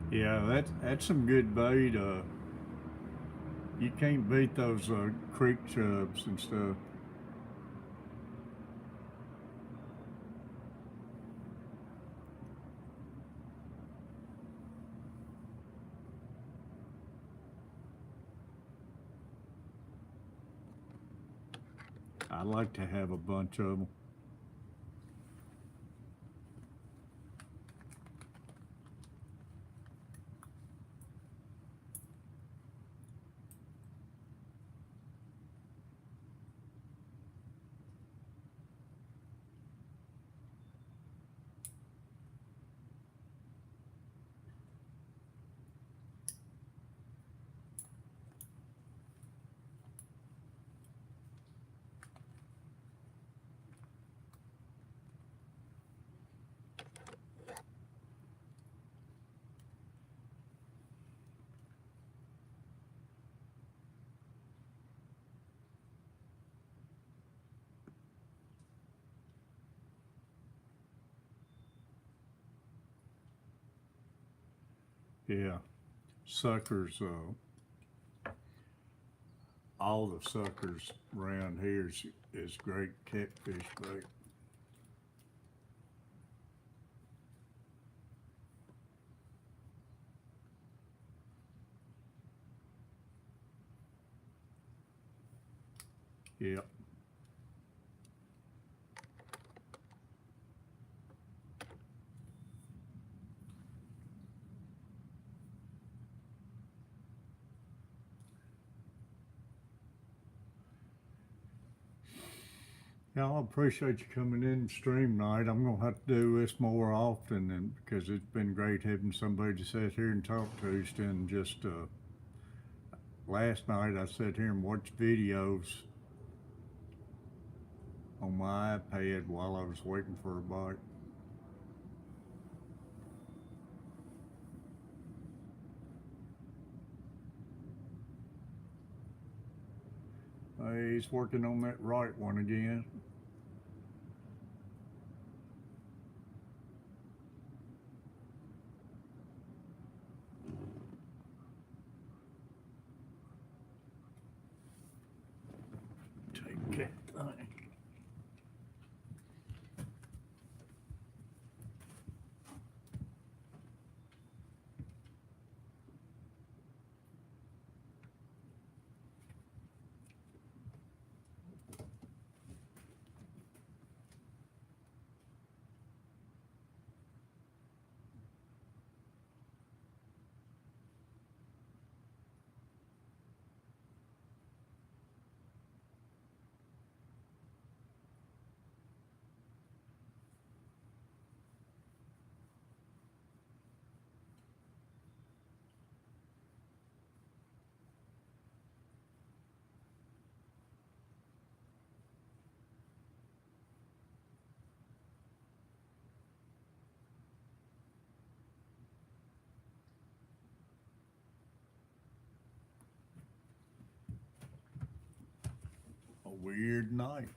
A: Yeah, that's some good bait. You can't beat those creek chubs and stuff. I like to have a bunch of them. Yeah, suckers. All the suckers around here is great catfish bait. Yep. Yeah, I appreciate you coming in stream night. I'm gonna have to do this more often, and because it's been great having somebody to sit here and talk to instead of just last night I sat here and watched videos on my iPad while I was waiting for a bite. He's working on that right one again. weird night.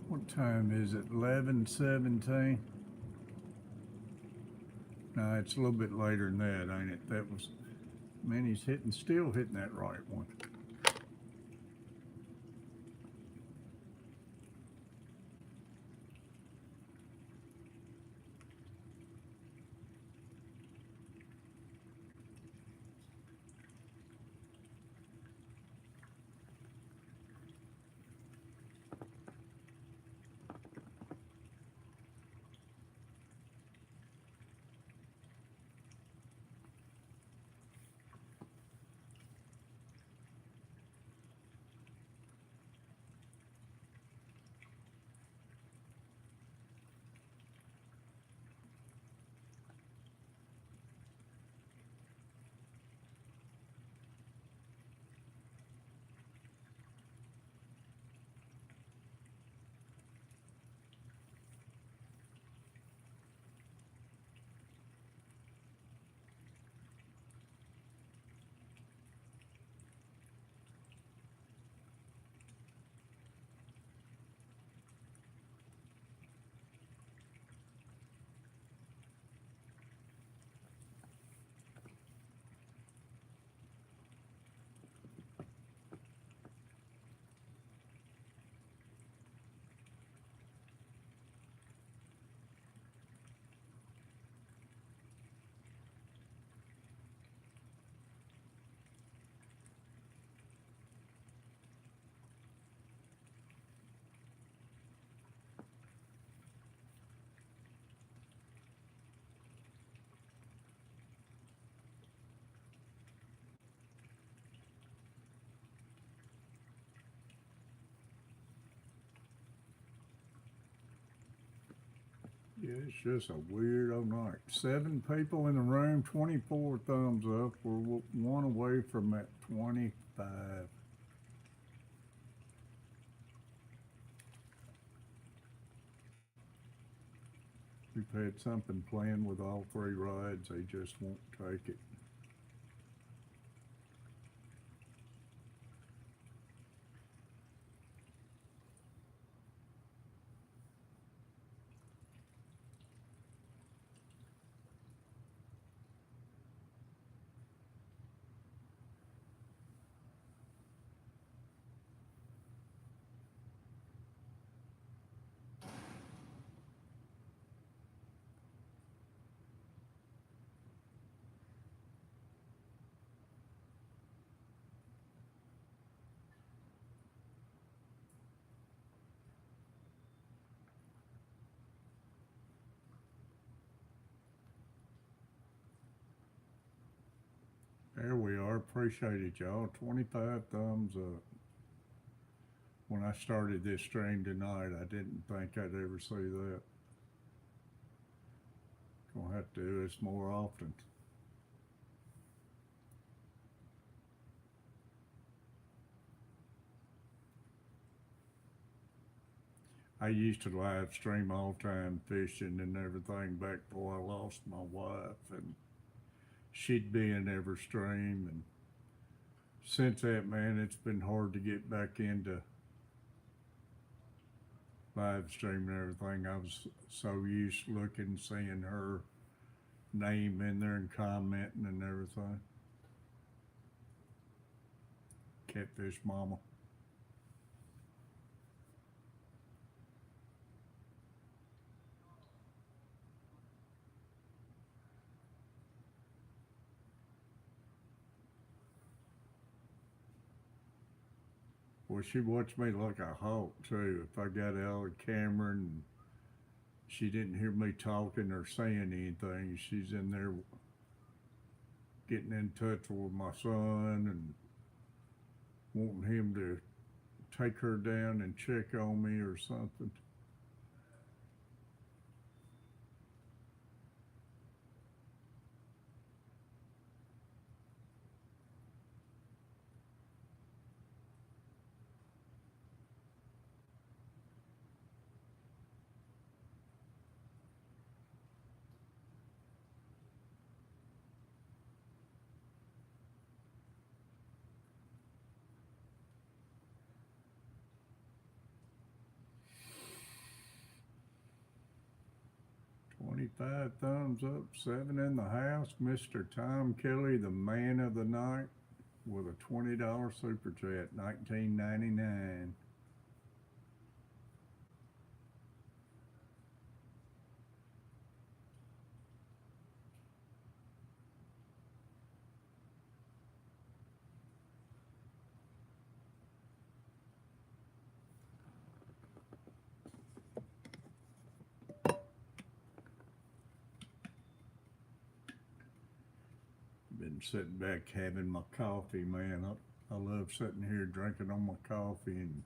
A: What time is it? 11:17? No, it's a little bit later than that, ain't it? That was, man, he's still hitting that right one. Yeah, it's just a weirdo night. 7 people in the room, 24 thumbs up. We're one away from that 25. We've had something planned with all 3 rides. They just won't take it. There we are. Appreciate it, y'all. 25 thumbs up. When I started this stream tonight, I didn't think I'd ever see that. Gonna have to do this more often. I used to live stream all the time fishing and everything back before I lost my wife, and she'd be in every stream. And since that, man, it's been hard to get back into live stream and everything. I was so used to looking, seeing her name in there and commenting and everything. Catfish Mama. Well, she watched me like a hawk too. If I got out of the camera and she didn't hear me talking or saying anything, she's in there getting in touch with my son and wanting him to take her down and check on me or something. "25 thumbs up, 7 in the house." Mr. Tom Kelly, the man of the night, with a $20 super chat, 1999. Been sitting back having my coffee, man. I love sitting here drinking on my coffee and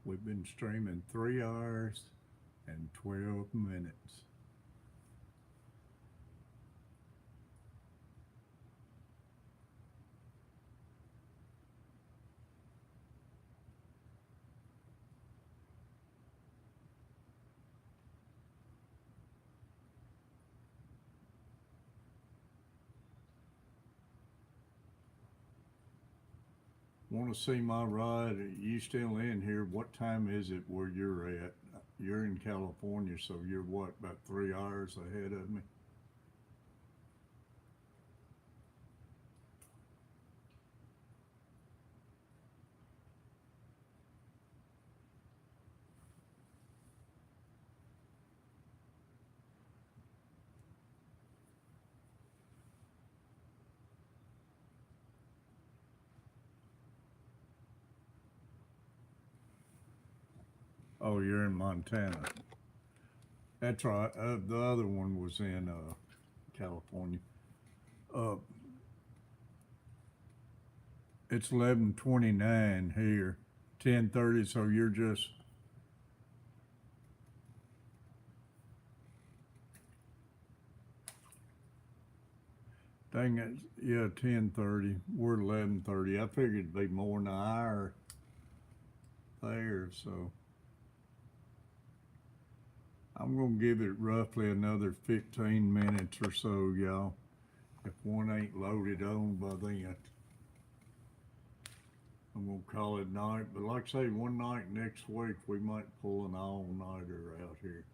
A: we've been streaming 3 hours and 12 minutes. Want to see my ride? Are you still in here? What time is it where you're at? You're in California, so you're what, about 3 hours ahead of me? Oh, you're in Montana. That's right. The other one was in California. Uh, it's 11:29 here, 10:30. So you're just dang it. Yeah, 10:30. We're 11:30. I figured it'd be more than an hour there. So I'm gonna give it roughly another 15 minutes or so, y'all. If one ain't loaded on by then, I'm gonna call it night. But like I say, one night next week we might pull an all-nighter out here.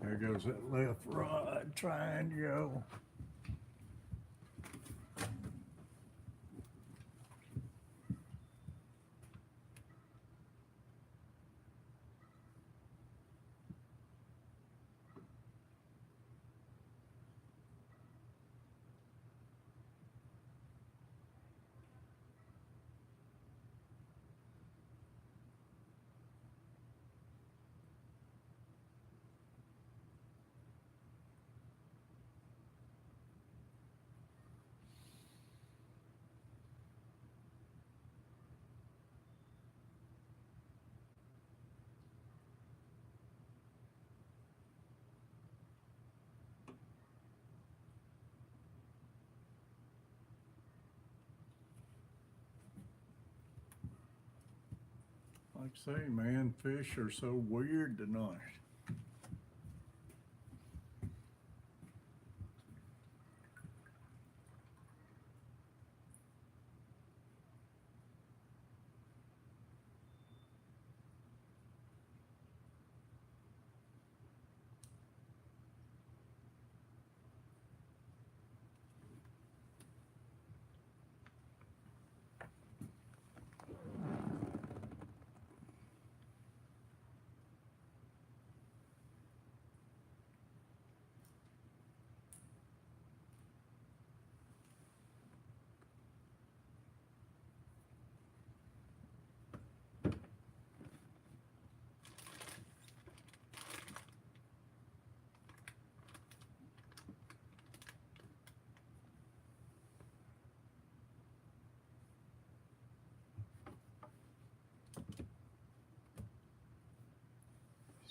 A: There goes that left rod trying to go. Like I say, man, fish are so weird tonight.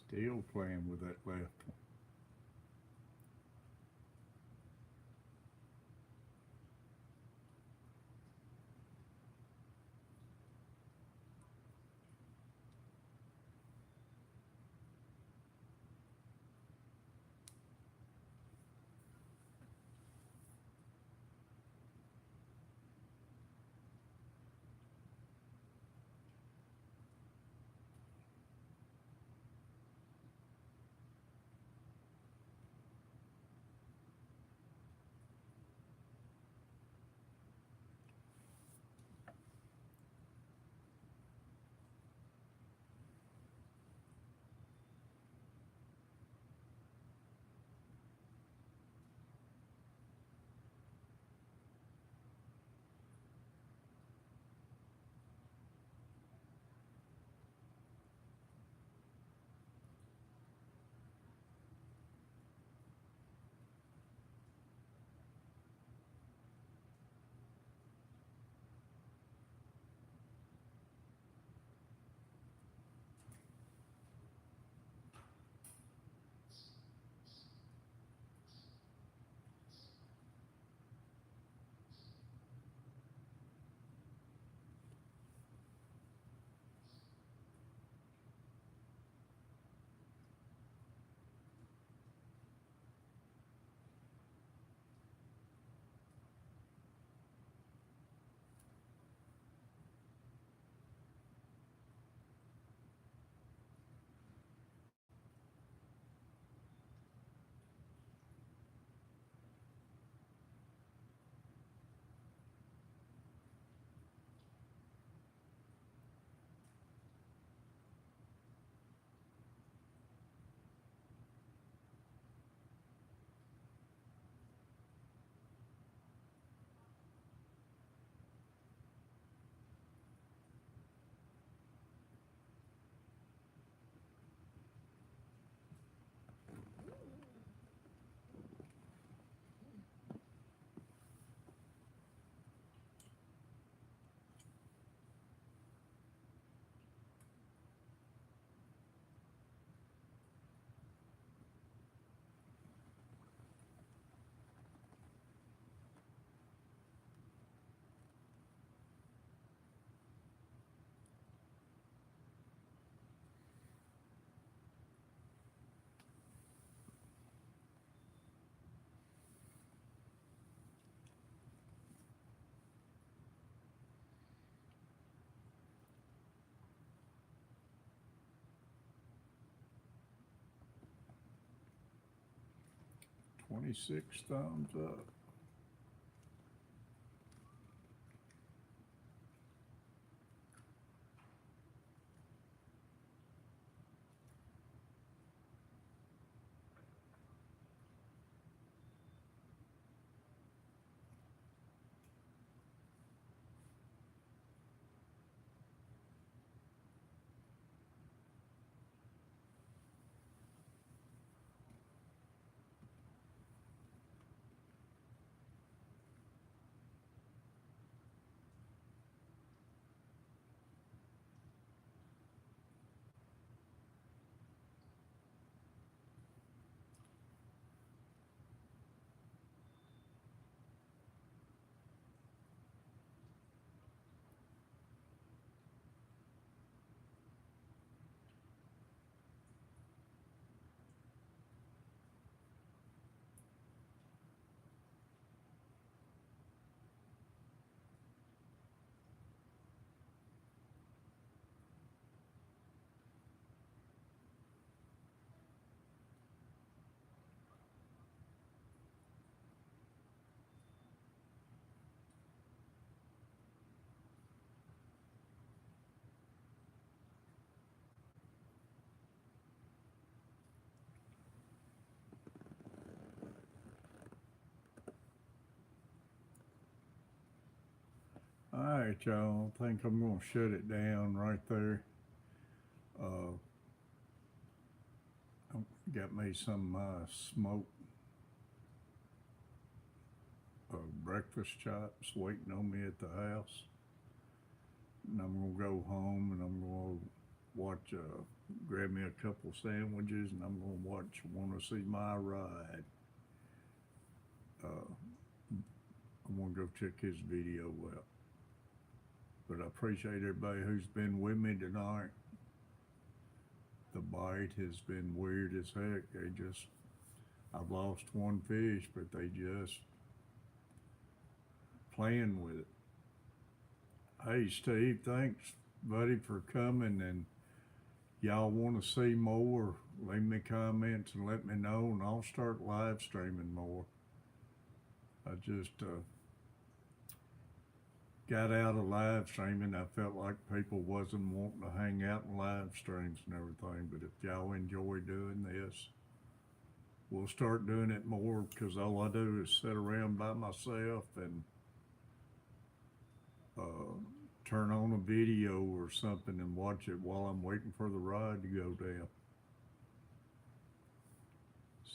A: Still playing with that left one. 26 thumbs up. All right, y'all. I think I'm gonna shut it down right there. Uh, got me some smoked breakfast chops waiting on me at the house, and I'm gonna go home and I'm gonna watch. Grab me a couple sandwiches, and I'm gonna watch "Want to See My Ride." I'm gonna go check his video out. But I appreciate everybody who's been with me tonight. The bite has been weird as heck. I've lost one fish, but they just playing with it. Hey, Steve, thanks, buddy, for coming. And y'all want to see more, leave me comments and let me know, and I'll start live streaming more. I just got out of live streaming. I felt like people wasn't wanting to hang out in live streams and everything. But if y'all enjoy doing this, we'll start doing it more, because all I do is sit around by myself and turn on a video or something and watch it while I'm waiting for the ride to go down.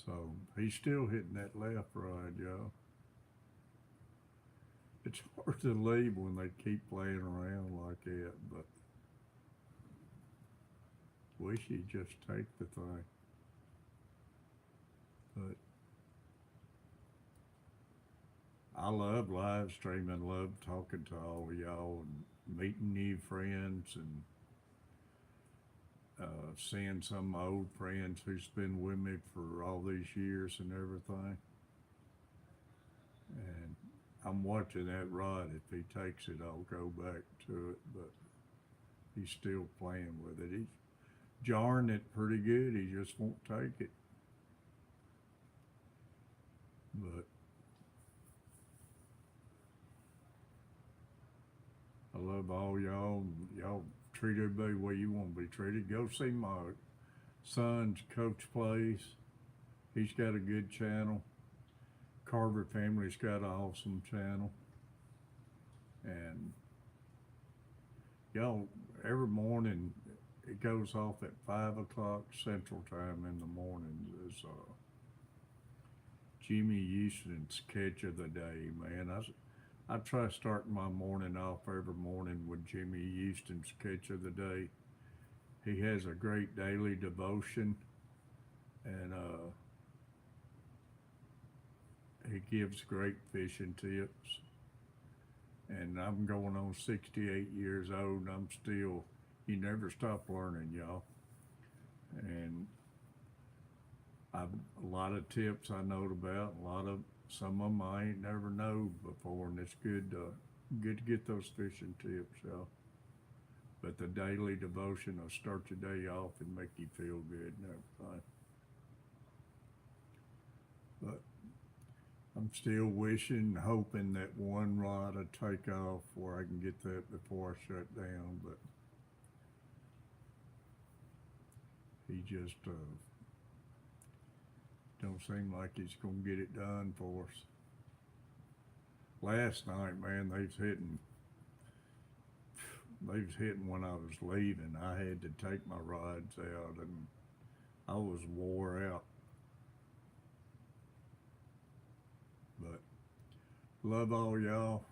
A: So he's still hitting that left ride, y'all. It's hard to leave when they keep playing around like that, but wish he'd just take the thing. But I love live streaming, love talking to all of y'all and meeting new friends, and seeing some of my old friends who's been with me for all these years and everything. And I'm watching that rod. If he takes it, I'll go back to it, but he's still playing with it. He's jarring it pretty good. He just won't take it. But I love all y'all. Y'all treat everybody the way you want to be treated. Go see my son's Coach Plays. He's got a good channel. Carver family's got an awesome channel. And y'all, every morning it goes off at 5 o'clock Central Time in the mornings. Is Jimmy Houston's catch of the day, man. I try starting my morning off every morning with Jimmy Houston's catch of the day. He has a great daily devotion, and he gives great fishing tips. And I'm going on 68 years old, and you never stop learning, y'all. And a lot of tips I know about, some of them I ain't never known before, and it's good to get those fishing tips, y'all. But the daily devotion will start your day off and make you feel good and everything. But I'm still wishing, hoping that one rod will take off where I can get that before I shut down, but he just, don't seem like he's gonna get it done for us. Last night, man, they was hitting when I was leaving. I had to take my rods out and I was wore out. But love all y'all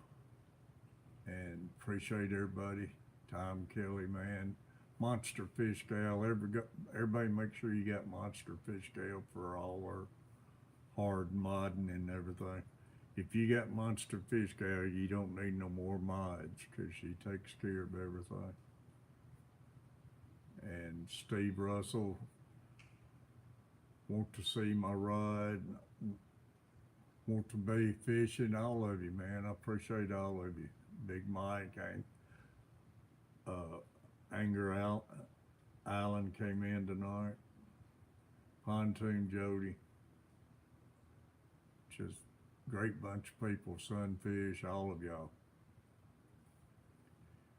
A: and appreciate everybody. Tom Kelly, man. Monster Fish Gal. Everybody make sure you got Monster Fish Gal for all our hard modding and everything. If you got Monster Fish Gal, you don't need no more mods because she takes care of everything. And Steve Russell, want to see my rod, want to be fishing, all of you, man. I appreciate all of you. Big Mike, Anger Island came in tonight. Pontoon Jody. Just great bunch of people, Sunfish, all of y'all.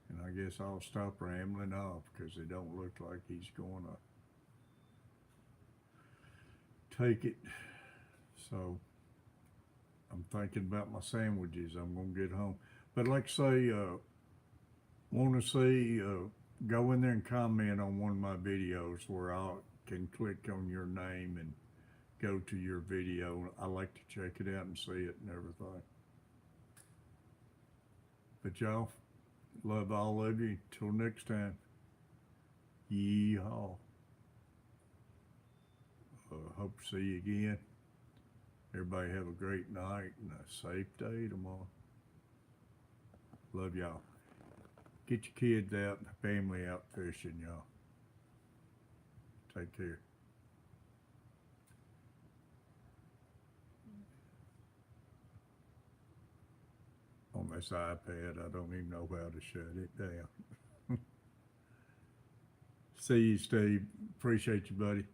A: And I guess I'll stop rambling off because it don't look like he's gonna take it. So I'm thinking about my sandwiches. I'm gonna get home. But like I say, want to see, go in there and comment on one of my videos where I can click on your name and go to your video. I like to check it out and see it and everything. But y'all, love all of you. Till next time. Yeehaw. Hope to see you again. Everybody have a great night and a safe day tomorrow. Love y'all. Get your kids out and the family out fishing, y'all. Take care. On this iPad, I don't even know how to shut it down. See you, Steve. Appreciate you, buddy.